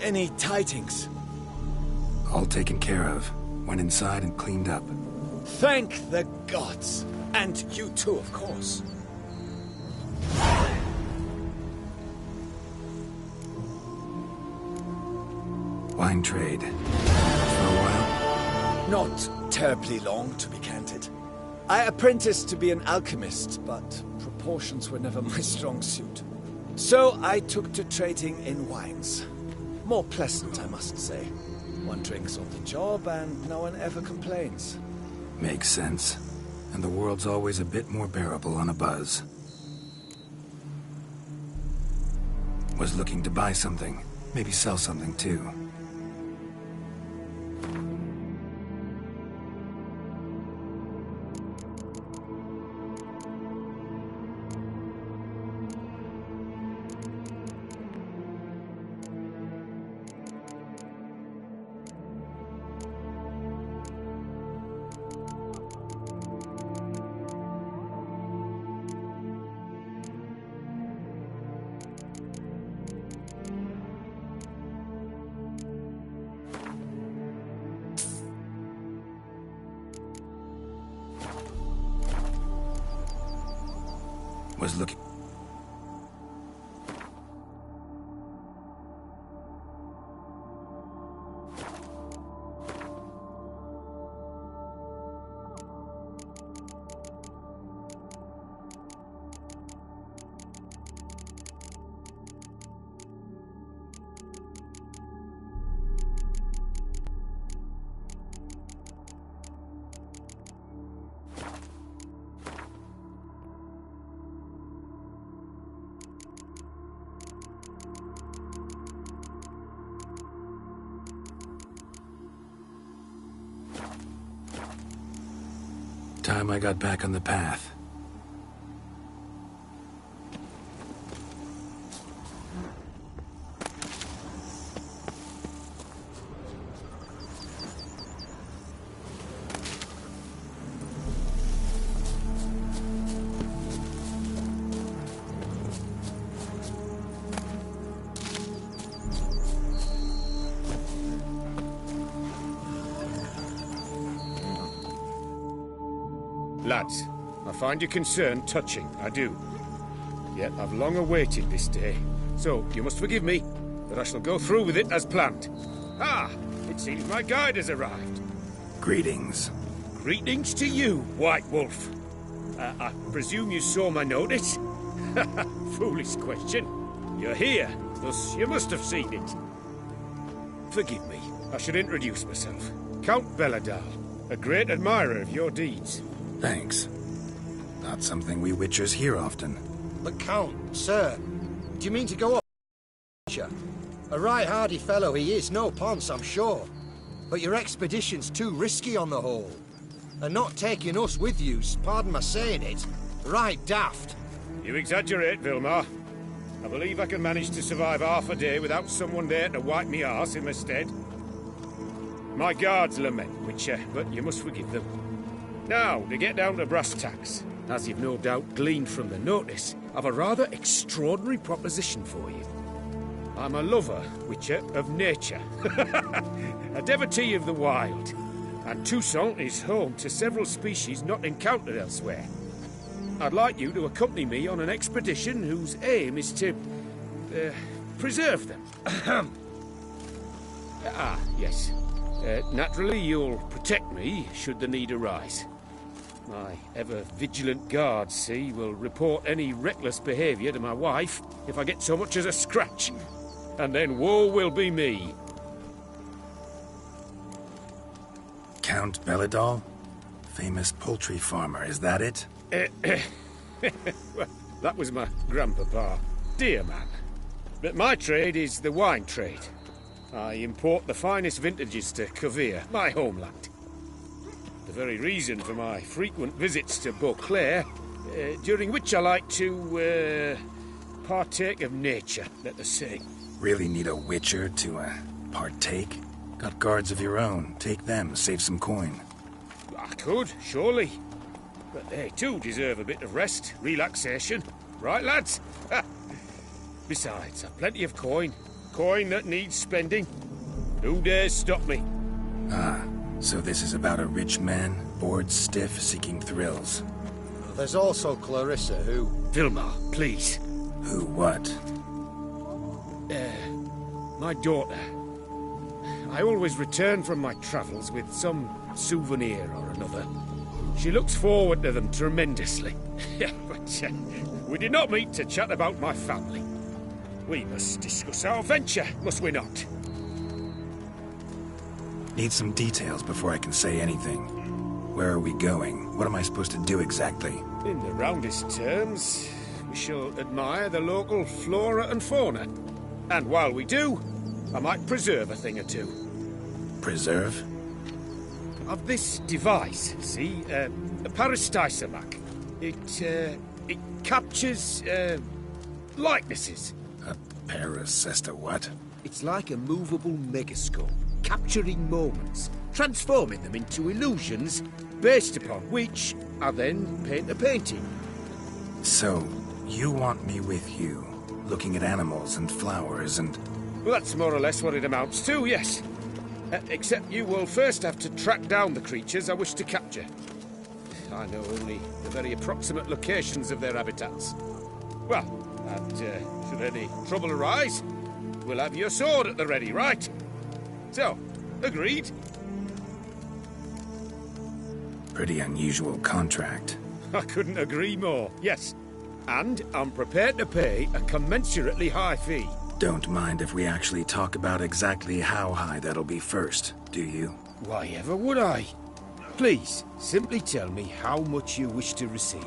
[SPEAKER 1] Any tidings?
[SPEAKER 4] All taken care of. Went inside and cleaned up.
[SPEAKER 1] Thank the gods! And you too, of course.
[SPEAKER 4] Wine trade. For a while?
[SPEAKER 1] Not terribly long, to be candid. I apprenticed to be an alchemist, but proportions were never my strong suit. So I took to trading in wines. More pleasant, I must say. One drinks on the job and no one ever complains.
[SPEAKER 4] Makes sense. And the world's always a bit more bearable on a buzz. Was looking to buy something. Maybe sell something too. Was looking... Time I got back on the path.
[SPEAKER 18] Lads, I find your concern touching, I do. Yet I've long awaited this day. So, you must forgive me, that I shall go through with it as planned. Ah! It seems my guide has arrived.
[SPEAKER 4] Greetings.
[SPEAKER 18] Greetings to you, White Wolf. I presume you saw my notice? Foolish question. You're here, thus you must have seen it. Forgive me, I should introduce myself. Count Belladal, a great admirer of your deeds.
[SPEAKER 4] Thanks. Not something we Witchers hear often.
[SPEAKER 8] But Count, sir, do you mean to go up? A right hardy fellow he is, no ponce, I'm sure. But your expedition's too risky on the whole. And not taking us with you's, pardon my saying it, right daft.
[SPEAKER 18] You exaggerate, Vilmar. I believe I can manage to survive half a day without someone there to wipe me arse in my stead. My guards lament, Witcher, but you must forgive them. Now, to get down to brass tacks, as you've no doubt gleaned from the notice, I've a rather extraordinary proposition for you. I'm a lover, Witcher, of nature. A devotee of the wild. And Toussaint is home to several species not encountered elsewhere. I'd like you to accompany me on an expedition whose aim is to... preserve them. Yes. Naturally, you'll protect me should the need arise. My ever-vigilant guards, see, will report any reckless behaviour to my wife if I get so much as a scratch. And then woe will be me.
[SPEAKER 4] Count Belladal? Famous poultry farmer, is that it?
[SPEAKER 18] Well, that was my grandpapa. Dear man. But my trade is the wine trade. I import the finest vintages to Cavere, my homeland. The very reason for my frequent visits to Beauclair, during which I like to, partake of nature, let us say.
[SPEAKER 4] Really need a Witcher to, partake? Got guards of your own. Take them, save some coin.
[SPEAKER 18] I could, surely. But they too deserve a bit of rest, relaxation. Right, lads? Besides, I've plenty of coin. Coin that needs spending. Who dares stop me?
[SPEAKER 4] Ah, so this is about a rich man, bored stiff, seeking thrills.
[SPEAKER 8] There's also Clarissa, who...
[SPEAKER 18] Vilmar, please.
[SPEAKER 4] Who what?
[SPEAKER 18] My daughter. I always return from my travels with some souvenir or another. She looks forward to them tremendously. But we did not meet to chat about my family. We must discuss our venture, must we not?
[SPEAKER 4] Need some details before I can say anything. Where are we going? What am I supposed to do exactly?
[SPEAKER 18] In the roundest terms, we shall admire the local flora and fauna. And while we do, I might preserve a thing or two.
[SPEAKER 4] Preserve?
[SPEAKER 18] Of this device, see, a parastisomac. It captures, likenesses.
[SPEAKER 4] A parasesta what?
[SPEAKER 18] It's like a movable megascope, capturing moments, transforming them into illusions, based upon which I then paint a painting.
[SPEAKER 4] So, you want me with you, looking at animals and flowers and...
[SPEAKER 18] Well, that's more or less what it amounts to, yes. Except you will first have to track down the creatures I wish to capture. I know only the very approximate locations of their habitats. Well, and should any trouble arise, we'll have your sword at the ready, right? So, agreed?
[SPEAKER 4] Pretty unusual contract.
[SPEAKER 18] I couldn't agree more, yes. And I'm prepared to pay a commensurately high fee.
[SPEAKER 4] Don't mind if we actually talk about exactly how high that'll be first, do you?
[SPEAKER 18] Why ever would I? Please, simply tell me how much you wish to receive.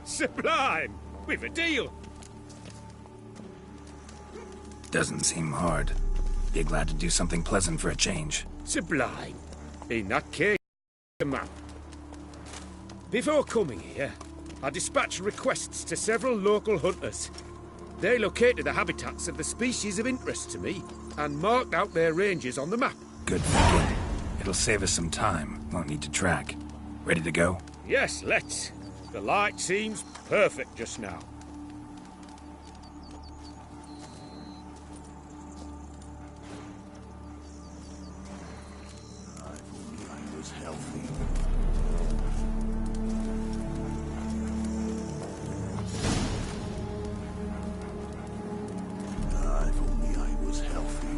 [SPEAKER 18] Sublime! We've a deal!
[SPEAKER 4] Doesn't seem hard. Be glad to do something pleasant for a change.
[SPEAKER 18] Sublime. In that case, the map. Before coming here, I dispatched requests to several local hunters. They located the habitats of the species of interest to me and marked out their ranges on the map.
[SPEAKER 4] Good thinking. It'll save us some time. Won't need to track. Ready to go?
[SPEAKER 18] Yes, let's. The light seems perfect just now.
[SPEAKER 12] I was healthy. If only I was healthy.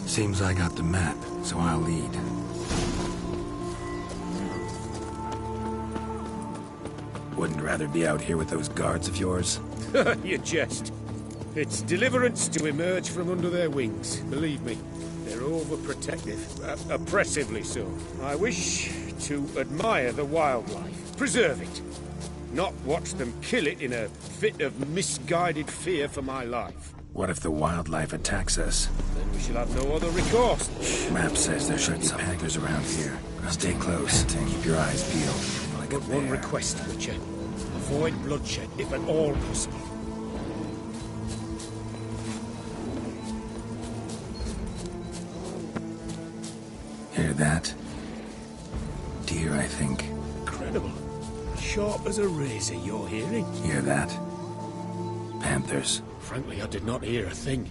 [SPEAKER 4] Seems I got the map, so I'll lead. Wouldn't rather be out here with those guards of yours?
[SPEAKER 18] You jest. It's deliverance to emerge from under their wings, believe me. They're overprotective, oppressively so. I wish to admire the wildlife, preserve it, not watch them kill it in a fit of misguided fear for my life.
[SPEAKER 4] What if the wildlife attacks us?
[SPEAKER 18] Then we shall have no other recourse.
[SPEAKER 4] Map says there should be panthers around here. Stay close and keep your eyes peeled. Like
[SPEAKER 18] But one request, Witcher. Avoid bloodshed, if at all possible.
[SPEAKER 4] Hear that? Deer, I think.
[SPEAKER 18] Incredible. Sharp as a razor, you're hearing.
[SPEAKER 4] Hear that? Panthers.
[SPEAKER 18] Frankly, I did not hear a thing.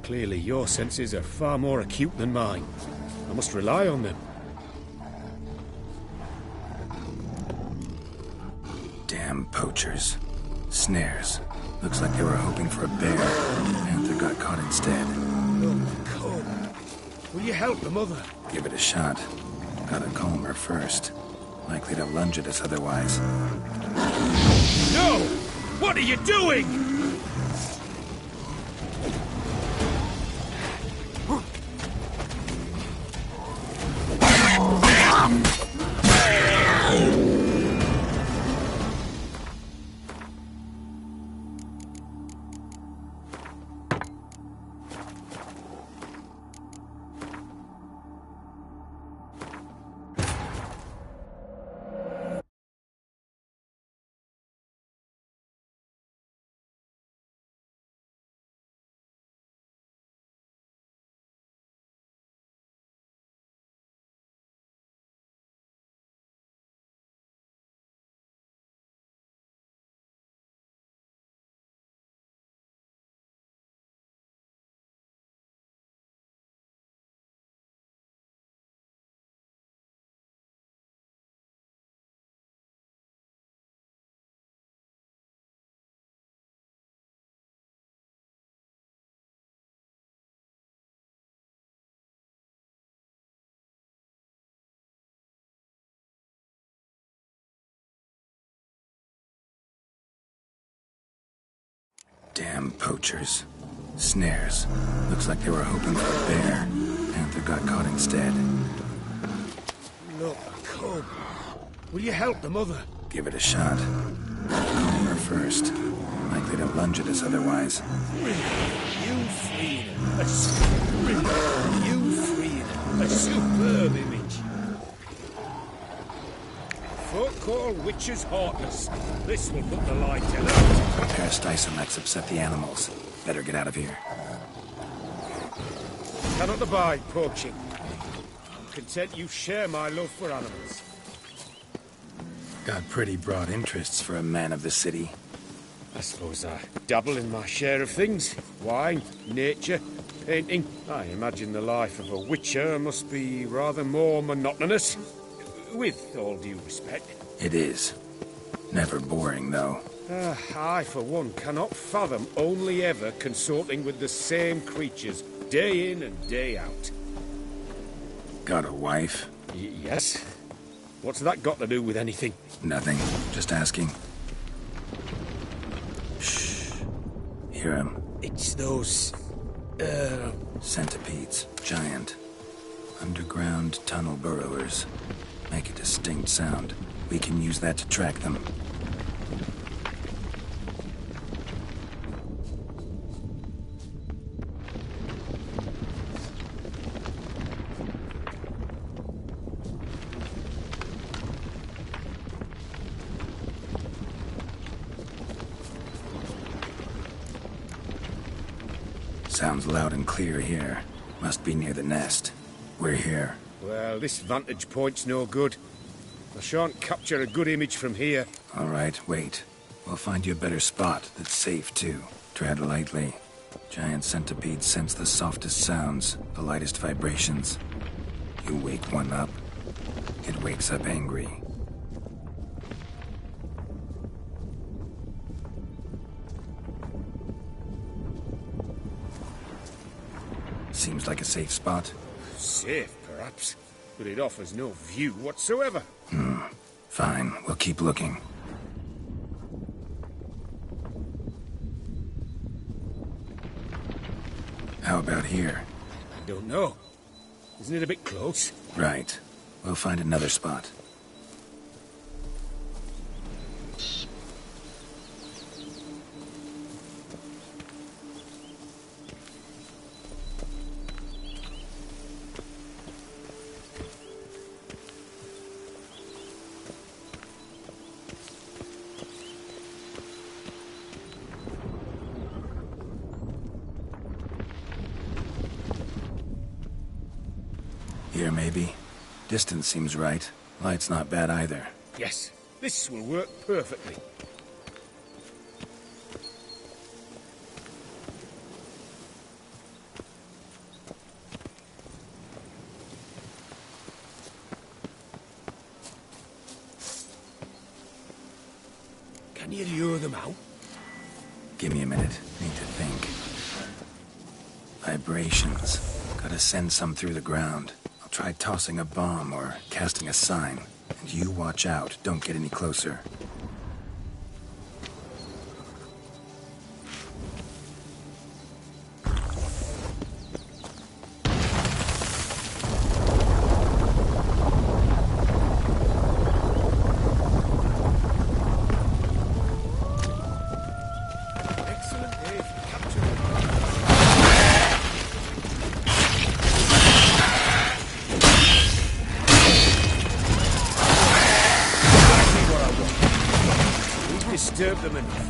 [SPEAKER 18] Clearly, your senses are far more acute than mine. I must rely on them.
[SPEAKER 4] Damn poachers. Snares. Looks like they were hoping for a bear. Panther got caught instead.
[SPEAKER 18] Oh, come. Will you help the mother?
[SPEAKER 4] Give it a shot. Gotta calm her first. Likely to lunge at us otherwise.
[SPEAKER 18] No! What are you doing?
[SPEAKER 4] Damn poachers. Snares. Looks like they were hoping for a bear. Panther got caught instead.
[SPEAKER 18] Look, come. Will you help the mother?
[SPEAKER 4] Give it a shot. Calm her first. Likely to lunge at us otherwise.
[SPEAKER 18] You freed a superb image. Folk call witches heartless. This will put the light in out.
[SPEAKER 4] A pair of Stysomex upset the animals. Better get out of here.
[SPEAKER 18] Cannot abide poaching. I'm content you share my love for animals.
[SPEAKER 4] Got pretty broad interests for a man of the city.
[SPEAKER 18] I suppose I dabble in my share of things. Wine, nature, painting. I imagine the life of a witcher must be rather more monotonous. With all due respect.
[SPEAKER 4] It is. Never boring, though.
[SPEAKER 18] I, for one, cannot fathom only ever consorting with the same creatures, day in and day out.
[SPEAKER 4] Got a wife?
[SPEAKER 18] Yes. What's that got to do with anything?
[SPEAKER 4] Nothing. Just asking. Shh. Hear him.
[SPEAKER 18] It's those...
[SPEAKER 4] Centipedes. Giant. Underground tunnel burrowers. Make a distinct sound. We can use that to track them. Sounds loud and clear here. Must be near the nest. We're here.
[SPEAKER 18] Well, this vantage point's no good. I shan't capture a good image from here.
[SPEAKER 4] All right, wait. We'll find you a better spot that's safe, too. Tread lightly. Giant centipedes sense the softest sounds, the lightest vibrations. You wake one up, it wakes up angry. Seems like a safe spot.
[SPEAKER 18] Safe, perhaps, but it offers no view whatsoever.
[SPEAKER 4] Fine, we'll keep looking. How about here?
[SPEAKER 18] I don't know. Isn't it a bit close?
[SPEAKER 4] Right. We'll find another spot. Here, maybe. Distance seems right. Light's not bad either.
[SPEAKER 18] Yes, this will work perfectly. Can you lure them out?
[SPEAKER 4] Give me a minute. Need to think. Vibrations. Gotta send some through the ground. I'll try tossing a bomb or casting a sign. And you watch out. Don't get any closer.
[SPEAKER 18] Disturb them enough.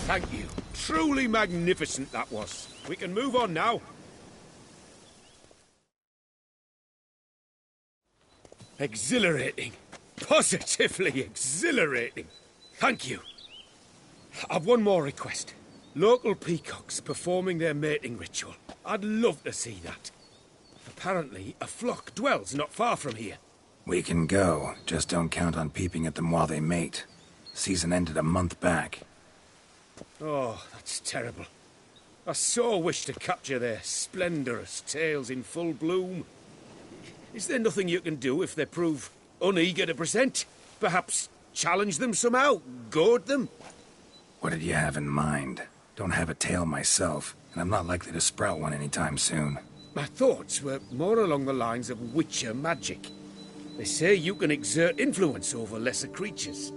[SPEAKER 18] Thank you. Truly magnificent that was. We can move on now. Exhilarating. Positively exhilarating. Thank you. I've one more request. Local peacocks performing their mating ritual. I'd love to see that. Apparently, a flock dwells not far from here.
[SPEAKER 4] We can go. Just don't count on peeping at them while they mate. Season ended a month back.
[SPEAKER 18] Oh, that's terrible. I so wish to capture their splendorous tails in full bloom. Is there nothing you can do if they prove uneager to present? Perhaps challenge them somehow? Goad them?
[SPEAKER 4] What did you have in mind? Don't have a tail myself, and I'm not likely to sprout one anytime soon.
[SPEAKER 18] My thoughts were more along the lines of witcher magic. They say you can exert influence over lesser creatures.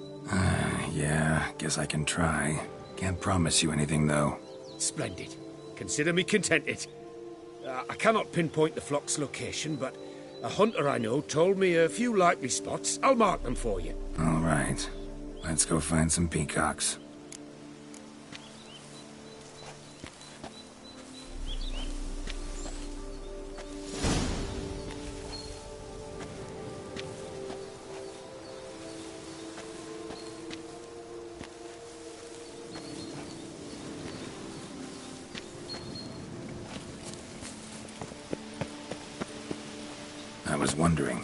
[SPEAKER 4] Yeah, guess I can try. Can't promise you anything, though.
[SPEAKER 18] Splendid. Consider me contented. I cannot pinpoint the flock's location, but a hunter I know told me a few likely spots. I'll mark them for you.
[SPEAKER 4] All right. Let's go find some peacocks. I was wondering,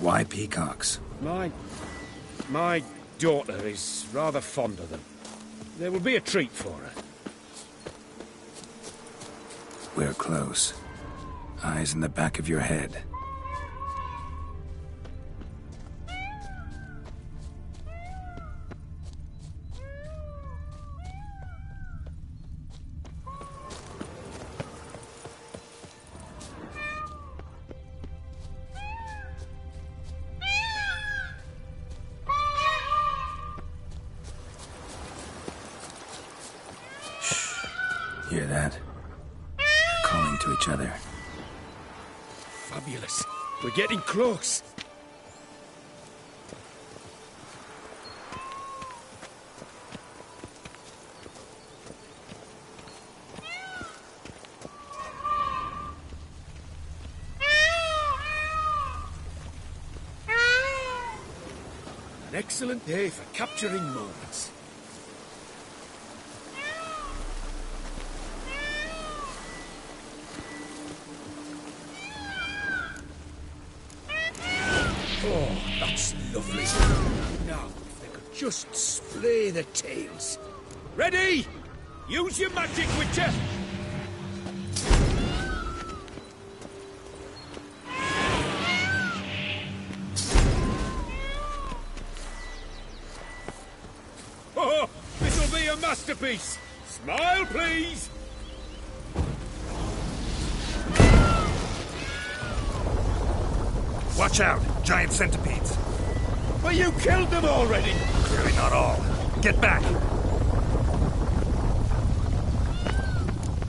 [SPEAKER 4] why peacocks?
[SPEAKER 18] My daughter is rather fond of them. There will be a treat for her.
[SPEAKER 4] We're close. Eyes in the back of your head. Hear that? They're calling to each other.
[SPEAKER 18] Fabulous. We're getting close. An excellent day for capturing moments. Oh, that's lovely. Now, if they could just splay the tails. Ready? Use your magic, Witcher! Oh, this'll be a masterpiece! Smile, please!
[SPEAKER 15] Watch out! Giant centipedes!
[SPEAKER 18] But you killed them already!
[SPEAKER 15] Clearly not all. Get back!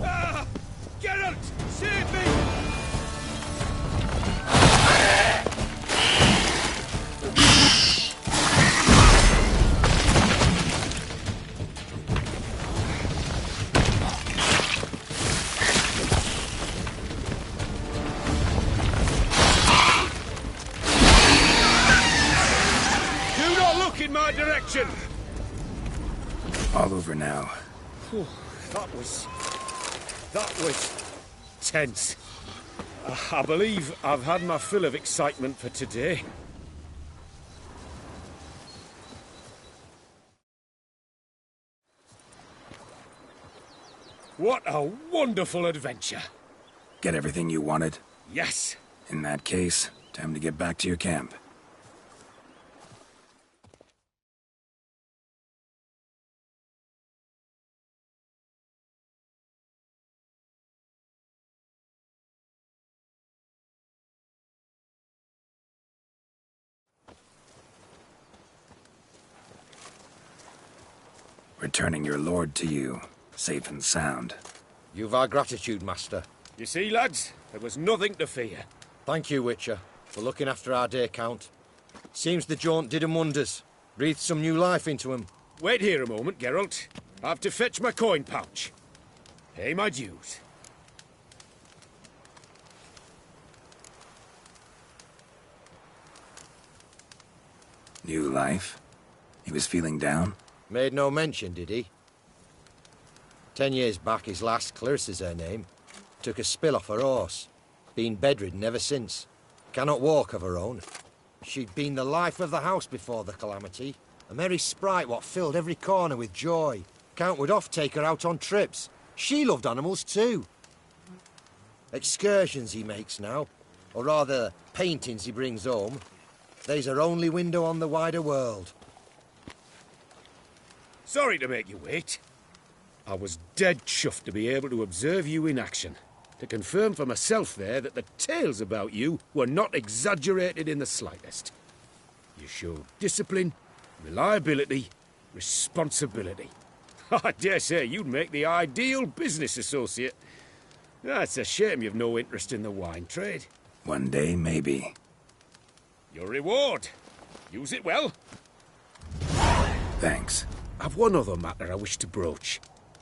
[SPEAKER 18] Ah! Geralt! Save me! In my direction!
[SPEAKER 4] All over now.
[SPEAKER 18] Whew, that was tense. I believe I've had my fill of excitement for today. What a wonderful adventure!
[SPEAKER 4] Get everything you wanted?
[SPEAKER 18] Yes.
[SPEAKER 4] In that case, time to get back to your camp. Returning your lord to you, safe and sound.
[SPEAKER 8] You've our gratitude, Master.
[SPEAKER 18] You see, lads, there was nothing to fear.
[SPEAKER 8] Thank you, Witcher, for looking after our day count. Seems the jaunt did 'em wonders. Breathed some new life into 'em.
[SPEAKER 18] Wait here a moment, Geralt. I've to fetch my coin pouch. Pay my dues.
[SPEAKER 4] New life? He was feeling down?
[SPEAKER 8] Made no mention, did he? 10 years back, his lass, Clarissa's her name, took a spill off her horse. Been bedridden ever since. Cannot walk of her own. She'd been the life of the house before the calamity. A merry sprite what filled every corner with joy. Count would oft take her out on trips. She loved animals too. Excursions he makes now, or rather, paintings he brings home. They's her only window on the wider world.
[SPEAKER 18] Sorry to make you wait. I was dead chuffed to be able to observe you in action. To confirm for myself there that the tales about you were not exaggerated in the slightest. You showed discipline, reliability, responsibility. I dare say you'd make the ideal business associate. It's a shame you've no interest in the wine trade.
[SPEAKER 4] One day, maybe.
[SPEAKER 18] Your reward. Use it well.
[SPEAKER 4] Thanks.
[SPEAKER 18] I've one other matter I wish to broach.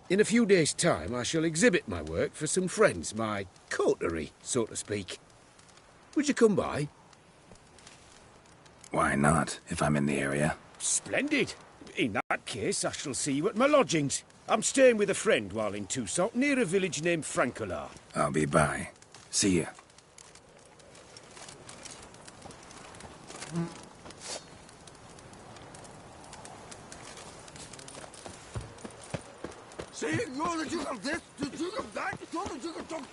[SPEAKER 18] In a few days' time, I shall exhibit my work for some friends, my coterie, so to speak. Would you come by?
[SPEAKER 4] Why not, if I'm in the area?
[SPEAKER 18] Splendid. In that case, I shall see you at my lodgings. I'm staying with a friend while in Toussaint, near a village named Francolar.
[SPEAKER 4] I'll be by. See ya.
[SPEAKER 11] Saying you're the Duke of this, the Duke of that, you're the Duke of Don't.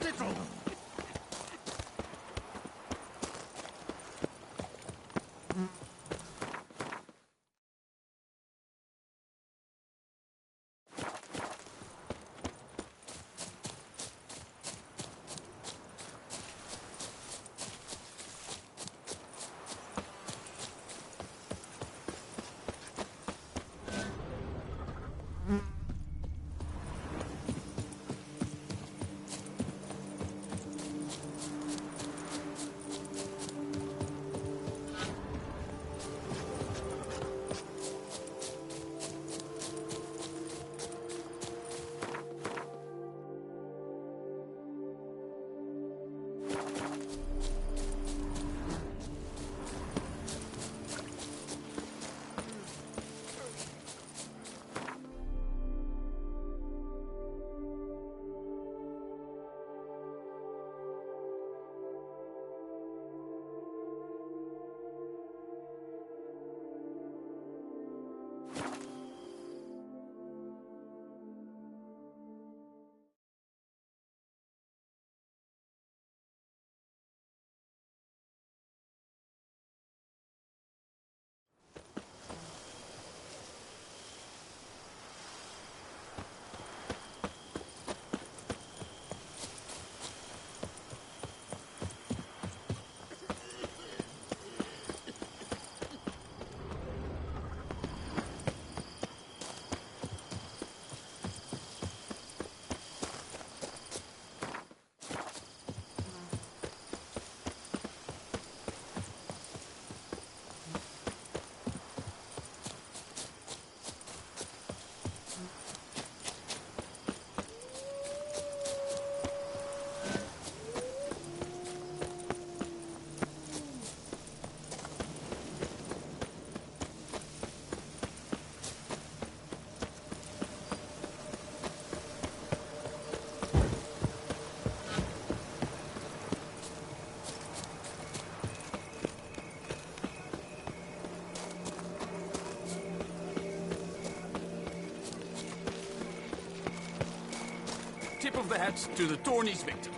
[SPEAKER 16] Tip of the hat to the Tourney's victim.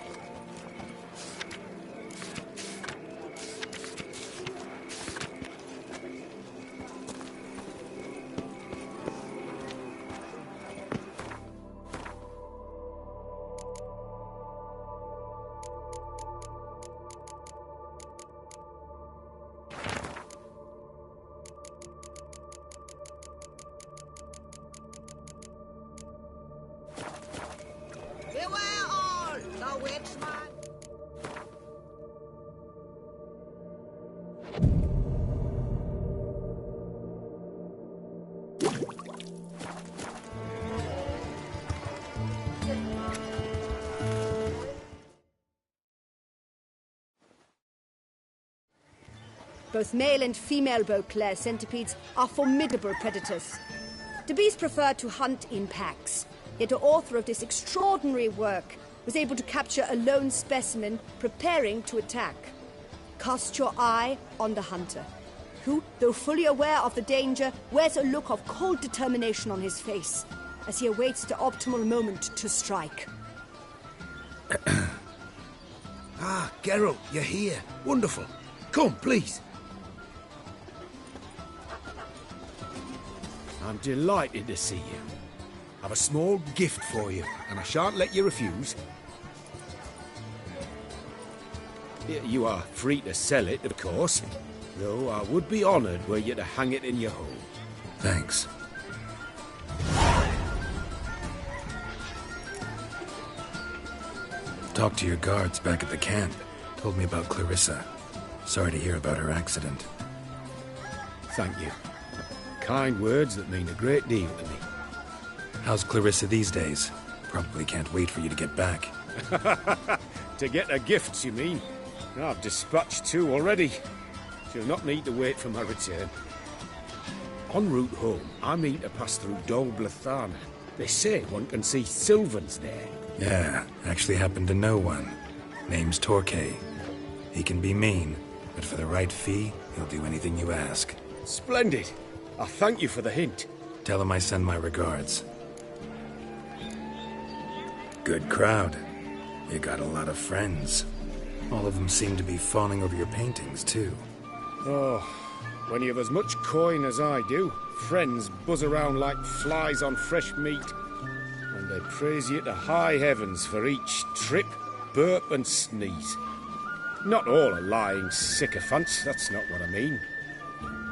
[SPEAKER 20] Beware all! The witch
[SPEAKER 6] Both male and female Beauclair centipedes are formidable predators. The bees prefer to hunt in packs, yet the author of this extraordinary work was able to capture a lone specimen preparing to attack. Cast your eye on the hunter, who, though fully aware of the danger, wears a look of cold determination on his face as he awaits the optimal moment to strike.
[SPEAKER 11] Ah, Geralt, you're here. Wonderful. Come, please. I'm delighted to see you. I've a small gift for you, and I shan't let you refuse. You are free to sell it, of course, though I would be honoured were you to hang it in your home.
[SPEAKER 4] Thanks. Talked to your guards back at the camp. Told me about Clarissa. Sorry to hear about her accident.
[SPEAKER 11] Thank you. Kind words that mean a great deal to me.
[SPEAKER 4] How's Clarissa these days? Probably can't wait for you to get back.
[SPEAKER 18] To get her gifts, you mean? I've dispatched 2 already. She'll not need to wait for my return. En route home, I mean to pass through Dol Blathana. They say one can see Sylvans there.
[SPEAKER 4] Yeah, actually happen to know one. Name's Torquay. He can be mean, but for the right fee, he'll do anything you ask.
[SPEAKER 18] Splendid. I thank you for the hint.
[SPEAKER 4] Tell him I send my regards. Good crowd. You got a lot of friends. All of them seem to be fawning over your paintings, too.
[SPEAKER 18] Oh, when you have as much coin as I do, friends buzz around like flies on fresh meat. And they praise you to high heavens for each trip, burp and sneeze. Not all are lying sycophants, that's not what I mean.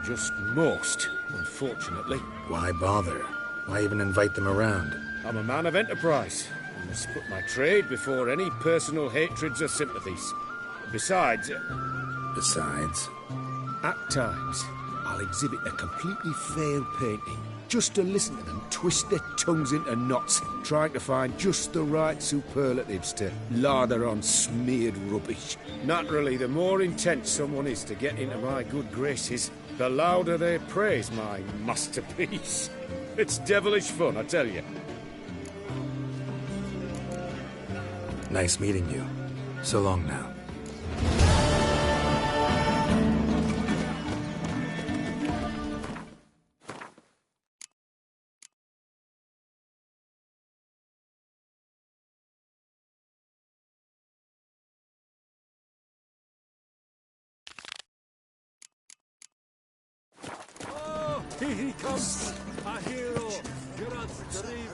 [SPEAKER 18] Just most, unfortunately.
[SPEAKER 4] Why bother? Why even invite them around?
[SPEAKER 18] I'm a man of enterprise. I must put my trade before any personal hatreds or sympathies. Besides... At times, I'll exhibit a completely failed painting, just to listen to them twist their tongues into knots, trying to find just the right superlatives to lather on smeared rubbish. Naturally, the more intent someone is to get into my good graces, the louder they praise my masterpiece. It's devilish fun, I tell you.
[SPEAKER 4] Nice meeting you. So long now.
[SPEAKER 5] Here he comes, a hero, Gerard's dream.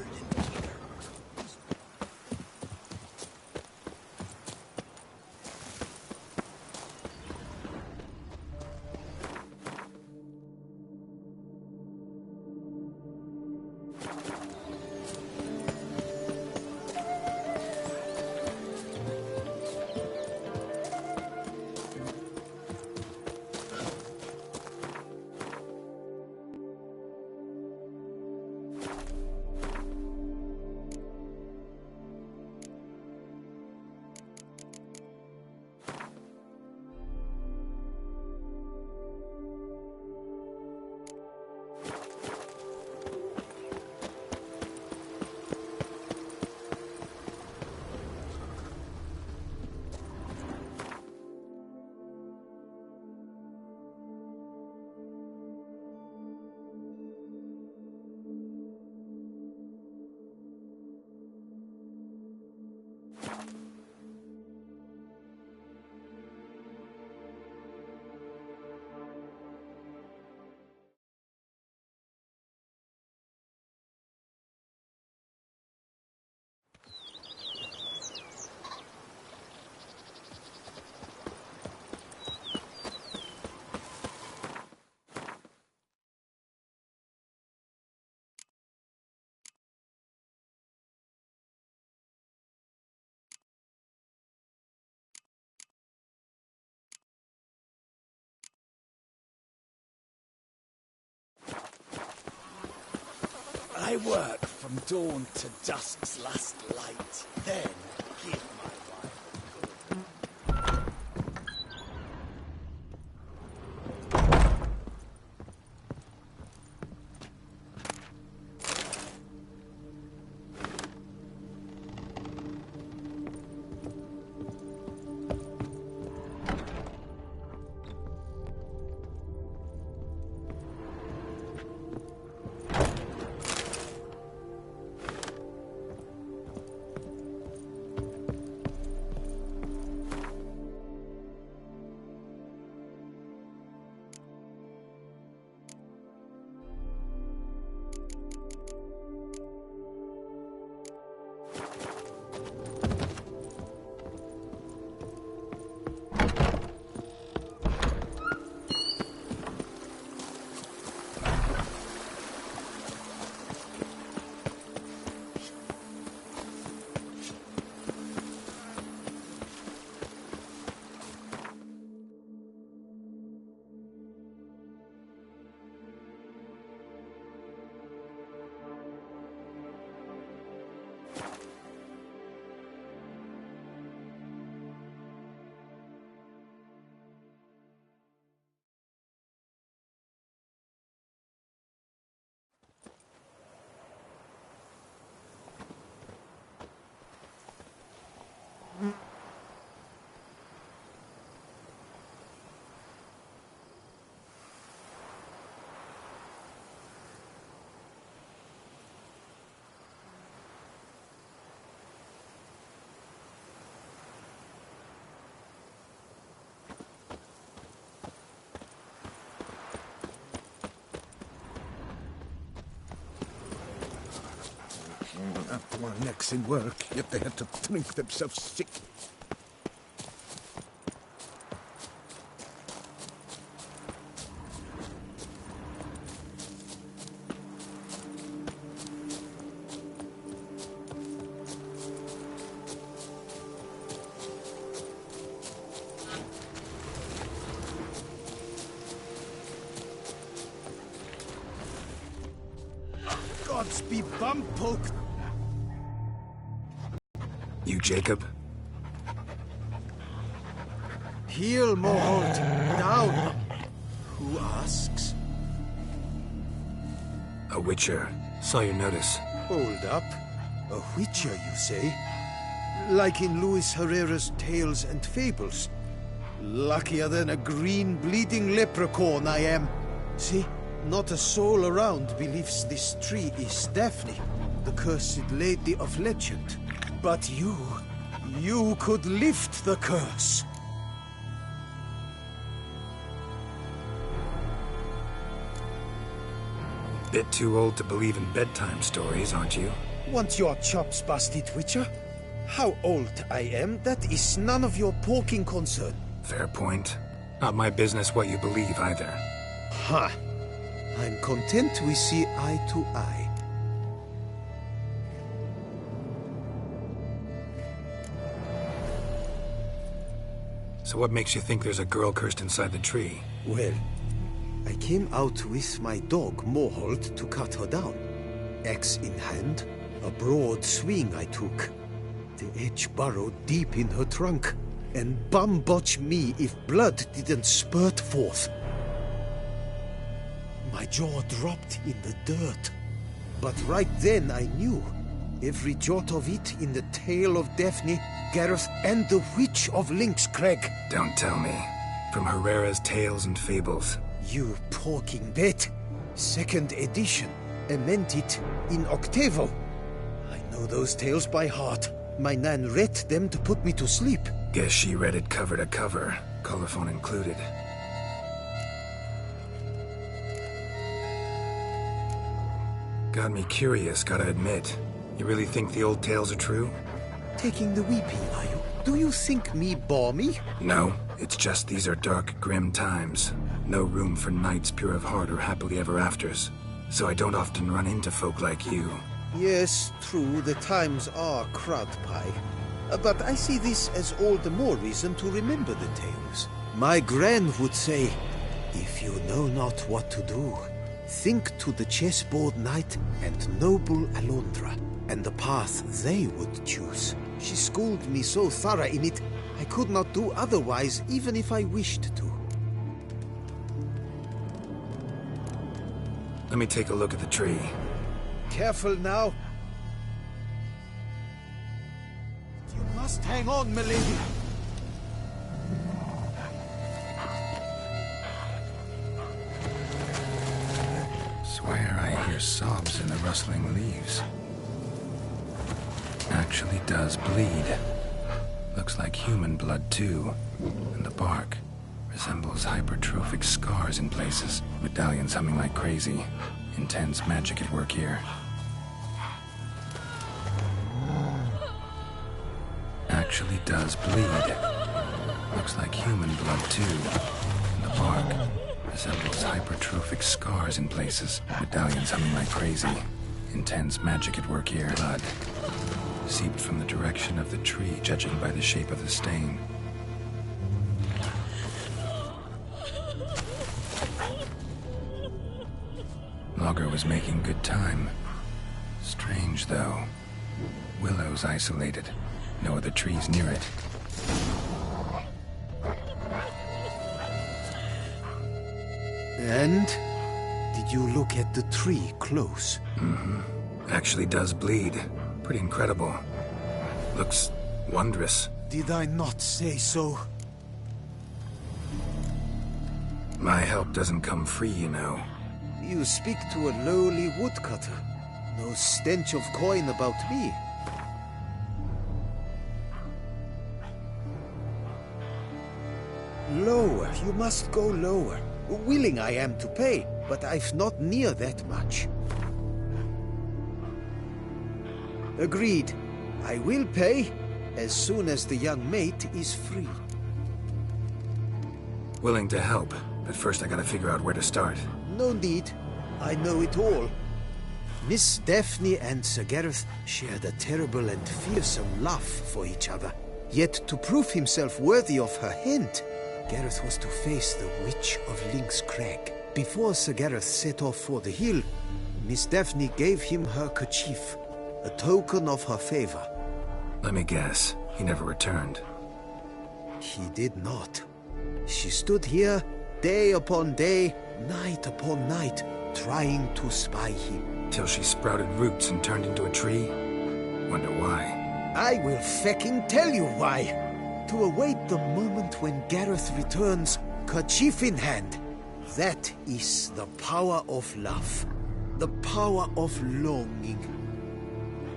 [SPEAKER 1] I work from dawn to dusk's last light, then give my
[SPEAKER 3] Poor necks in work, yet they had to drink themselves sick. Gods be bum-poked!
[SPEAKER 4] You Jacob?
[SPEAKER 3] Heel, Moholt! Down! Who asks?
[SPEAKER 4] A witcher. Saw your notice.
[SPEAKER 3] Hold up. A witcher, you say? Like in Luis Herrera's Tales and Fables. Luckier than a green bleeding leprechaun I am. See? Not a soul around believes this tree is Daphne, the cursed lady of legend. But you could lift the curse.
[SPEAKER 4] Bit too old to believe in bedtime stories, aren't you?
[SPEAKER 3] Want your chops busted, Witcher? How old I am, that is none of your poking concern.
[SPEAKER 4] Fair point. Not my business what you believe, either.
[SPEAKER 3] Ha! I'm content we see eye to eye.
[SPEAKER 4] So what makes you think there's a girl cursed inside the tree?
[SPEAKER 3] Well, I came out with my dog, Moholt, to cut her down. Axe in hand, a broad swing I took. The edge burrowed deep in her trunk, and bum-botch me if blood didn't spurt forth. My jaw dropped in the dirt. But right then I knew. Every jot of it in the tale of Daphne, Gareth, and the Witch of Lynx Crag.
[SPEAKER 4] Don't tell me. From Herrera's Tales and Fables.
[SPEAKER 3] You porking bet. Second edition. Amended in octavo. I know those tales by heart. My nan read them to put me to sleep.
[SPEAKER 4] Guess she read it cover to cover, colophon included. Got me curious, gotta admit. You really think the old tales are true?
[SPEAKER 3] Taking the weeping, are you? Do you think me balmy?
[SPEAKER 4] No, it's just these are dark, grim times. No room for knights pure of heart or happily ever afters. So I don't often run into folk like you.
[SPEAKER 3] Yes, true, the times are crud pie. But I see this as all the more reason to remember the tales. My gran would say, if you know not what to do, think to the chessboard knight and noble Alondra, and the path they would choose. She schooled me so thorough in it, I could not do otherwise, even if I wished to.
[SPEAKER 4] Let me take a look at the tree.
[SPEAKER 3] Careful now. You must hang on, milady.
[SPEAKER 4] Swear I hear sobs in the rustling leaves. Actually does bleed. Looks like human blood, too. And the bark resembles hypertrophic scars in places. Medallions humming like crazy. Intense magic at work here. Actually does bleed. Looks like human blood, too. And the bark resembles hypertrophic scars in places. Medallions humming like crazy. Intense magic at work here. Blood seeped from the direction of the tree, judging by the shape of the stain. Logger was making good time. Strange, though. Willow's isolated. No other trees near it.
[SPEAKER 3] And? Did you look at the tree close?
[SPEAKER 4] Mm-hmm. Actually does bleed. Pretty incredible. Looks wondrous.
[SPEAKER 3] Did I not say so?
[SPEAKER 4] My help doesn't come free, you know.
[SPEAKER 3] You speak to a lowly woodcutter. No stench of coin about me. Lower, you must go lower. Willing I am to pay, but I've not near that much.
[SPEAKER 7] Agreed. I will pay as soon as the young mate is free.
[SPEAKER 4] Willing to help, but first I gotta figure out where to start.
[SPEAKER 7] No need. I know it all. Miss Daphne and Sir Gareth shared a terrible and fearsome love for each other. Yet to prove himself worthy of her hand, Gareth was to face the Witch of Link's Crag. Before Sir Gareth set off for the hill, Miss Daphne gave him her kerchief, a token of her favor.
[SPEAKER 4] Let me guess, he never returned.
[SPEAKER 7] He did not. She stood here, day upon day, night upon night, trying to spy him.
[SPEAKER 4] Till she sprouted roots and turned into a tree? Wonder why.
[SPEAKER 7] I will fecking tell you why. To await the moment when Gareth returns, kerchief in hand. That is the power of love. The power of longing.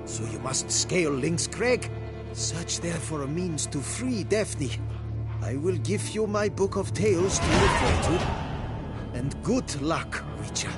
[SPEAKER 7] So you must scale Link's Crag. Search there for a means to free Daphne. I will give you my book of tales to refer to. And good luck, Witcher.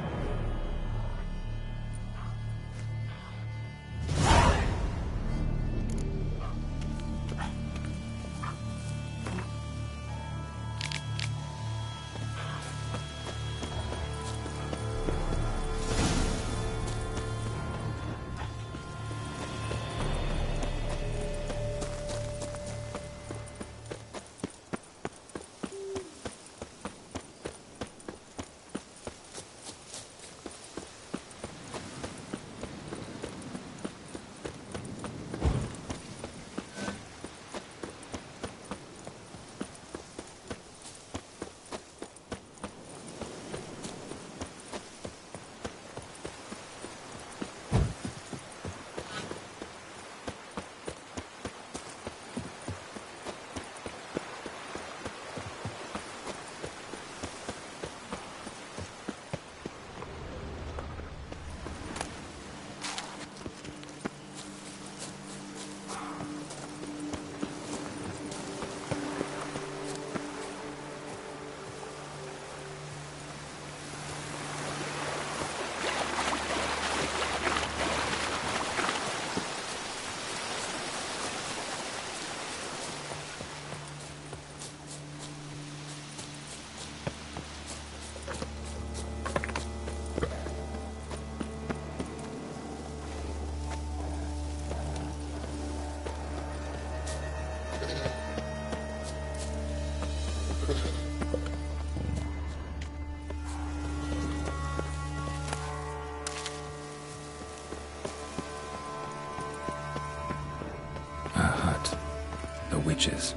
[SPEAKER 4] Witches.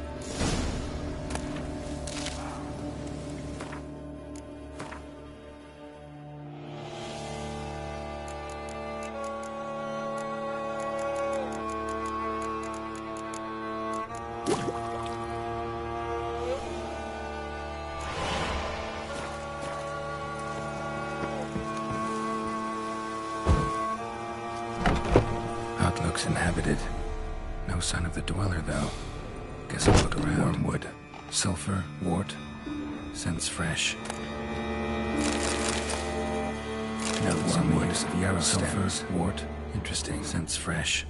[SPEAKER 4] Hut looks inhabited. No sign of the dweller, though. Guess I'll look around. Wormwood, sulfur, wart. Scents fresh. Notes on the use of yarrow sulfur, wart. Interesting. Scents fresh.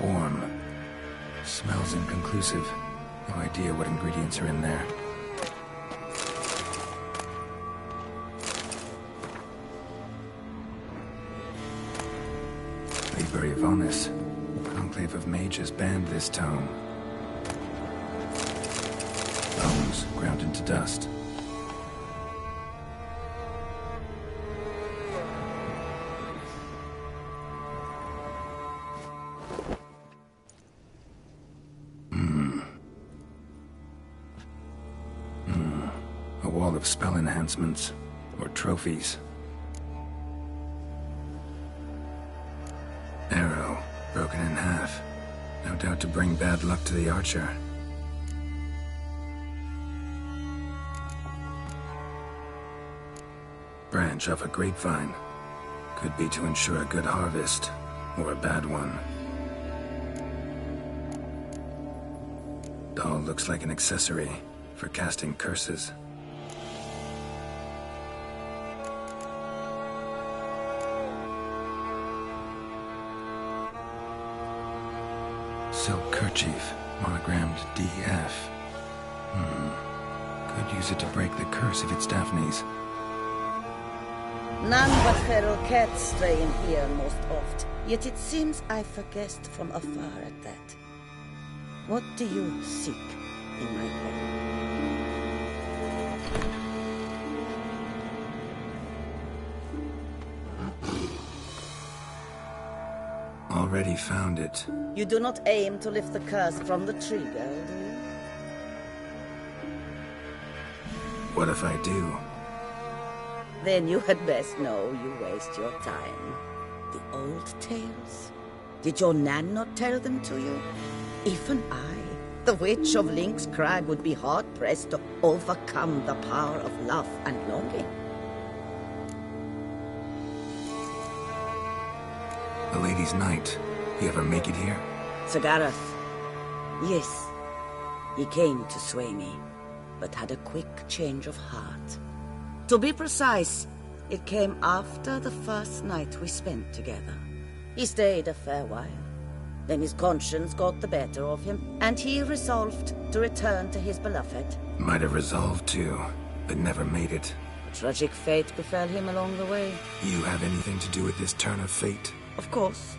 [SPEAKER 4] Warm. Smells inconclusive. No idea what ingredients are in there. Library of Honest. Conclave of Mages banned this tome. Bones ground into dust. A wall of spell enhancements, or trophies. Arrow, broken in half. No doubt to bring bad luck to the archer. Branch off a grapevine. Could be to ensure a good harvest, or a bad one. Doll looks like an accessory for casting curses. Silk kerchief, monogrammed DF. Could use it to break the curse if it's Daphne's.
[SPEAKER 10] None but feral cats stray in here most oft, yet it seems I've guessed from afar at that. What do you seek in my home?
[SPEAKER 4] Already found it.
[SPEAKER 10] You do not aim to lift the curse from the tree, girl, do you?
[SPEAKER 4] What if I do?
[SPEAKER 10] Then you had best know you waste your time. The old tales? Did your Nan not tell them to you? Even I, the witch of Link's Crag, would be hard-pressed to overcome the power of love and longing.
[SPEAKER 4] The Lady's Knight. He ever make it here?
[SPEAKER 10] Sir Gareth. Yes. He came to sway me, but had a quick change of heart. To be precise, it came after the first night we spent together. He stayed a fair while. Then his conscience got the better of him, and he resolved to return to his beloved.
[SPEAKER 4] Might have resolved to, but never made it.
[SPEAKER 10] A tragic fate befell him along the way.
[SPEAKER 4] You have anything to do with this turn of fate?
[SPEAKER 10] Of course.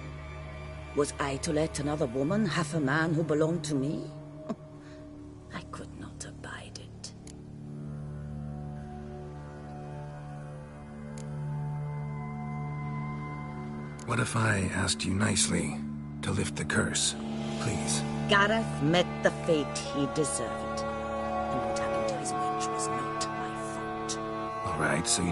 [SPEAKER 10] Was I to let another woman have a man who belonged to me? I could not abide it.
[SPEAKER 4] What if I asked you nicely to lift the curse, please?
[SPEAKER 10] Gareth met the fate he deserved. And what happened to his witch was not my fault.
[SPEAKER 4] All right, so you